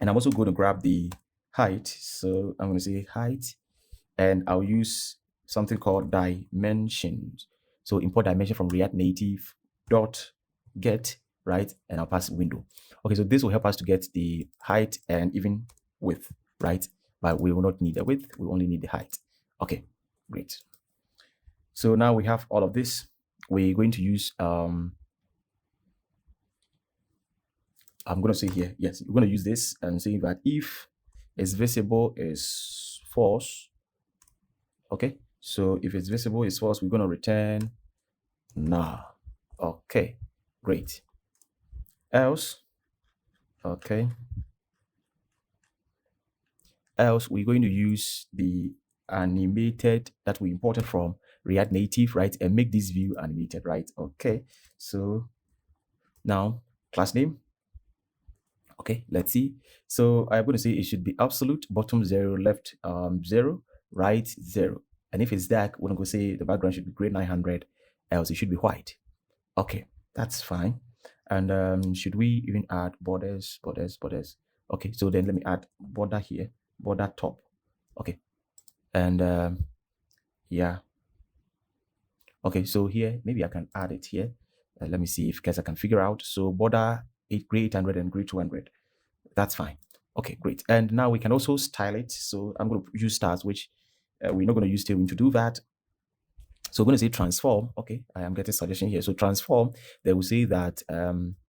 And I'm also going to grab the height. So I'm going to say height, and I'll use something called dimensions. So import dimension from React Native dot get, right? And I'll pass window. Okay, so this will help us to get the height and even width, right? But we will not need the width, we only need the height. Okay, great. So now we have all of this. We're going to use I'm going to say here, yes, we're going to use this and say that if is visible is false. Okay, so if it's visible is false, we're going to return nah. Okay, great. Else, okay, else we're going to use the animated that we imported from React Native, right, and make this view animated, right? Okay, so now class name. Okay, let's see. So I'm going to say it should be absolute, bottom 0, left 0, right 0. And if it's dark, we're going to say the background should be gray 900, else it should be white. Okay, that's fine. And should we even add borders? Okay, so then let me add border here, border top. Okay, and yeah. Okay, so here, maybe I can add it here. Let me see if guys I can figure out. So border 8, gray 800 and gray 200. That's fine. Okay, great. And now we can also style it. So I'm going to use stars, which we're not going to use Tailwind to do that. So I'm going to say transform. Okay, I am getting suggestion here. So transform, they will say that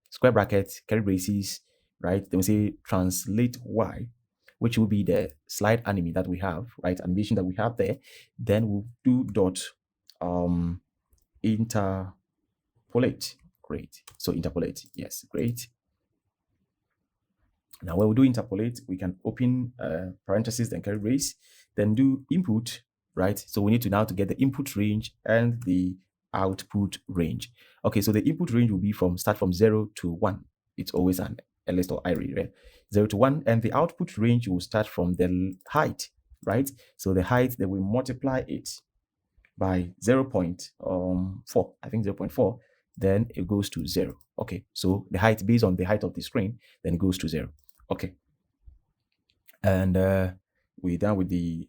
square bracket, curly braces, right? They will say translate Y, which will be the slide anime that we have, right? Animation that we have there. Then we'll do dot interpolate. Great. So interpolate. Yes, great. Now, when we do interpolate, we can open parentheses, then curly brace, then do input, right? So we need to now to get the input range and the output range. Okay, so the input range will be start from 0 to 1. It's always a list or array, right? 0 to 1, and the output range will start from the height, right? So the height, then we multiply it by 0.4, I think 0.4, then it goes to 0. Okay, so the height based on the height of the screen, then it goes to 0. Okay, and we're done with the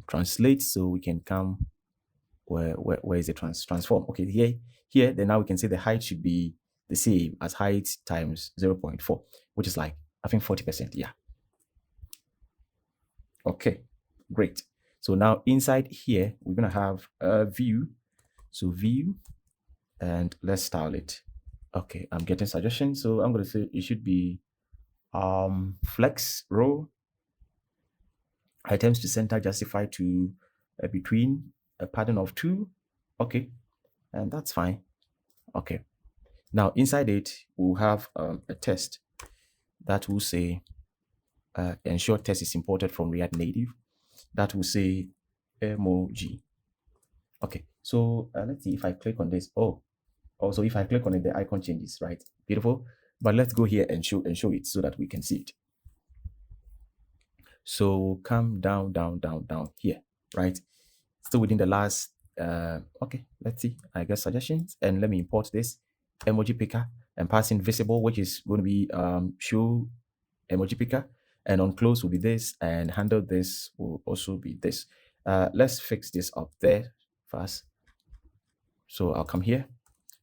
translate, so we can come where is the transform? Okay, here then now we can say the height should be the same as height times 0.4, which is like I think 40%. Yeah. Okay, great. So now inside here we're gonna have a view. So view, and let's style it. Okay, I'm getting suggestions, so I'm gonna say it should be flex row items to center justify to between a pattern of 2. Okay, and that's fine. Okay, now inside it we'll have a test that will say ensure test is imported from React Native. That will say emoji. Okay, so let's see if I click on this. Oh, also if I click on it, the icon changes, right? Beautiful. But let's go here and show it so that we can see it. So come down here, right? Still within the last okay, let's see, I guess suggestions, and let me import this emoji picker and pass in visible, which is going to be show emoji picker, and on close will be this, and handle this will also be this. Let's fix this up there first. So I'll come here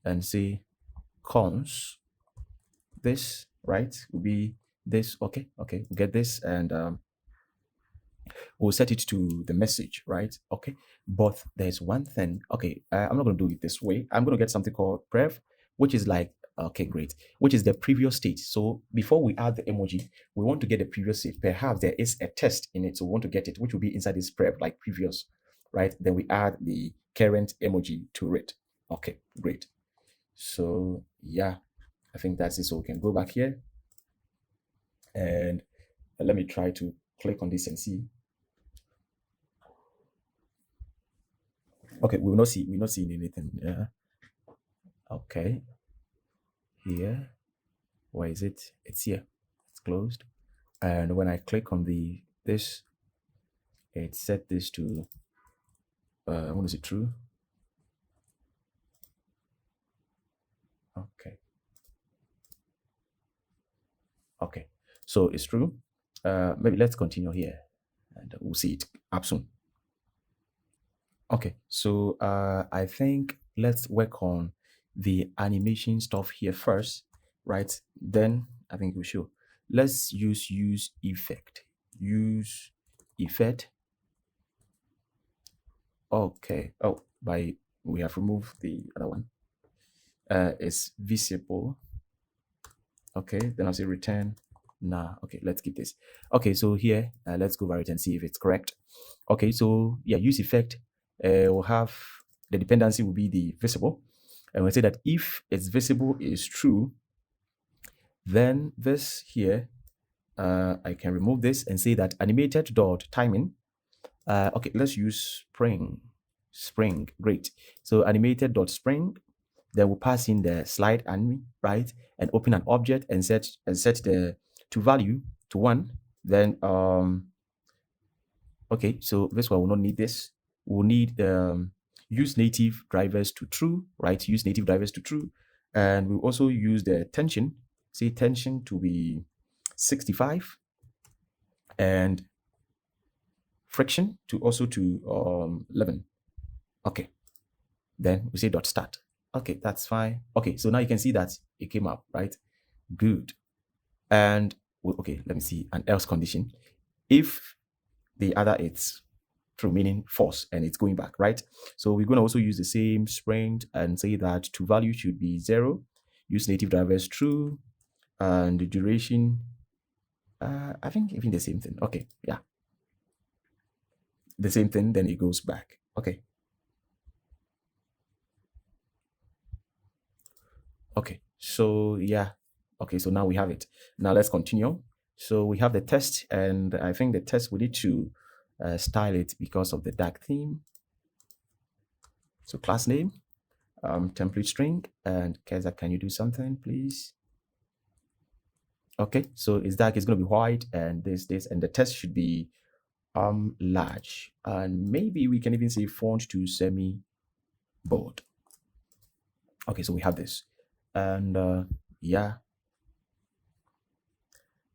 and say cons this, right, will be this. Okay, we get this, and we'll set it to the message, right? Okay, but there's one thing. Okay, I'm not going to do it this way. I'm going to get something called prev, which is like, okay, great, which is the previous state. So before we add the emoji, we want to get the previous state. Perhaps there is a test in it, so we want to get it, which will be inside this prev, like previous, right? Then we add the current emoji to it. Okay, great. So yeah, I think that's it. So we can go back here, and let me try to click on this and see. Okay, we're not seeing anything. Yeah. Okay. Here. Where is it? It's here. It's closed. And when I click on this, it set this to what is it, true? Okay. Okay. So it's true. Maybe let's continue here, and we'll see it up soon. Okay, so I think let's work on the animation stuff here first, right? Then I think we should. Let's use effect. Use effect. Okay. Oh, we have removed the other one. It's visible. Okay, then I'll say return. Nah, okay, let's keep this. Okay, so here, let's go over it and see if it's correct. Okay, so yeah, use effect. We'll have the dependency will be the visible, and we'll say that if its visible is true, then this here, I can remove this and say that animated dot timing. Okay, let's use spring. Great. So animated dot spring. Then we'll pass in the slide anime, right, and open an object and set the to value to 1. Then okay, so this one will not need this. We'll need use native drivers to true, right? Use native drivers to true, and we'll also use the tension. Say tension to be 65, and friction to also to 11. Okay, then we say dot start. Okay, that's fine. Okay, so now you can see that it came up, right? Good. And okay, let me see an else condition. If the other is true, meaning false, and it's going back, right? So we're going to also use the same sprint and say that to value should be 0. Use native drivers true, and the duration, I think even the same thing. Okay, yeah, the same thing. Then it goes back. Okay. Okay, so yeah, okay, so now we have it. Now let's continue. So we have the test, and I think the test we need to style it because of the dark theme. So class name, template string, and Keza, can you do something, please? Okay, so it's dark, it's going to be white, and this, and the test should be large, and maybe we can even say font to semi bold. Okay, so we have this, and yeah,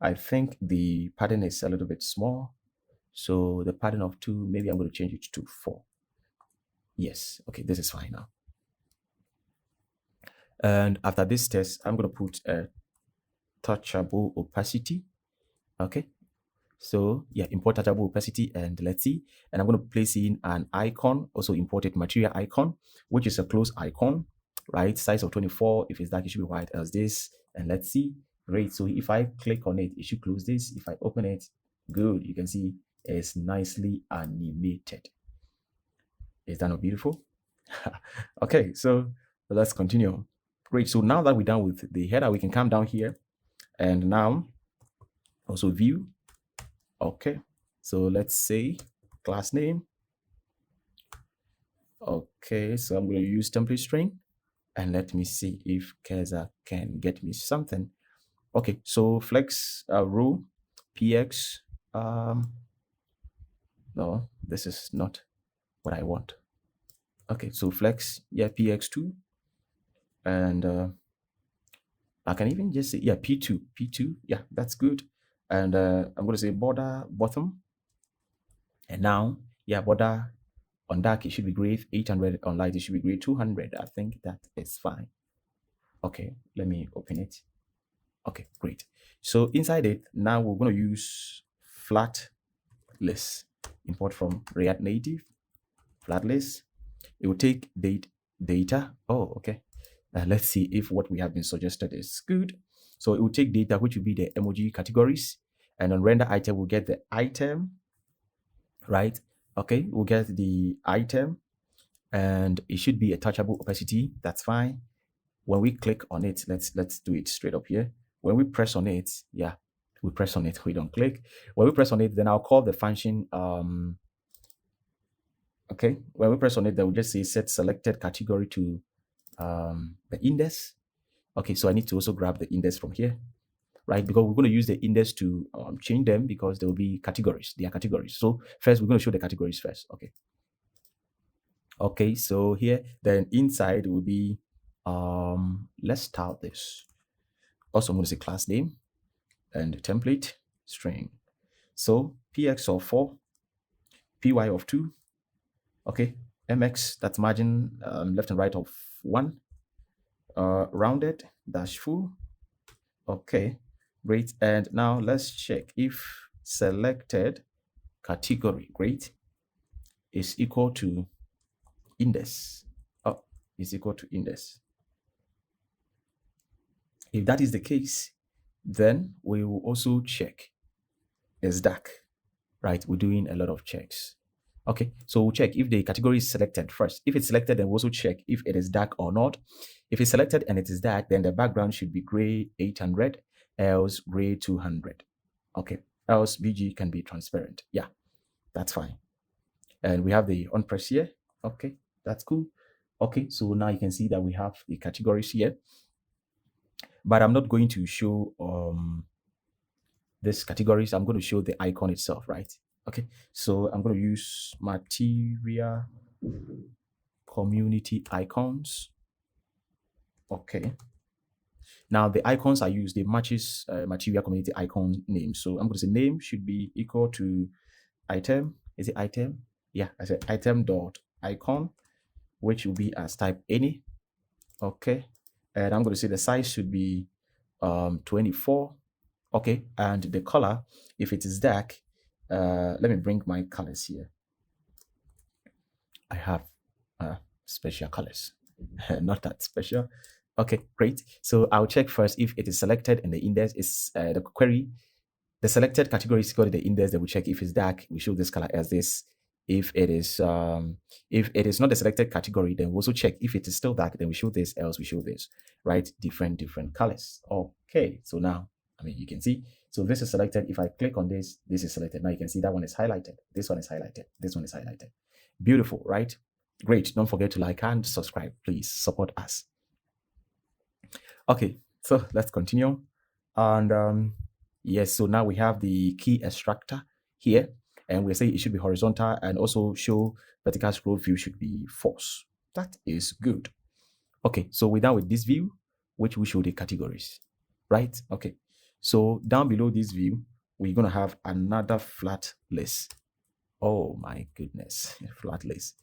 I think the pattern is a little bit small, So the padding of 2, maybe I'm going to change it to 4. Yes. Okay, this is fine now. And after this test, I'm going to put a touchable opacity. Okay. So yeah, import touchable opacity, and let's see. And I'm going to place in an icon, also imported material icon, which is a close icon, right? Size of 24. If it's dark, it should be white as this. And let's see. Great. So if I click on it, it should close this. If I open it, good. You can see it's nicely animated. Is that not beautiful? Okay, so let's continue. Great. So now that we're done with the header, we can come down here and now also view. Okay, so let's say class name. Okay, so I'm going to use template string, and let me see if Keza can get me something. Okay, so flex row px. No, this is not what I want. Okay, so flex, yeah, px2, and I can even just say, yeah, p2, yeah, that's good. And I'm going to say border bottom, and now, yeah, border on dark, it should be gray 800, on light, it should be gray 200. I think that is fine. Okay, let me open it. Okay, great. So inside it, now we're going to use flat list. Import from React Native, flat list. It will take data. Oh, okay. Let's see if what we have been suggested is good. So it will take data, which will be the emoji categories. And on render item, we'll get the item, right? Okay, we'll get the item, and it should be a touchable opacity. That's fine. When we click on it, let's do it straight up here. When we press on it, yeah, we press on it, we don't click. When we press on it, then I'll call the function. Okay, when we press on it, then we'll just say set selected category to the index. Okay, so I need to also grab the index from here, right? Because we're going to use the index to change them, because there will be categories. They are categories. So first, we're going to show the categories first. Okay. Okay, so here, then inside will be, let's start this. Also, I'm going to say class name and template string. So px of 4, py of 2, okay, mx, that's margin left and right of 1, rounded dash full. Okay, great. And now let's check if selected category, great, is equal to index. Oh, is equal to index. If that is the case, then we will also check is dark, right? We're doing a lot of checks. Okay, so we'll check if the category is selected first. If it's selected, then we'll also check if it is dark or not. If it's selected and it is dark, then the background should be gray 800, else gray 200. Okay, else BG can be transparent. Yeah, that's fine. And we have the on press here. Okay, that's cool. Okay, so now you can see that we have the categories here, but I'm not going to show these categories. I'm going to show the icon itself, right? Okay, so I'm going to use material community icons. Okay, now the icons I use, they matches material community icon name. So I'm going to say name should be equal to item. Is it item? Yeah, I said item dot icon, which will be as type any. Okay, and I'm going to say the size should be 24. Okay, and the color, if it is dark, let me bring my colors here. I have special colors, not that special. Okay, great. So I'll check first if it is selected and the index is the query. The selected category is equal to the index. Then we check if it's dark. We show this color as this. If it is not the selected category, then we also check if it is still dark. Then we show this. Else we show this. Right? Different colors. Okay. So now, I mean, you can see. So this is selected. If I click on this, this is selected. Now you can see that one is highlighted. This one is highlighted. This one is highlighted. Beautiful, right? Great. Don't forget to like and subscribe. Please support us. Okay, so let's continue. And yes, so now we have the key extractor here, and we say it should be horizontal, and also show vertical scroll view should be false. That is good. Okay, so we're done with this view, which will show the categories, right? Okay, so down below this view, we're going to have another flat list. Oh my goodness, flat list.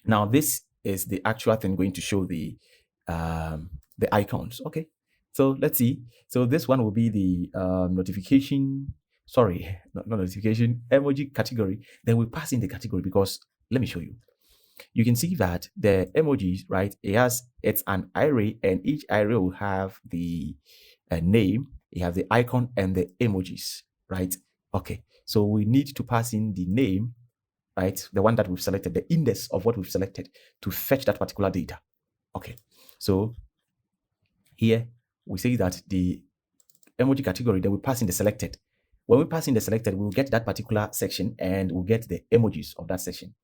Now this is the actual thing going to show the icons. Okay, so let's see. So this one will be the notification. Sorry, not notification, emoji category. Then we pass in the category because let me show you. You can see that the emojis, right? It's an array, and each array will have the name. You have the icon and the emojis, right? Okay, so we need to pass in the name, right? The one that we've selected, the index of what we've selected to fetch that particular data. Okay, so here we say that the emoji category, then we pass in the selected. When we pass in the selected, we'll get that particular section and we'll get the emojis of that section.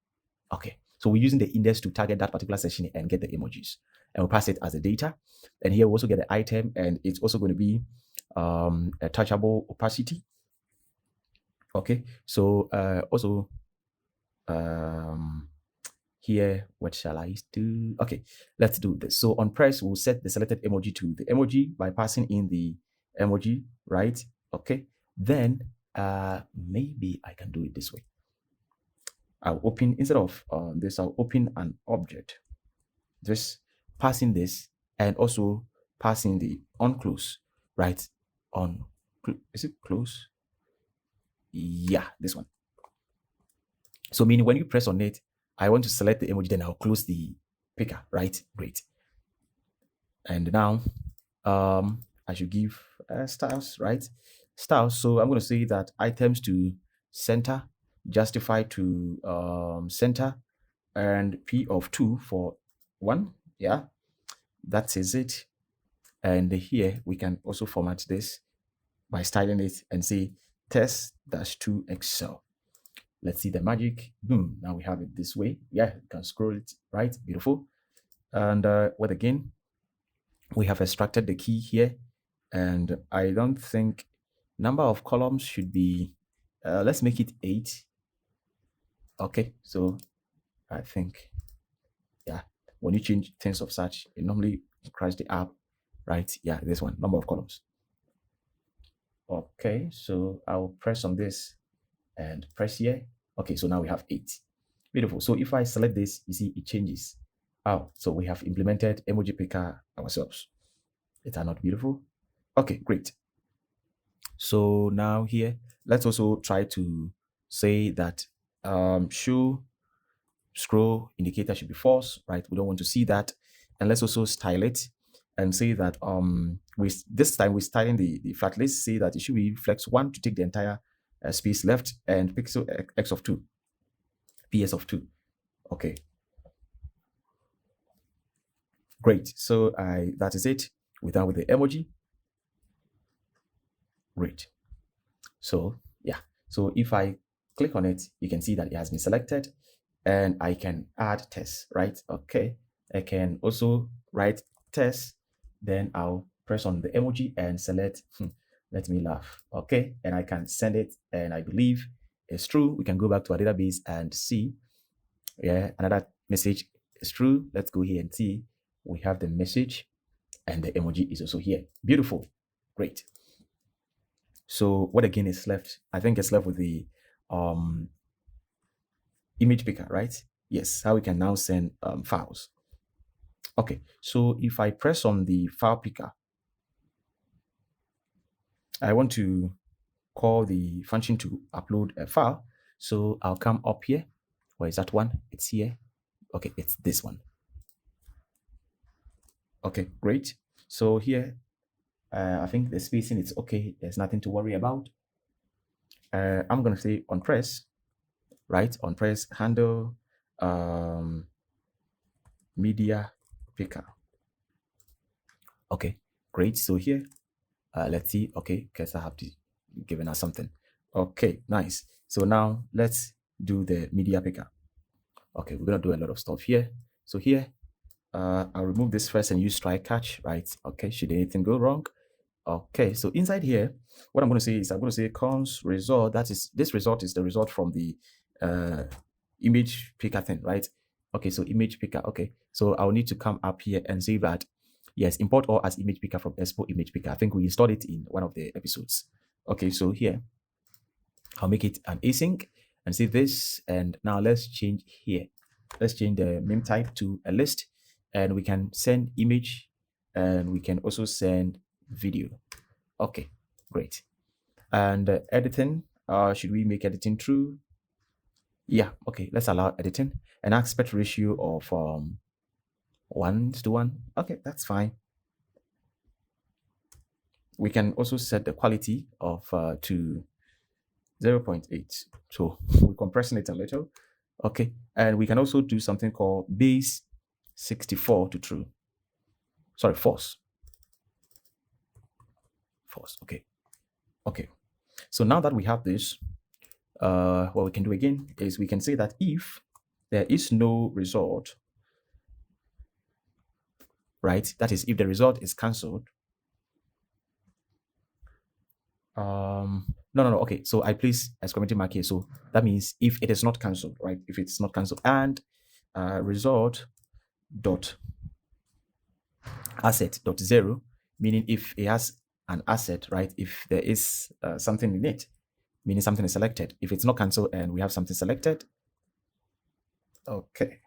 Okay, so we're using the index to target that particular section and get the emojis. And we'll pass it as a data. And here we also get the item, and it's also going to be a touchable opacity. Okay, so also here, what shall I do? Okay, let's do this. So on press, we'll set the selected emoji to the emoji by passing in the emoji, right? Okay, then maybe I can do it this way. I'll open, instead of this, I'll open an object, just passing this, and also passing the on close, right? On, is it close? Yeah, this one. So meaning when you press on it, I want to select the emoji, then I'll close the picker, right? Great. And now I should give styles, right? Styles. So I'm going to say that items to center, justify to center, and P of 2 for 1. Yeah, that is it. And here we can also format this by styling it and say test-2 Excel. Let's see the magic. Boom. Now we have it this way. Yeah, you can scroll it, right? Beautiful. And what again? We have extracted the key here. And I don't think number of columns should be, let's make it 8. Okay, so I think, yeah, when you change things of such, it normally crash the app, right? Yeah, this one, number of columns. Okay, so I'll press on this and press here. Okay, so now we have 8. Beautiful. So if I select this, you see it changes. Oh, so we have implemented emoji picker ourselves. Is that not beautiful? Okay, great. So now here, let's also try to say that show scroll indicator should be false, right? We don't want to see that. And let's also style it and say that this time we're styling the flat list, say that it should be flex 1 to take the entire space left, and pixel x of 2, ps of 2. Okay, great. So that is it. We're done with the emoji. Great. So yeah, so if I click on it, you can see that it has been selected, and I can add test, right? Okay, I can also write test, then I'll press on the emoji and select let me laugh. Okay, and I can send it, and I believe it's true. We can go back to our database and see, yeah, another message is true. Let's go here and see. We have the message, and the emoji is also here. Beautiful. Great. So what again is left? I think it's left with the image picker, right? Yes, how we can now send files. Okay, so if I press on the file picker, I want to call the function to upload a file. So I'll come up here. Where is that one? It's here. Okay, it's this one. Okay, great. So here, I think the spacing is okay. There's nothing to worry about. I'm going to say on press, right? On press handle media picker. Okay, great. So here, let's see. Okay, because I have to given us something. Okay, nice. So now let's do the media picker. Okay, we're gonna do a lot of stuff here. So here, I'll remove this first and use try catch, right? Okay, should anything go wrong? Okay, so inside here, what I'm going to say is I'm going to say cons result. That is, this result is the result from the image picker thing, right? Okay, so image picker. Okay, so I'll need to come up here and say that, yes, import all as image picker from Expo image picker. I think we installed it in one of the episodes. Okay, so here, I'll make it an async and say this. And now let's change here. Let's change the meme type to a list, and we can send image, and we can also send video. Okay, great. And editing, should we make editing true? Yeah, okay, let's allow editing. An aspect ratio of 1:1. Okay, that's fine. We can also set the quality of to 0.8. So we're compressing it a little. Okay, and we can also do something called base 64 to true. Sorry, false. False. Okay. Okay. So now that we have this, what we can do again is we can say that if there is no result, right? That is, if the result is cancelled. No. Okay, so I place exclamation mark here. So that means if it is not cancelled, right? If it's not cancelled, and result dot asset dot zero, meaning if it has an asset, right? If there is something in it, meaning something is selected. If it's not cancelled and we have something selected, okay,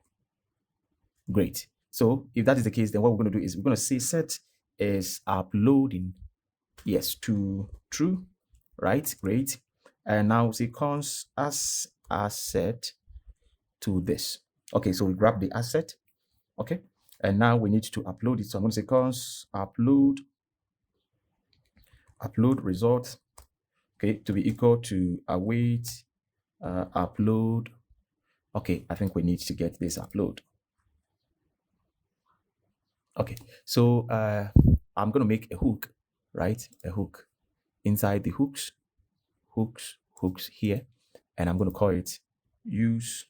great. So if that is the case, then what we're going to do is we're going to say set is uploading, yes, to true, right? Great. And now say cons as asset to this. Okay, so we grab the asset. Okay, and now we need to upload it. So I'm going to say cons upload result, okay, to be equal to await upload. Okay, I think we need to get this upload. Okay, so I'm going to make a hook, right? A hook inside the hooks here, and I'm going to call it use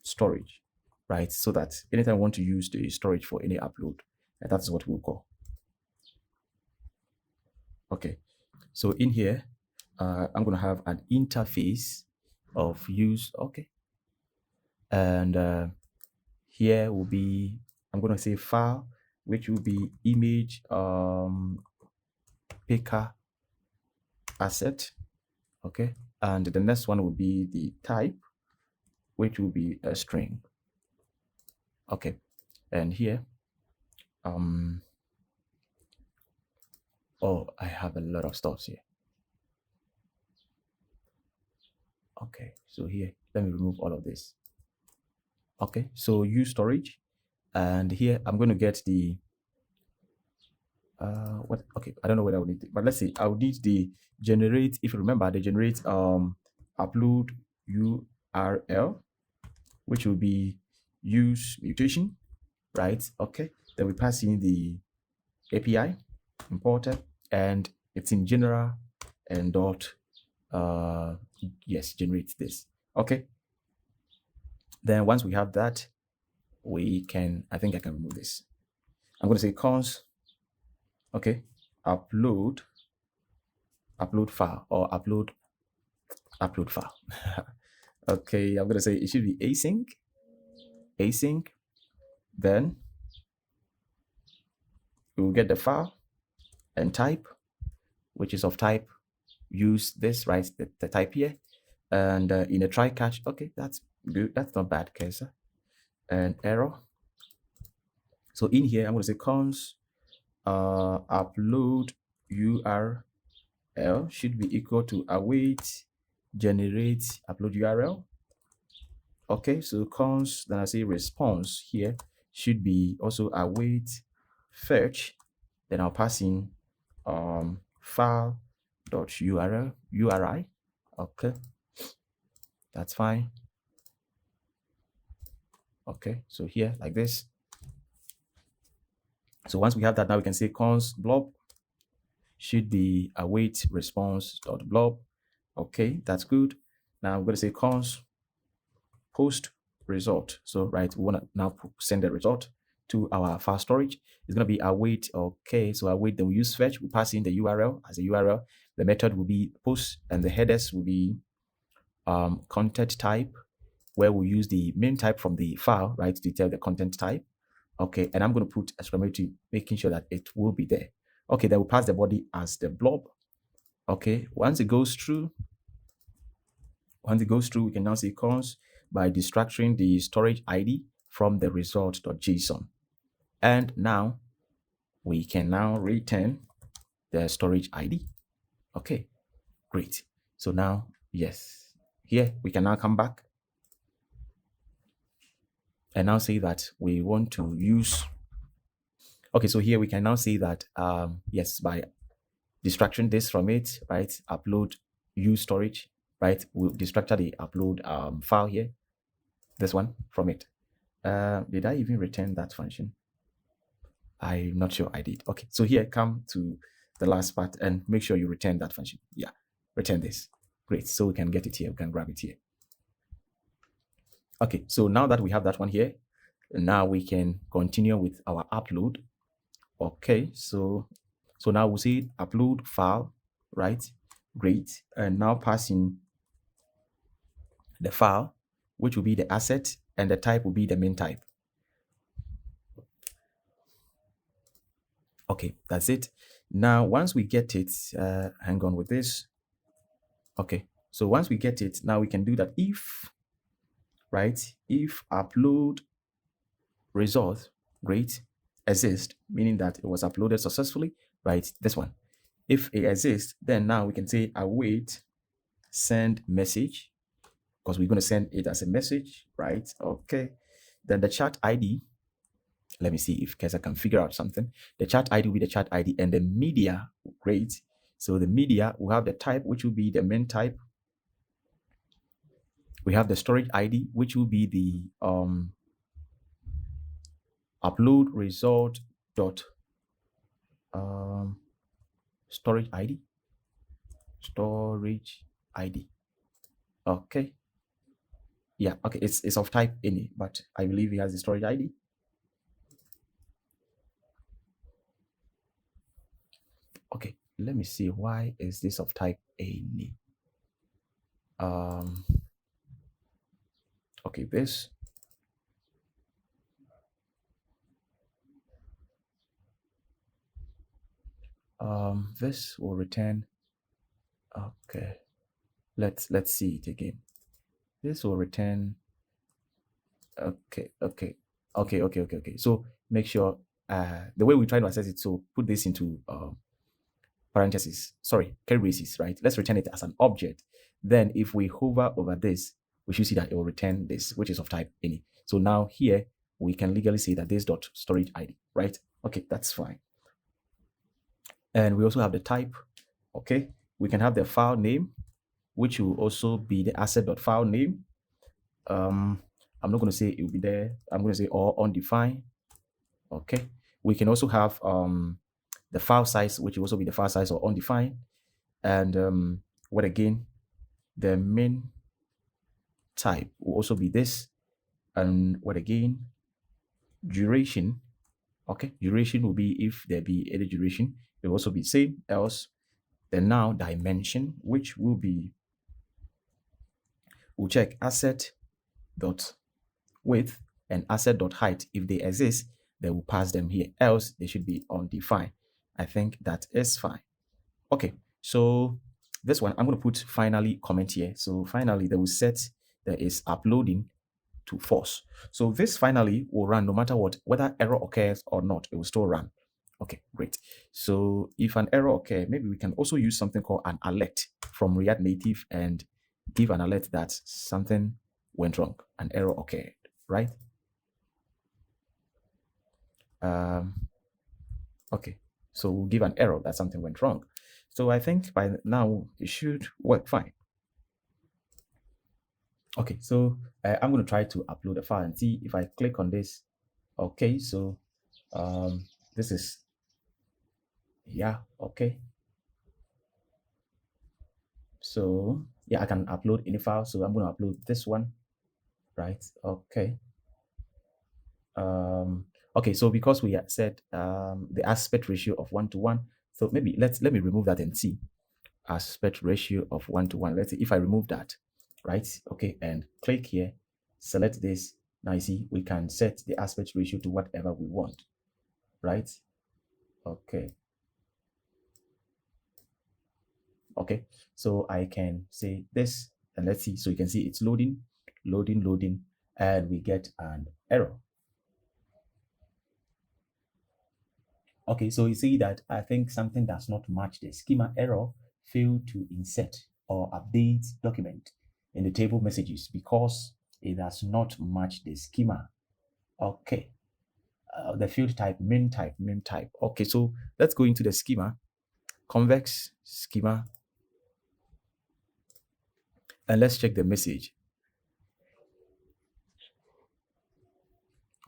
storage, right? So that anytime I want to use the storage for any upload, and that's what we'll call. Okay, so in here, I'm going to have an interface of use. Okay, and here will be, I'm going to say file, which will be image picker asset. Okay, and the next one will be the type, which will be a string. Okay, and here oh, I have a lot of stuff here. Okay, so here, let me remove all of this. Okay, so use storage, and here I'm going to get the what, okay, I don't know what I would need, but let's see, I would need the generate, if you remember, the generate upload URL, which will be use mutation, right? Okay, then we pass in the API importer, and it's in general and dot yes, generate this. Okay, then once we have that, we can, I think I can remove this. I'm going to say cons, okay, upload file, or upload file. Okay, I'm going to say it should be async, then we will get the file and type, which is of type use this, right? The type here, and in a try catch. Okay, that's good, that's not bad, case, and error. So in here, I'm going to say cons upload URL should be equal to await generate upload URL. Okay, so cons, then I say response here should be also await fetch, then I'll pass in file dot URI. Okay, that's fine. Okay, so here like this. So once we have that, now we can say cons blob should be await response dot blob. Okay, that's good. Now I'm going to say cons post result. So right, we want to now send the result to our file storage. It's going to be await. Okay, so await, then we use fetch, we pass in the URL as a URL. The method will be post, and the headers will be content type, where we use the main type from the file, right, to tell the content type. Okay, and I'm going to put exclamation, making sure that it will be there. Okay, then we'll pass the body as the blob. Okay, once it goes through, Once it goes through, we can now see cons by distracting the storage ID from the result.json. And now we can now return the storage ID. Okay, great. So now, yes, here we can now come back and now say that we want to use. Okay, so here we can now see that, yes, by distraction this from it, right? Upload, use storage, right? We'll destructure the upload file here, this one from it. Did I even return that function? I'm not sure I did. Okay, so here, come to the last part and make sure you return that function. Yeah, return this. Great, so we can get it here, we can grab it here. Okay, so now that we have that one here, now we can continue with our upload. Okay, so now we'll see upload file, right? Great, and now passing the file, which will be the asset, and the type will be the main type. Okay, that's it. Now, once we get it, hang on with this. Okay, so once we get it, now we can do that if, right? If upload result, great, exist, meaning that it was uploaded successfully, right? This one. If it exists, then now we can say await send message, because we're going to send it as a message, right? Okay. Then the chat ID, let me see if Kesa can figure out something. The chat ID will be the chat ID, and the media, great. So the media will have the type, which will be the main type. We have the storage ID, which will be the upload result dot storage ID. Storage ID. Okay. Yeah, okay, it's of type any, but I believe he has the storage ID. Okay, let me see, why is this of type any? Okay, this will return. Okay, let's see it again. This will return. Okay. So make sure the way we try to access it, so put this into parentheses, sorry, curly braces, right? Let's return it as an object. Then if we hover over this, we should see that it will return this, which is of type any. So now here we can legally say that this dot storage ID, right? Okay, that's fine. And we also have the type. Okay, we can have the file name, which will also be the asset.file name. I'm not going to say it will be there. I'm going to say all undefined. Okay, we can also have the file size, which will also be the file size or undefined. And what again, the main type will also be this. And what again, duration. Okay, duration will be if there be any duration, it will also be same. Else, then now dimension, which will be, we'll check asset dot width and asset dot height. If they exist, they will pass them here. Else, they should be undefined. I think that is fine. Okay, so this one, I'm going to put finally comment here. So finally, they will set there is uploading to false. So this finally will run no matter what, whether error occurs or not, it will still run. Okay, great. So if an error occurs, maybe we can also use something called an alert from React Native and give an alert that something went wrong, an error occurred, right? Okay, so we'll give an error that something went wrong. So I think by now it should work fine. Okay, so I'm going to try to upload a file and see if I click on this. Okay, so this is, yeah, okay. So yeah, I can upload any file. So I'm going to upload this one, right? Okay. Okay, so because we had said the aspect ratio of 1:1, so maybe let me remove that and see. Aspect ratio of 1:1. Let's see if I remove that, right? Okay, and click here, select this. Now you see we can set the aspect ratio to whatever we want, right? Okay. Okay, so I can say this And let's see. So you can see it's loading, and we get an error. Okay, so you see that I think something does not match the schema. Error, failed to insert or update document in the table messages because it does not match the schema. Okay, the field type, main type. Okay, so let's go into the schema, convex schema, and let's check the message.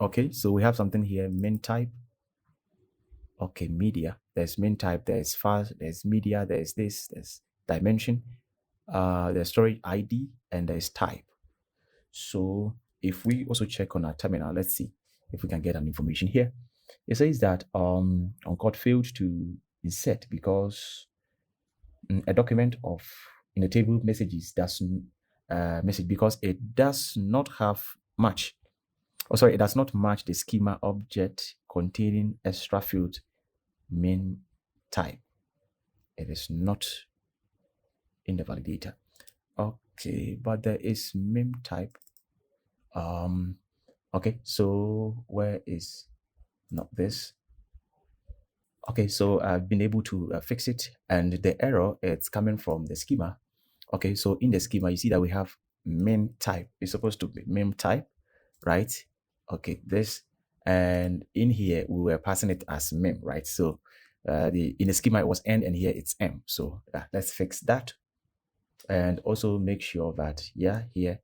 Okay, so we have something here, main type. Okay, media. There's main type, there's fast, there's media, there's this, there's dimension, there's storage ID, and there's type. So if we also check on our terminal, let's see if we can get an information here. It says that Uncode failed to insert because a document of in a table messages doesn't message because it does not have match. Oh, sorry, it does not match the schema object containing extra field main type. It is not in the validator. Okay, but there is mem type. Okay, so where is not this? Okay, so I've been able to fix it, and the error, it's coming from the schema. Okay, so in the schema, you see that we have mem type. It's supposed to be mem type, right? Okay, this, and in here we were passing it as mem, right? So in the schema it was n, and here it's m. So let's fix that, and also make sure that here,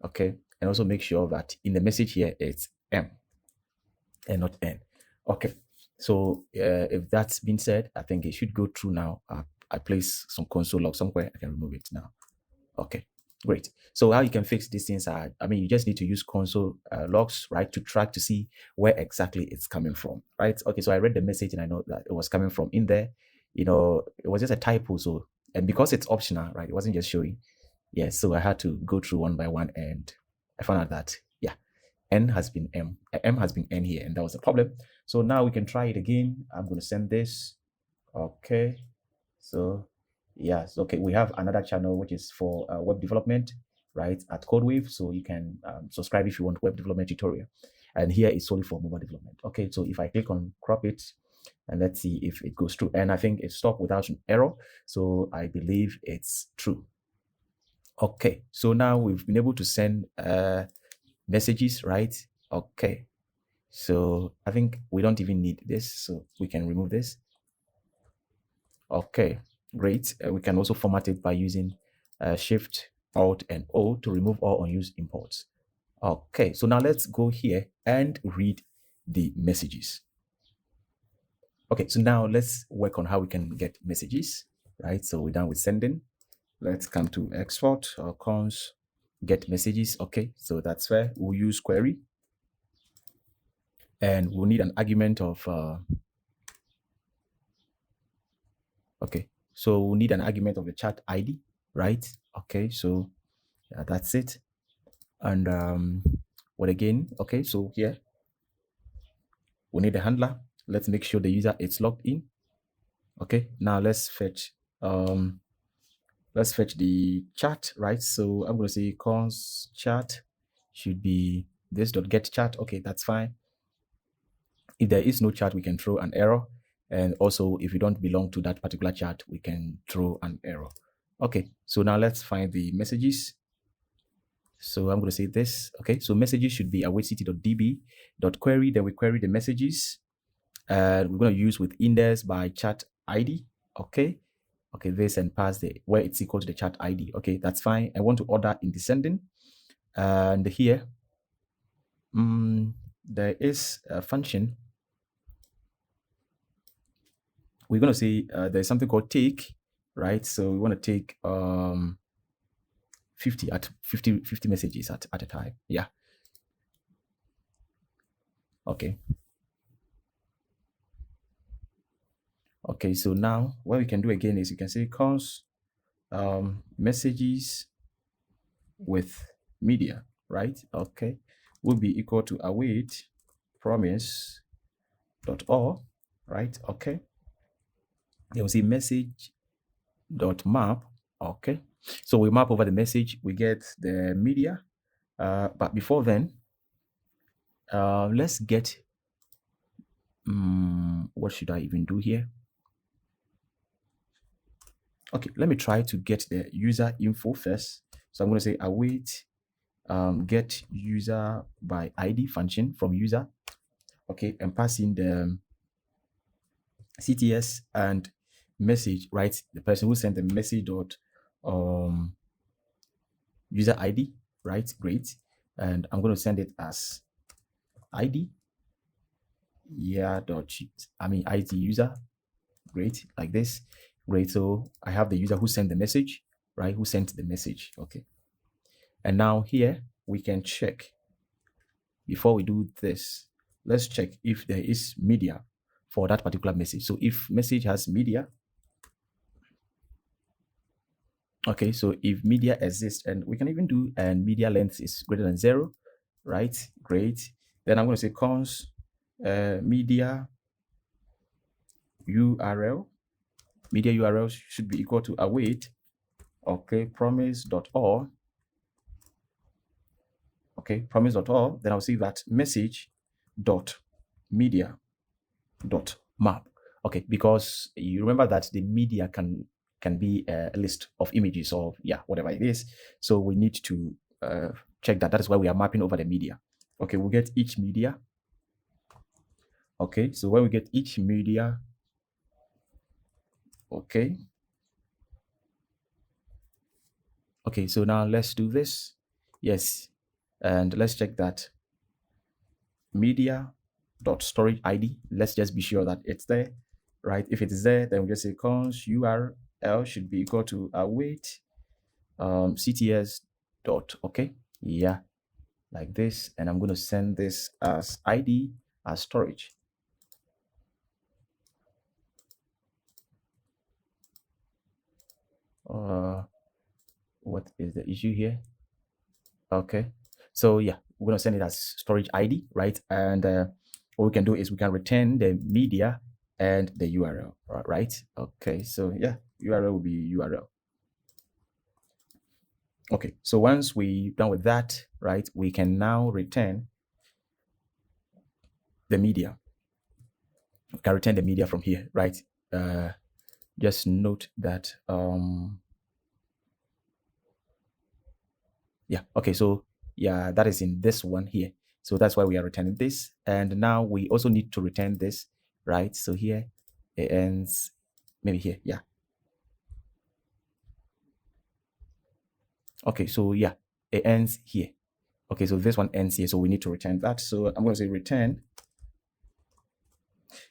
okay, and also make sure that in the message here it's m and not n. Okay, so if that's been said, I think it should go through now. I place some console log somewhere. I can remove it now. Okay, great. So how you can fix these things are, you just need to use console logs, right, to track to see where exactly it's coming from, right? Okay, so I read the message and I know that it was coming from in there. It was just a typo. So, and because it's optional, right, it wasn't just showing. Yeah, so I had to go through one by one, and I found out that n has been m has been n here, and that was a problem. So now we can try it again. I'm going to send this. Okay, so yes, okay, we have another channel which is for web development, right, at CodeWave. So you can subscribe if you want web development tutorial, and here is solely for mobile development. Okay, so if I click on crop it, and let's see if it goes through, and I think it stopped without an error, so I believe it's true. Okay, so now we've been able to send messages, right? Okay, so I think we don't even need this, so we can remove this. Okay, great. We can also format it by using Shift, Alt, and O to remove all unused imports. Okay, so now let's go here and read the messages. Okay, so now let's work on how we can get messages, right? So we're done with sending. Let's come to export or cons get messages. Okay, so that's where we'll use query, and we'll need an argument of okay, so we'll need an argument of the chat ID, right? Okay, so that's it. And what again? Okay, so here we need a handler. Let's make sure the user is logged in. Okay, now let's fetch the chat, right? So I'm going to say cons chat should be this.get chat. Okay, that's fine. If there is no chat, we can throw an error. And also, if you don't belong to that particular chat, we can throw an error. Okay, so now let's find the messages. So I'm going to say this. Okay, so messages should be await_city.db.query. Then we query the messages. And we're going to use with index by chat ID. Okay, this, and pass the where it's equal to the chat ID. Okay, that's fine. I want to order in descending. And here, there is a function. We're going to say there's something called take, right? So we want to take 50 messages at a time. Yeah. Okay. Okay, so now what we can do again is you can say cons messages with media, right? Okay, will be equal to await promise.all, right? Okay. Then we see message.map. Okay, So we map over the message, we get the media. But before then, let's get, what should I even do here? Okay, let me try to get the user info first. So I'm going to say await get user by ID function from user. Okay, and pass in the CTS and message, right? The person who sent the message dot user ID, right? Great. And I'm going to send it as ID. Yeah, ID user. Great, like this. Great. So I have the user who sent the message, right? Who sent the message. Okay. And now here we can check. Before we do this, let's check if there is media for that particular message. So if message has media, okay, so if media exists, and we can even do and media length is greater than 0, right? Great. Then I'm going to say const media URL. Media URL should be equal to await, okay, promise.all. Okay, promise.all. Then I'll say that message dot media dot map. Okay, because you remember that the media can be a list of images or whatever it is. So we need to check that. That is why we are mapping over the media. Okay, we'll get each media. Okay, so when we get each media, okay. Okay, so now let's do this. Yes, and let's check that media dot storage ID. Let's just be sure that it's there, right? If it is there, then we just say const URL should be equal to await CTS dot, okay, yeah, like this. And I'm going to send this as ID as storage. What is the issue here? Okay, so yeah, we're going to send it as storage ID, right? And what we can do is we can return the media and the URL, right? Okay, so yeah, URL will be URL. Okay, so once we're done with that, right, we can now return the media. We can return the media from here, right? Just note that, yeah, okay, so yeah, that is in this one here. So that's why we are returning this. And now we also need to return this, right? So here it ends, maybe here, yeah. Okay, so yeah, it ends here. Okay, so this one ends here, so we need to return that. So I'm going to say return.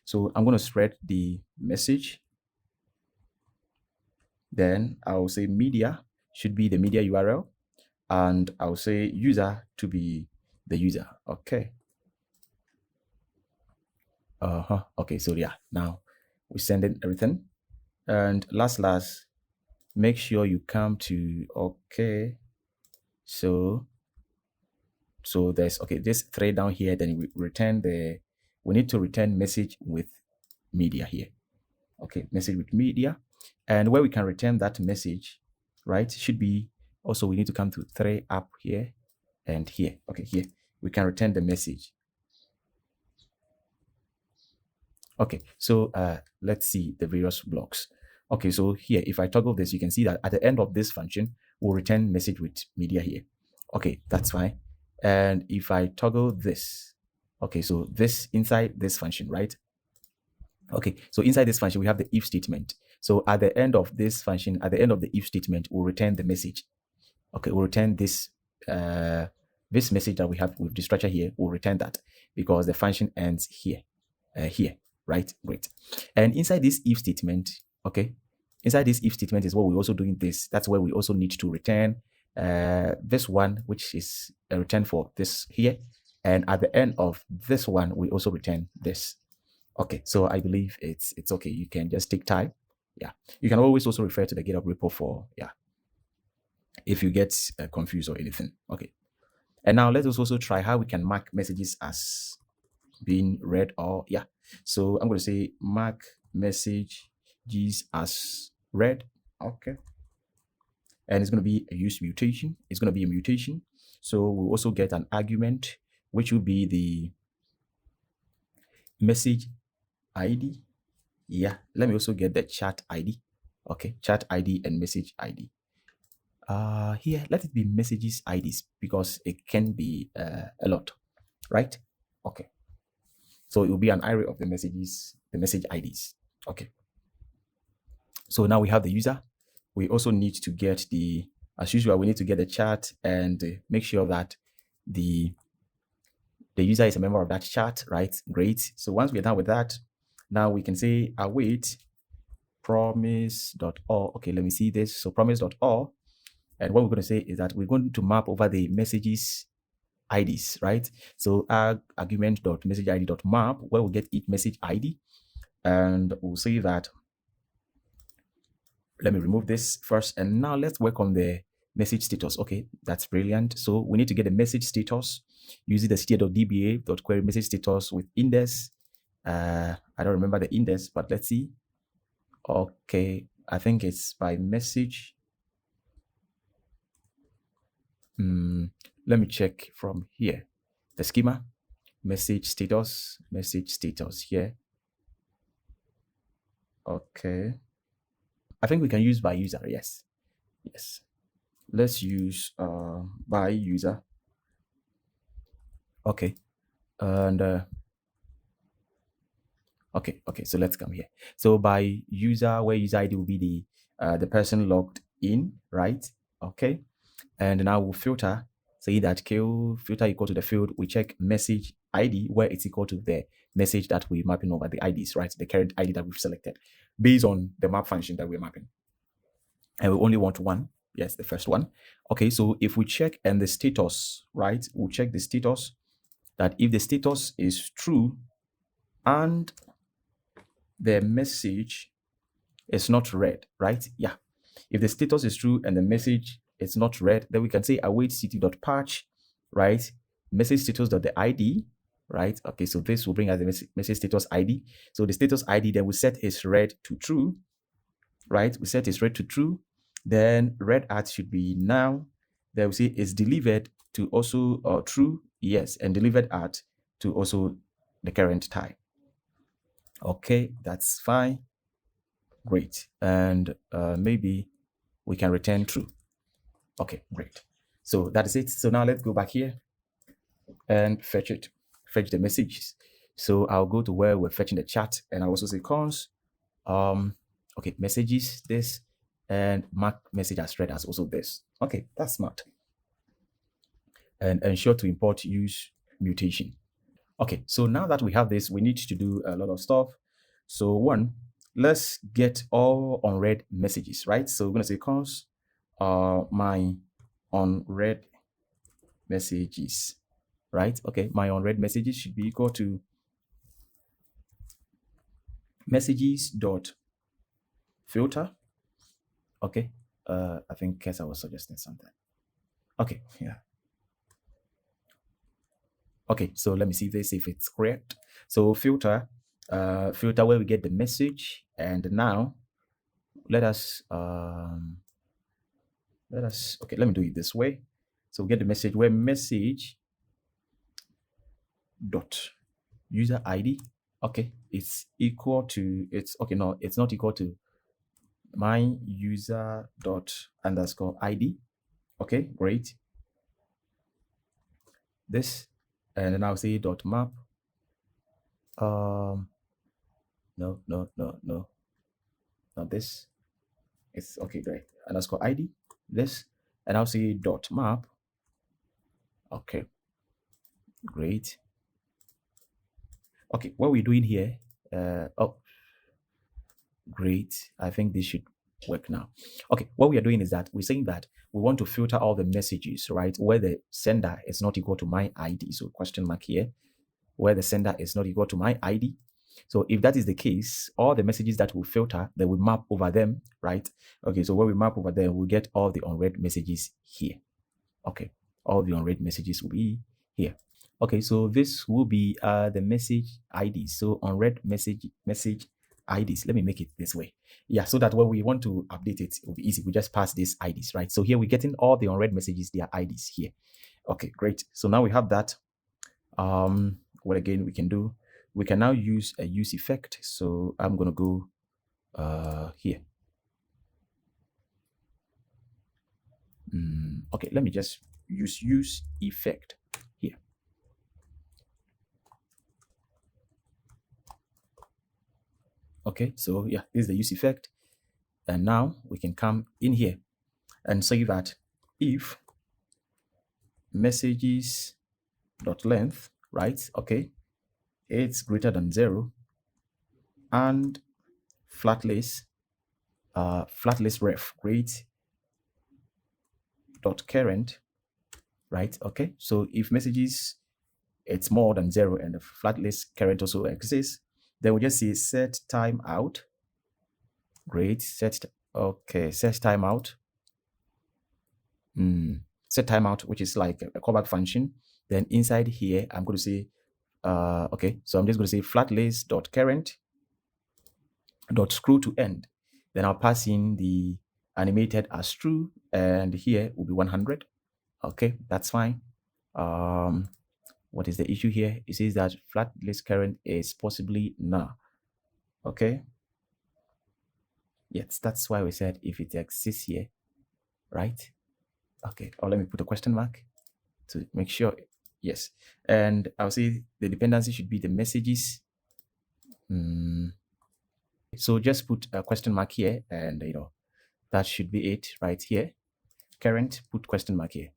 So I'm going to spread the message. Then I'll say media should be the media URL, and I'll say user to be the user. Okay. Okay, so yeah, now we send in everything. And last, make sure you come to, okay, so there's, okay, this thread down here, then we return we need to return message with media here. Okay, message with media. And where we can return that message, right, should be also, we need to come to thread up here and here. Okay, here we can return the message. Okay, so let's see the various blocks. Okay, so here, if I toggle this, you can see that at the end of this function, we'll return message with media here. Okay, that's fine. And if I toggle this, okay, so this inside this function, right? Okay, so inside this function, we have the if statement. So at the end of this function, at the end of the if statement, we'll return the message. Okay, we'll return this this message that we have with the structure here. We'll return that because the function ends here, here, right? Great. And inside this if statement, okay, inside this if statement is what we're also doing this. That's where we also need to return this one, which is a return for this here. And at the end of this one, we also return this. Okay, so I believe it's okay. You can just take time. Yeah, you can always also refer to the GitHub repo for, yeah, if you get confused or anything. Okay, and now let us also try how we can mark messages as being read or, yeah. So I'm going to say mark messages as read. Okay, and it's going to be a use mutation. It's going to be a mutation. So we'll also get an argument, which will be the message ID. Yeah, let me also get the chat ID. Okay, chat ID and message ID. Here, let it be messages IDs because it can be a lot, right? Okay. So it will be an array of the messages, the message IDs. Okay. So now we have the user. We also need to get the, as usual, we need to get the chat and make sure that the user is a member of that chat, right? Great. So once we're done with that, now we can say await promise.all. Okay, let me see this. So promise.all. And what we're going to say is that we're going to map over the messages IDs, right? So argument.messageid.map, where we get each message ID. And we'll say that, let me remove this first. And now let's work on the message status. Okay, that's brilliant. So we need to get the message status using the str.dba.query message status with index. I don't remember the index, but let's see. Okay, I think it's by message. Let me check from here. The schema, message status here. Okay. I think we can use by user. Yes. Let's use by user. Okay. And okay. So let's come here. So by user, where user ID will be the person logged in, right? Okay. And now we'll filter. Say that filter equal to the field. We check message ID where it's equal to the message that we're mapping over the IDs, right? The current ID that we've selected based on the map function that we're mapping. And we only want one. Yes, the first one. Okay, so if we check and the status, right? We'll check the status, that if the status is true and the message is not read, right? Yeah. If the status is true and the message is not read, then we can say await ct.patch, right? Message status.the right? Okay, so this will bring us the message status ID. So the status ID, then we set is read to true, right? We set is read to true. Then read at should be now. Then we say is delivered to also true, yes, and delivered at to also the current type. Okay, that's fine. Great. And maybe we can return true. Okay, great. So that is it. So now let's go back here and fetch the messages. So I'll go to where we're fetching the chat, and I'll also say cons, okay, messages, this, and mark message as read as also this. Okay, that's smart. And ensure to import use mutation. Okay, so now that we have this, we need to do a lot of stuff. So one, let's get all unread messages, right? So we're going to say cons my unread messages, right? Okay, my unread messages should be equal to messages dot filter. Okay, I think Kesa was suggesting something. Okay, yeah. Okay, so let me see this if it's correct. So filter where we get the message, and now let us okay, let me do it this way. So we get the message where message dot user ID, okay, it's equal to, it's okay, no, it's not equal to my user dot underscore ID. Okay, great. This, and then I'll say dot map. No, not this. It's okay, great. Underscore ID, this, and I'll say dot map. Okay, great. Okay, what we're doing here, oh, great. I think this should work now. Okay, what we are doing is that we're saying that we want to filter all the messages, right, where the sender is not equal to my ID. So question mark here, where the sender is not equal to my ID. So if that is the case, all the messages that we filter, then we map over them, right? Okay, so when we map over them, we get all the unread messages here. Okay, all the unread messages will be here. Okay, so this will be the message ID. So unread message IDs. Let me make it this way. Yeah, so that when we want to update it, it will be easy. We just pass these IDs, right? So here we're getting all the unread messages, their IDs here. Okay, great. So now we have that. What again we can do? We can now use a use effect. So I'm going to go here. Okay, let me just use effect here. Okay, so yeah, this is the use effect. And now we can come in here and say that if messages.length, right? Okay, it's greater than 0 and flat list ref great dot current, right? Okay, so if messages it's more than 0 and the flat list current also exists, then we just say set timeout. Great, set timeout. Set timeout, which is like a callback function. Then inside here, I'm going to say, okay, so I'm just going to say flat list dot current dot screw to end. Then I'll pass in the animated as true, and here will be 100. Okay, that's fine. What is the issue here? It says that flat list current is possibly null. Okay. Yes, that's why we said if it exists here, right? Okay, or let me put a question mark to make sure. Yes, and I'll say the dependency should be the messages. So just put a question mark here, and that should be it right here. Current, put question mark here.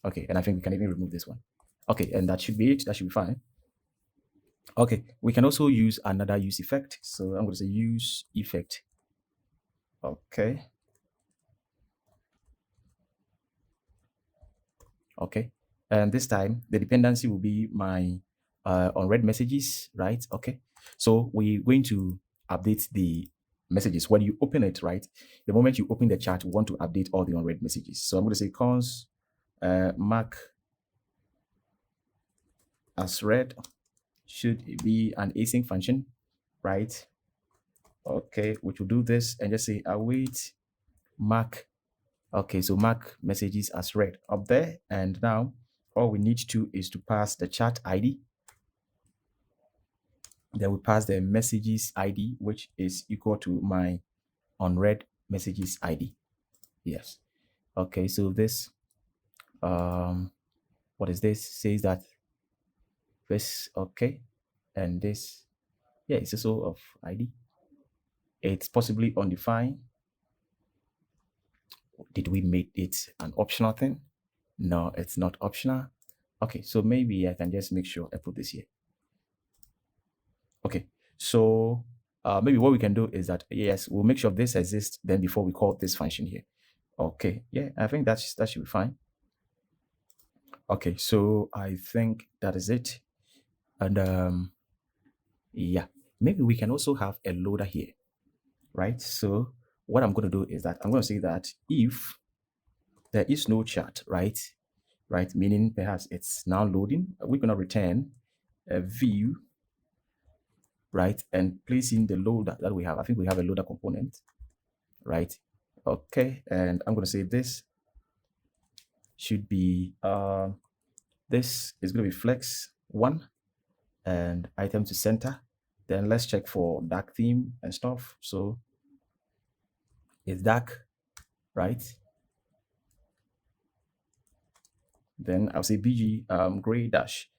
Okay, and I think we can even remove this one. Okay, and that should be it. That should be fine. Okay, we can also use another use effect. So I'm going to say use effect. Okay. Okay, and this time the dependency will be my unread messages, right? Okay, so we're going to update the messages when you open it, right? The moment you open the chat, we want to update all the unread messages. So I'm going to say cons mark as read should be an async function, right? Okay, which will do this and just say await mark. Okay, so mark messages as read up there, and now all we need to do is to pass the chat ID. Then we pass the messages ID, which is equal to my unread messages ID. Yes. Okay, so this what is this? Says that this, okay, and this, yeah, it's also of ID. It's possibly undefined. Did we make it an optional thing? No, it's not optional. Okay, so maybe I can just make sure I put this here. Okay, so maybe what we can do is that, yes, we'll make sure this exists then before we call this function here. Okay, yeah, I think that should be fine. Okay, so I think that is it. And yeah, maybe we can also have a loader here, right? So what I'm going to do is that I'm going to say that if there is no chat, right, meaning perhaps it's now loading, we're going to return a view, right, and place in the loader that we have. I think we have a loader component, right? Okay, and I'm going to say this should be this is going to be flex 1 and item to center. Then let's check for dark theme and stuff. So it's dark, right? Then I'll say bg gray dash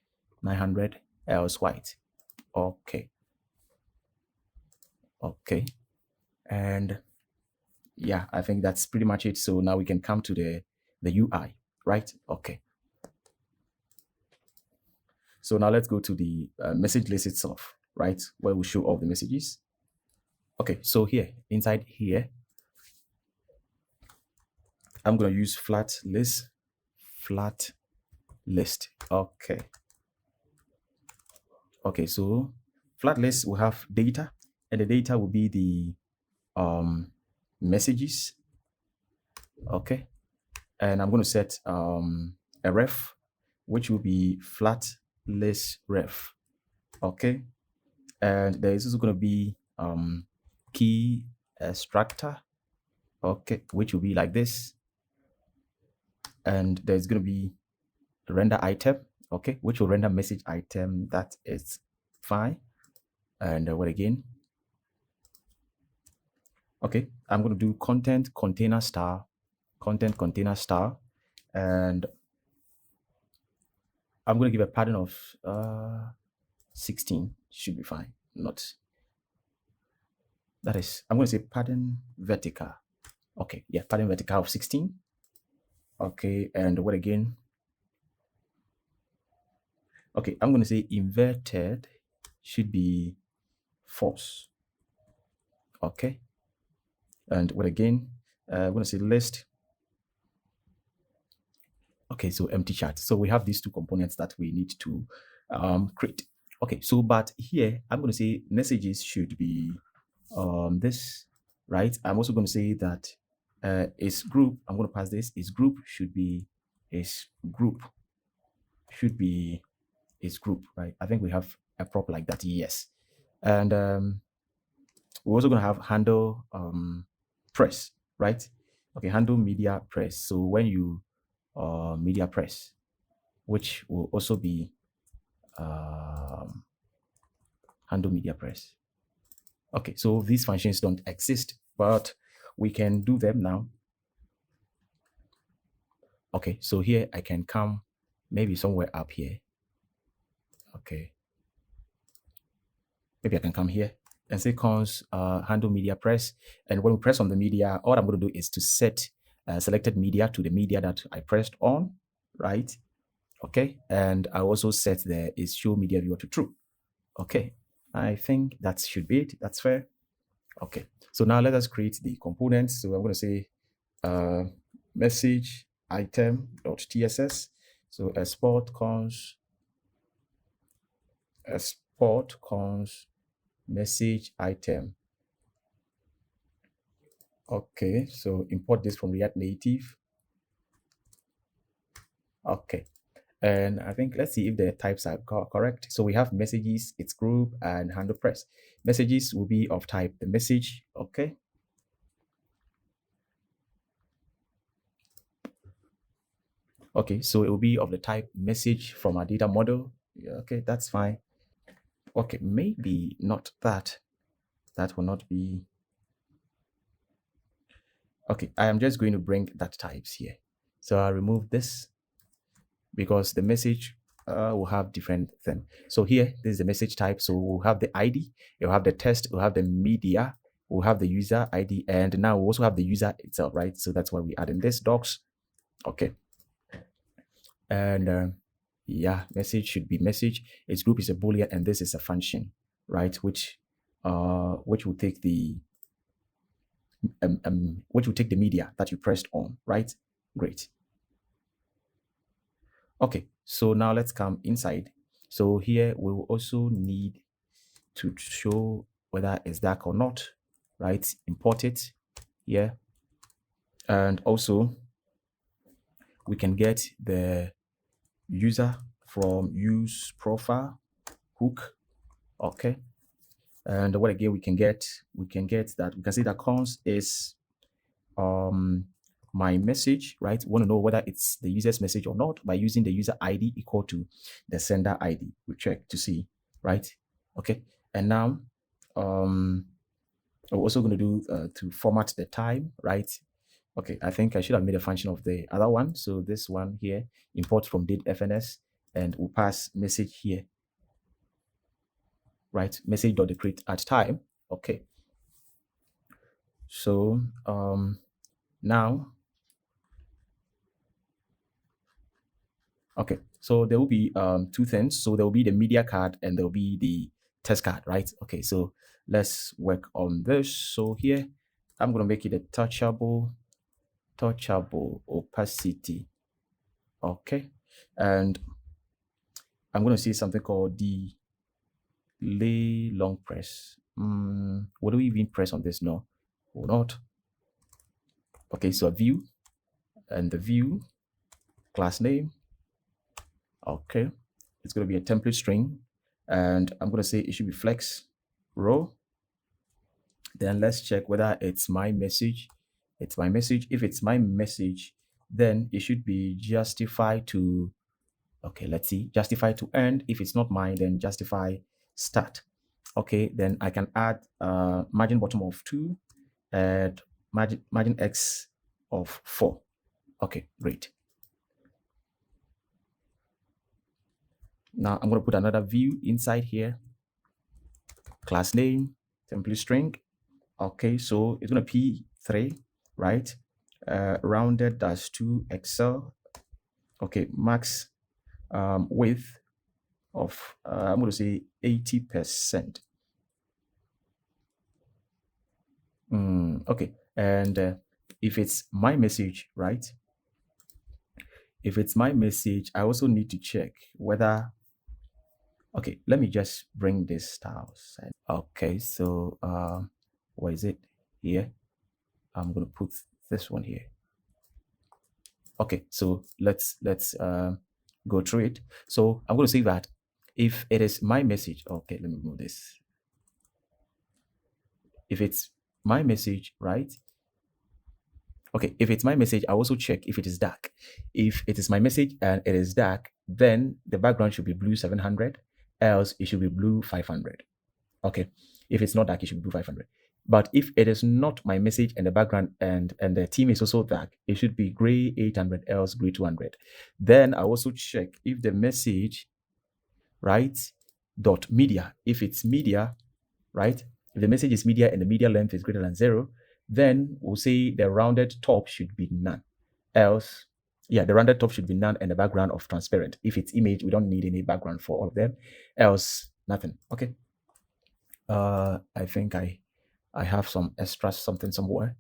900 else white. Okay, and yeah, I think that's pretty much it. So now we can come to the UI, right? Okay, so now let's go to the message list itself, right, where we show all the messages. Okay, so here inside here I'm going to use flat list. Okay, so flat list will have data, and the data will be the messages. Okay, and I'm going to set a ref, which will be flat list ref. Okay, and there is also going to be key extractor, okay, which will be like this. And there's going to be render item, okay, which will render message item. That is fine. And what again? Okay, I'm going to do content container star, and I'm going to give a pattern of 16. Should be fine. Not that is, I'm going to say pattern vertical. Okay, yeah, pattern vertical of 16. Okay, and what again? Okay, I'm going to say inverted should be false. Okay, and what again? I'm going to say list. Okay, so empty chat. So we have these two components that we need to create. Okay, so but here I'm going to say messages should be this, right? I'm also going to say that is group. I'm going to pass this. Is group should be is group should be is group, right? I think we have a prop like that. Yes, and we're also going to have handle press, right? Okay, handle media press. So when you media press, which will also be handle media press. Okay, so these functions don't exist, but we can do them now. Okay, so here I can come maybe somewhere up here. Okay, maybe I can come here and say cons handle media press. And when we press on the media, all I'm going to do is to set selected media to the media that I pressed on, right? Okay, and I also set the is show media viewer to true. Okay, I think that should be it. That's fair. Okay, so now let us create the components. So I'm going to say message item.tss. So export cons message item. Okay, so import this from React Native. Okay, and I think let's see if the types are correct. So we have messages, its group, and handle press. Messages will be of type the message. Okay. Okay, so it will be of the type message from our data model. Yeah, okay, that's fine. Okay, maybe not that. That will not be. Okay, I am just going to bring that types here. So I'll remove this because the message will have different thing. So here, this is the message type. So we'll have the ID, you'll have the text, we'll have the media, we'll have the user ID, and now we also have the user itself, right? So that's why we add in this docs. Okay. And yeah, message should be message. Its group is a boolean, and this is a function, right? Which will take the media that you pressed on, right? Great. Okay, so now let's come inside. So here we will also need to show whether it's dark or not, right? Import it here, and also we can get the user from use profile hook. Okay, and what again we can get that we can see that cons is my message, right? We want to know whether it's the user's message or not by using the user ID equal to the sender ID. We check to see, right? Okay, and now we're also going to do to format the time, right? Okay, I think I should have made a function of the other one. So this one here, import from date fns, and we'll pass message here, right? Message.decreate at time. Okay. So now, okay, so there will be two things. So there will be the media card and there will be the test card, right? Okay, so let's work on this. So here, I'm going to make it a touchable opacity. Okay, and I'm going to see something called delay long press. What do we even press on this? No, or not. Okay, so a view, and the view class name. Okay, it's going to be a template string, and I'm going to say it should be flex row, Then let's check whether it's my message. It's my message. If it's my message, then it should be justified to, okay, let's see, justify to end. If it's not mine, then justify start. Okay, then I can add margin bottom of 2 and margin X of 4. Okay, great. Now I'm going to put another view inside here. Class name, template string. Okay, so it's going to P3, right? Rounded -2 Excel. Okay, max width of, I'm going to say 80%. Okay, and if it's my message, right? If it's my message, I also need to check whether, okay, let me just bring this styles. Okay, so where is it? Here. I'm going to put this one here. Okay, so let's go through it. So I'm going to say that if it is my message, okay, let me move this. If it's my message, right? Okay, if it's my message, I also check if it is dark. If it is my message and it is dark, then the background should be blue 700, else it should be blue 500. Okay, if it's not dark, it should be blue 500. But if it is not my message and the background and the theme is also dark, it should be gray 800, else gray 200. Then I also check if the message, right, dot media, if it's media, right, if the message is media and the media length is greater than 0, then we'll say the rounded top should be none. Else, yeah, the rounded top should be none and the background of transparent. If it's image, we don't need any background for all of them. Else, nothing. Okay. I think I have some extra something somewhere.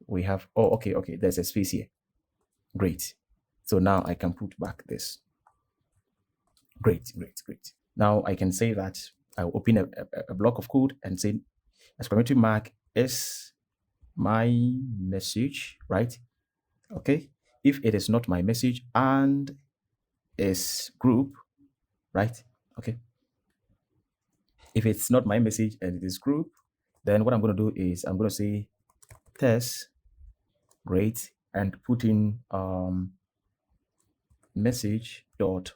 We have, oh, okay, there's a space here. Great. So now I can put back this. Great. Now I can say that I'll open a block of code and say exclamatory mark is my message, right? Okay. If it is not my message and is group, right? Okay. If it's not my message and it is group, then what I'm going to do is I'm going to say test, great, and put in message dot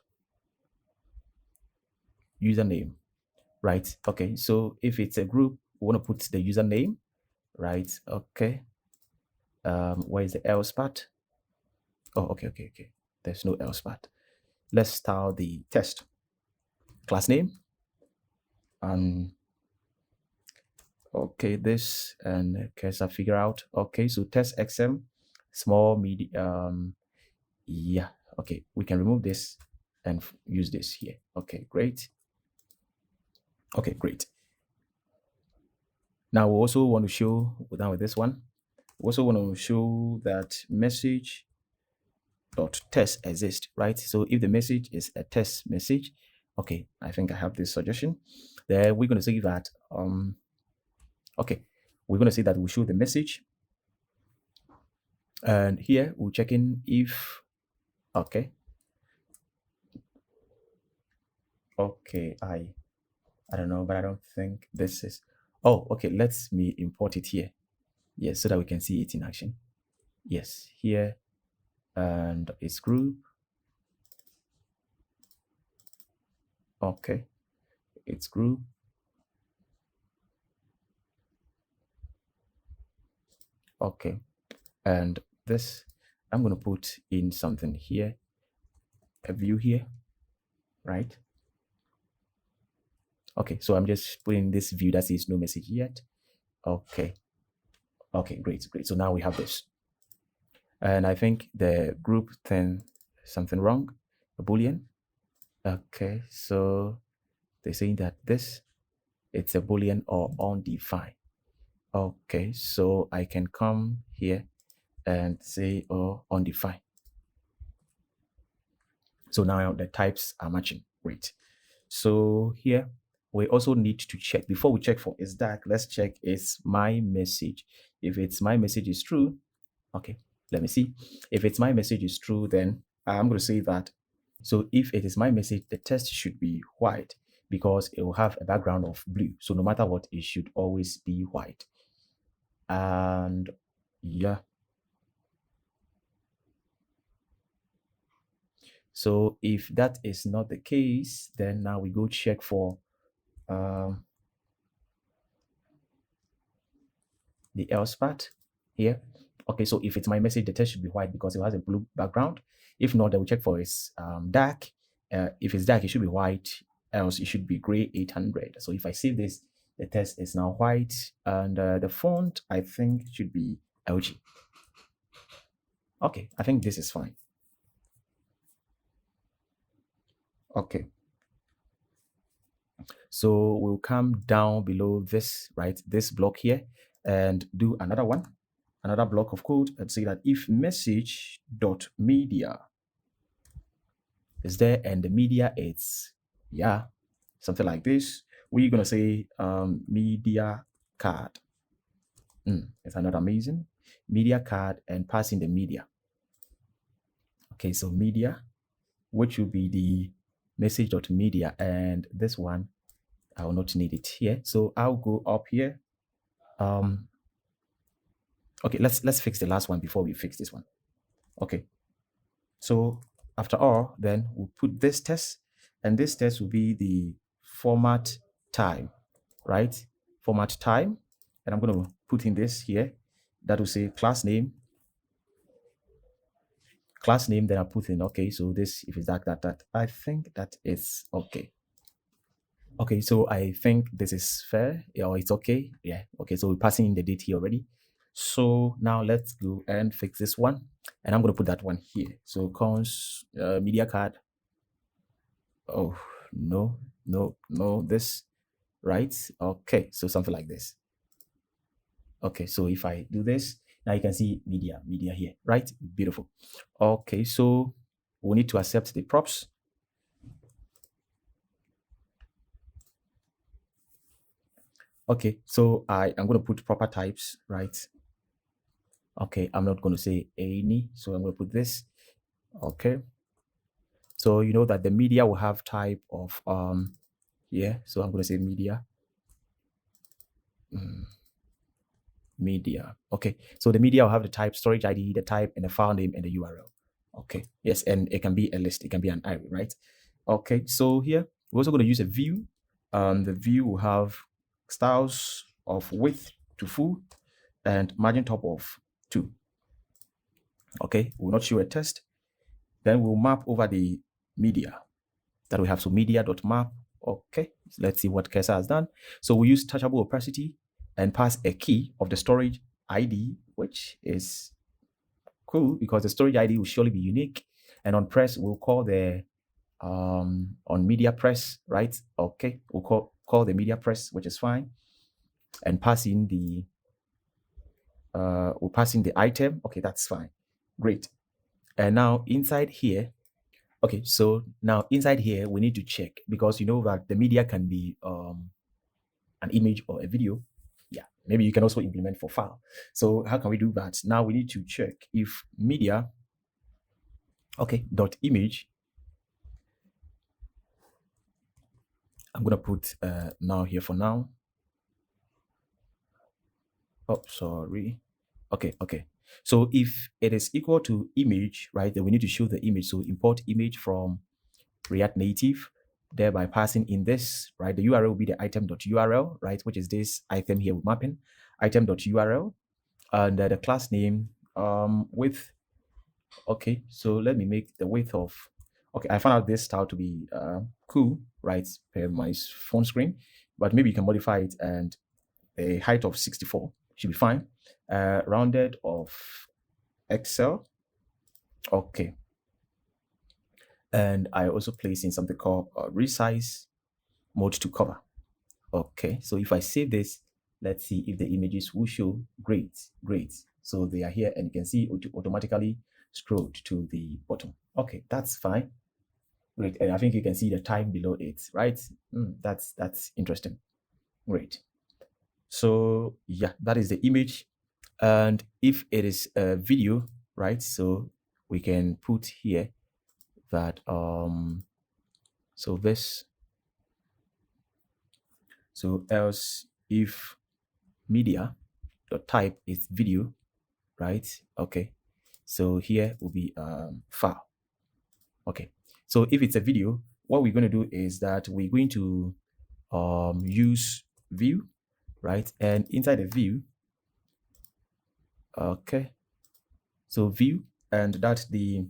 username, right? Okay, so if it's a group, we want to put the username, right? Okay. Where is the else part? Oh, okay. There's no else part. Let's style the test class name. Okay, this, and case I figure out. Okay, so test XM, small, medium. Yeah. Okay, we can remove this and use this here. Okay, great. Okay, great. Now we also want to show, we're done with this one. We also want to show that message dot test exists, right? So if the message is a test message, okay, I think I have this suggestion. Then we're going to say that, okay, we're going to say that we show the message. And here we're checking if, okay, I don't know, but I don't think this is, oh, okay, let me import it here. Yes, so that we can see it in action. Yes, here, and it's group. Okay, it's group. Okay, and this, I'm going to put in something here, a view here, right? Okay, so I'm just putting this view that says no message yet. Okay, great. So now we have this. And I think the group thing, something wrong, a Boolean. Okay, so they're saying that this, it's a Boolean or undefined. Okay, so I can come here and say, oh, undefined. So now the types are matching. Great. So here we also need to check, before we check for is dark, let's check is my message. If it's my message is true, okay, let me see. If it's my message is true, then I'm going to say that. So if it is my message, the text should be white. because it will have a background of blue. So no matter what, it should always be white. And yeah. So if that is not the case, then now we go check for um, the else part here. Okay, so if it's my message, the text should be white because it has a blue background. If not, then we check for its dark. If it's dark, it should be white, else it should be gray 800. So if I save this, the text is now white, and the font, I think, should be LG. Okay, I think this is fine. Okay. So we'll come down below this, right? This block here, and do another one, another block of code, and say that if message.media is there and the media is, yeah, something like this, we're going to say media card. Is that not amazing? Media card and pass in the media. Okay, so media, which will be the message.media, and this one, I will not need it here. So I'll go up here. Okay, let's fix the last one before we fix this one. Okay, so after all, then we'll put this test, and this test will be the format time, right? Format time, and I'm going to put in this here. That will say class name, then I'll put in, okay, so this, if it's that, I think that is okay. Okay, so I think this is fair, or it's okay. Yeah, okay, so we're passing in the date here already. So now let's go and fix this one, and I'm going to put that one here. So cons media card. Oh, no, this, right? Okay, so something like this. Okay, so if I do this, now you can see media here, right? Beautiful. Okay, so we need to accept the props. Okay, so I'm going to put proper types, right? Okay, I'm not going to say any, so I'm going to put this. Okay, so you know that the media will have type of yeah, so I'm going to say media. Media. Okay, so the media will have the type, storage ID, the type, and the file name and the URL. Okay, yes, and it can be a list, it can be an array, right? Okay, so here we're also going to use a view. The view will have styles of width to full and margin top of 2. Okay, we'll not show a test. Then we'll map over the media that we have. So media.map. Okay, so let's see what Cursor has done. So we use touchable opacity and pass a key of the storage ID, which is cool because the storage ID will surely be unique. And on press, we'll call the on media press, right? Okay, we'll call the media press, which is fine, and pass in the we'll pass in the item. Okay, that's fine, great. And now inside here, okay, so now inside here we need to check because you know that the media can be an image or a video. Yeah, maybe you can also implement for file. So how can we do that? Now we need to check if media, okay, dot image. I'm gonna put now here for now. Oh, sorry. Okay. So if it is equal to image, right, then we need to show the image. So import image from React Native, thereby passing in this, right? The URL will be the item.url, right, which is this item here with mapping, item.url, and the class name width. Okay, so let me make the width of, okay, I found out this style to be cool, right, per my phone screen, but maybe you can modify it, and a height of 64 should be fine. Rounded of Excel. Okay. And I also place in something called resize mode to cover. Okay, so if I save this, let's see if the images will show. Great. So they are here, and you can see it automatically scrolled to the bottom. Okay, that's fine. Great, and I think you can see the time below it, right? That's interesting. Great. So yeah, that is the image. And if it is a video, right, so we can put here that so this So else if media dot type is video, right? Okay. So here will be file. Okay. So if it's a video, what we're going to do is that we're going to use view, right? And inside the view, okay. So view, and that the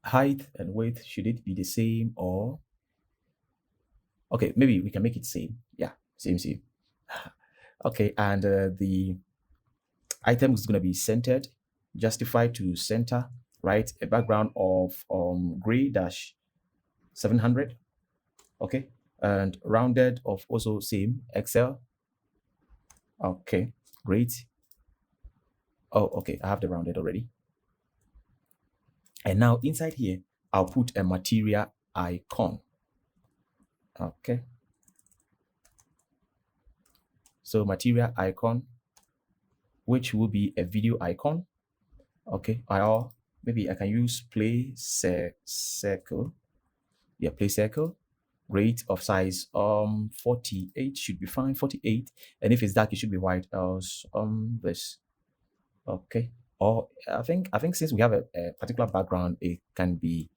height and width, should it be the same or okay, maybe we can make it same. Yeah, same. Okay, and the item is going to be centered, justified to center, right? A background of gray dash 700. Okay, and rounded of also same Excel. Okay, great. Oh, okay, I have the rounded already. And now inside here, I'll put a material icon. Okay. So material icon, which will be a video icon. Okay. Or maybe I can use play circle. Yeah, play circle. Great, of size 48 should be fine. 48. And if it's dark, it should be white. Else this. Okay. Or I think since we have a particular background, it can be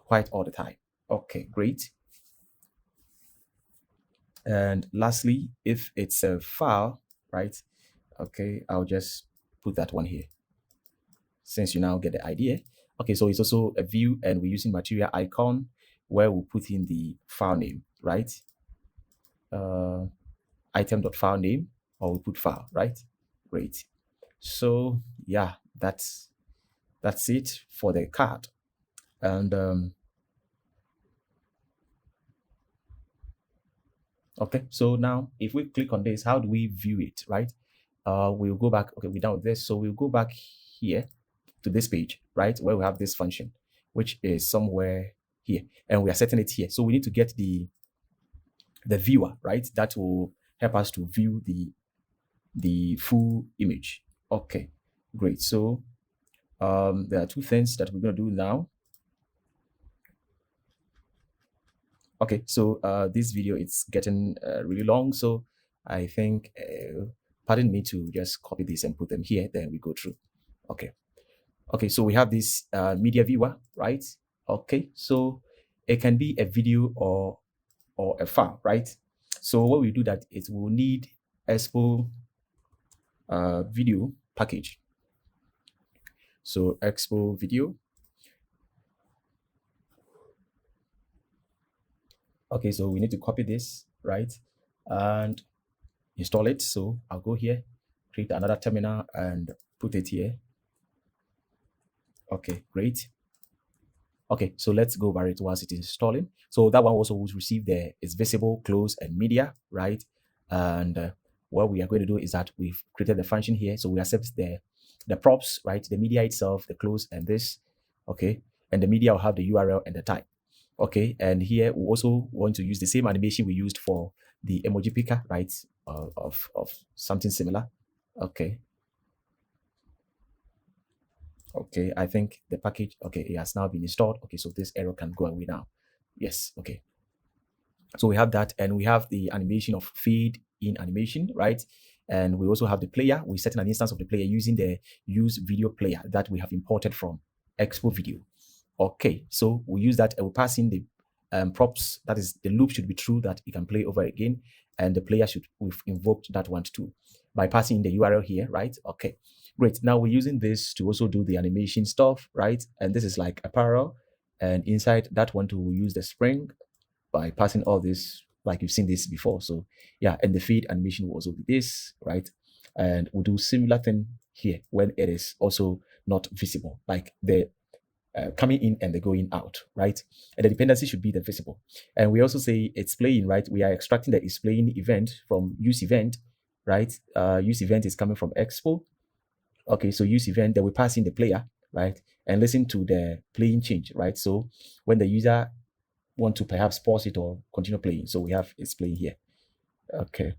white all the time. Okay, great. And lastly, if it's a file, right? Okay, I'll just put that one here. Since you now get the idea. Okay, so it's also a view, and we're using material icon where we'll put in the file name, right? Item.file name, or we put file, right? Great. So yeah, that's it for the card. And okay, so now if we click on this, how do we view it, right? We'll go back. Okay, we're done with this, so we'll go back here to this page, right, where we have this function, which is somewhere here, and we are setting it here. So we need to get the viewer, right? That will help us to view the full image. Okay, great. So there are two things that we're going to do now. Okay, so this video it's getting really long, so I think pardon me to just copy this and put them here, then we go through. Okay, so we have this media viewer, right? Okay, so it can be a video or a file, right? So what we do that it will need Expo video package. So Expo video. Okay, so we need to copy this, right? And install it. So I'll go here, create another terminal and put it here. Okay, great. Okay, so let's go over it whilst it is installing. So that one also will receive its visible, close, and media, right? And what we are going to do is that we've created the function here. So we accept the props, right? The media itself, the close, and this. Okay, and the media will have the URL and the type. Okay, and here we also want to use the same animation we used for the emoji picker, right? Of something similar. Okay. Okay, I think the package, okay, it has now been installed. Okay, so this error can go away now. Yes, okay. So we have that, and we have the animation of feed in animation, right? And we also have the player. We're setting an instance of the player using the use video player that we have imported from Expo Video. Okay, so we use that and we pass in the props. That is, the loop should be true that it can play over again, and the player we've invoked that one too by passing in the URL here, right? Okay, great. Now we're using this to also do the animation stuff, right? And this is like apparel, and inside that one too, we'll use the spring by passing all this, like you've seen this before. So yeah, and the feed animation will also be this, right? And we'll do similar thing here when it is also not visible, like the coming in and the going out, right? And the dependency should be the visible. And we also say it's playing, right? We are extracting the is playing event from use event, right? Use event is coming from Expo. Okay, so use event, then we pass in the player, right? And listen to the playing change, right? So when the user want to perhaps pause it or continue playing, so we have it's playing here. Okay.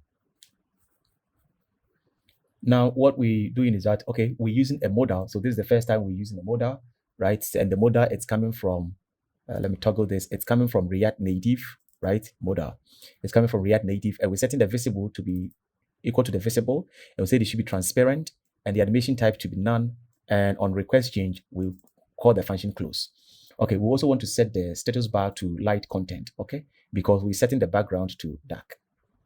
Now what we're doing is that, okay, we're using a modal. So this is the first time we're using a modal, right? And the modal, it's coming from let me toggle this. It's coming from React Native, right? Modal. It's coming from React Native, and we're setting the visible to be equal to the visible. And we say it should be transparent, and the animation type to be none. And on request change, we'll call the function close. Okay, we also want to set the status bar to light content, okay? Because we're setting the background to dark.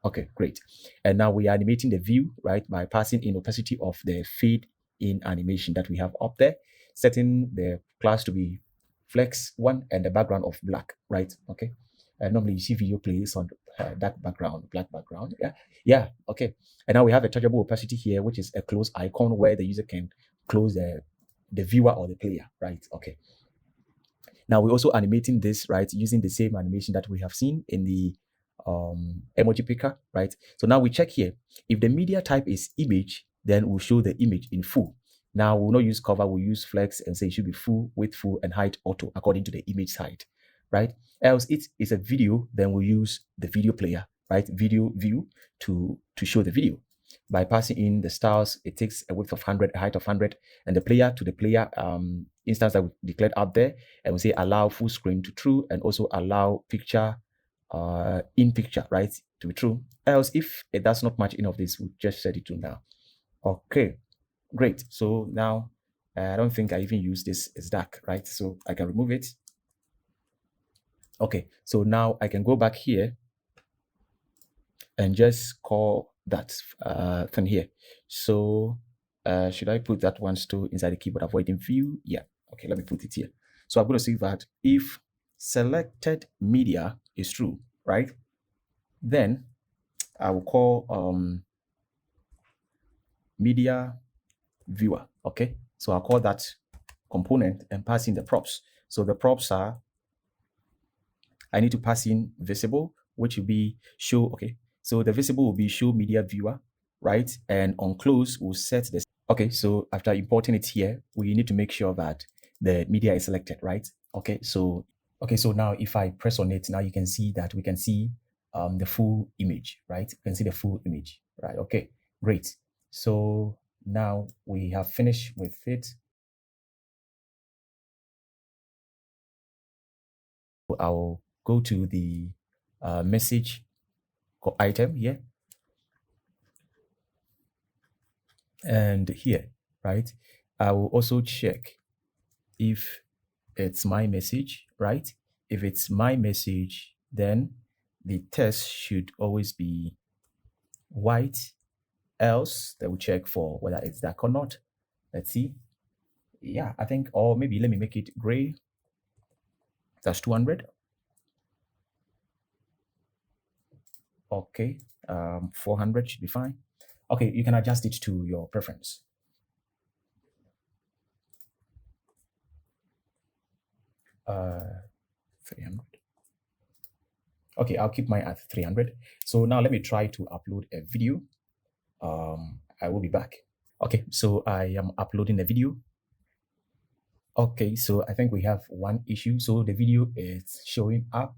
Okay, great. And now we are animating the view, right, by passing in opacity of the fade in animation that we have up there, setting the class to be flex one and the background of black, right? Okay. Normally you see video plays on dark background, black background. Yeah. Yeah. Okay. And now we have a touchable opacity here, which is a close icon where the user can close the viewer or the player, right? Okay. Now we're also animating this, right, using the same animation that we have seen in the emoji picker, right? So now we check here. If the media type is image, then we'll show the image in full. Now we'll not use cover, we'll use flex and say it should be full, width full, and height auto according to the image height, right? Else it is a video, then we'll use the video player, right? Video view to show the video. By passing in the styles, it takes a width of 100, a height of 100, and the player to the player instance that we declared up there, and we say allow full screen to true, and also allow picture in picture, right, to be true. Else, if it does not match any of this, we'll just set it to now. Okay, great. So now I don't think I even use this as dark, right? So I can remove it. Okay, so now I can go back here and just call that thing here. So should I put that one still inside the keyboard avoiding view? Yeah. Okay, let me put it here. So I'm going to say that if selected media is true, right, then I will call media viewer. Okay, so I'll call that component and pass in the props. So the props are, I need to pass in visible, which will be show. Okay, so the visible will be show media viewer, right? And on close, we'll set this. Okay, so after importing it here, we need to make sure that the media is selected, right? Okay, so now if I press on it, now you can see that we can see the full image, right? You can see the full image, right? Okay, great. So now we have finished with it. I'll go to the message item here. And here, right, I will also check if it's my message, right? If it's my message, then the text should always be white. Else, they will check for whether it's dark or not. Let's see. Yeah, I think, or maybe let me make it gray. That's 200. Okay, 400 should be fine. Okay, you can adjust it to your preference. Uh, 300. Okay, I'll keep mine at 300. So now let me try to upload a video. I will be back. Okay, so I am uploading a video. Okay, so I think we have one issue. So the video is showing up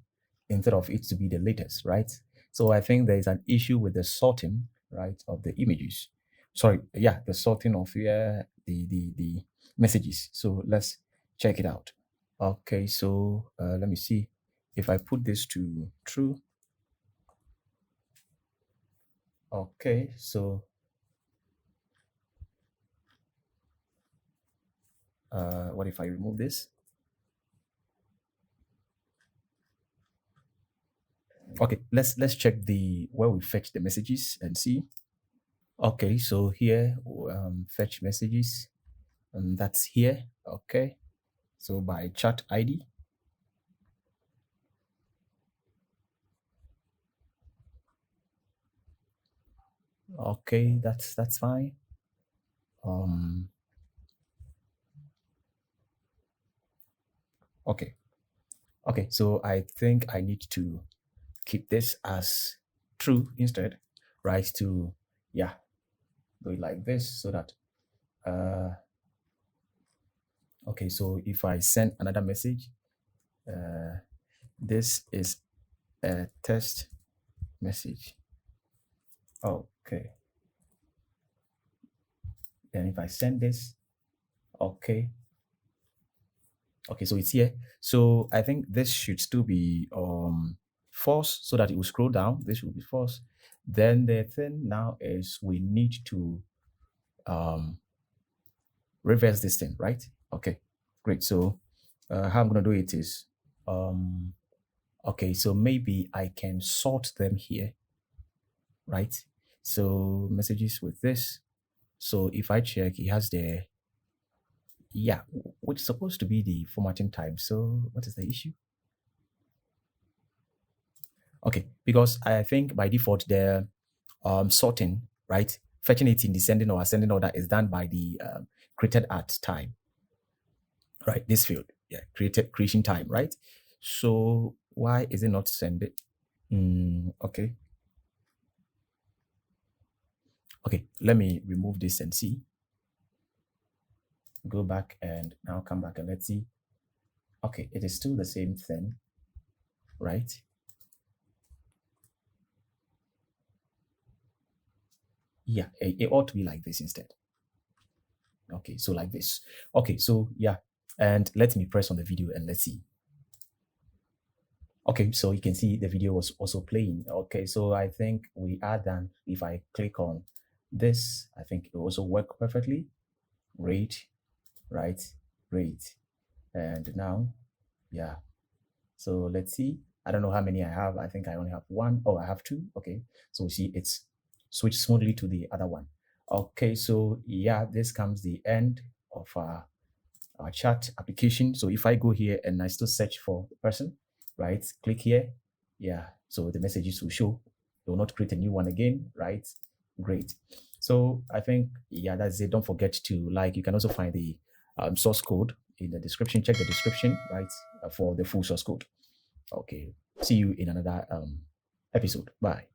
instead of it to be the latest, right? So I think there is an issue with the sorting, right, of the images. Sorry, yeah, the sorting of the messages. So let's check it out. Okay, so let me see if I put this to true. Okay, so what if I remove this? Okay, let's check the where we fetch the messages and see. Okay, so here fetch messages, and that's here. Okay, so by chat ID. Okay, that's fine. Okay, so I think I need to keep this as true instead, right? To yeah, do it like this so that okay, so if I send another message, this is a test message. Okay, then if I send this, okay, Okay, so it's here. So I think this should still be false so that it will scroll down. This will be false. Then the thing now is we need to reverse this thing, right? Okay, great. So how I'm going to do it is, okay, so maybe I can sort them here, right? So messages with this. So if I check, it has the, yeah, which is supposed to be the formatting type. So what is the issue? Okay, because I think by default the sorting, right, fetching it in descending or ascending order is done by the created at time, right? This field, yeah, creation time, right? So why is it not sending? Okay. Okay, let me remove this and see. Go back and now come back and let's see. Okay, it is still the same thing, right? Yeah, it ought to be like this instead. Okay, so like this. Okay, so yeah, and let me press on the video and let's see. Okay, so you can see the video was also playing. Okay, so I think we are done. If I click on this, I think it will also work perfectly. Great, right? Great. And now, yeah. So let's see. I don't know how many I have. I think I only have one. Oh, I have two. Okay. So we see it's switched smoothly to the other one. Okay, so yeah, this comes the end of our chat application. So if I go here and I still search for the person, right? Click here. Yeah. So the messages will show. It will not create a new one again, right? Great. So I think, yeah, that's it. Don't forget to like. You can also find the source code in the description. Check the description, right, for the full source code. Okay. See you in another episode. Bye.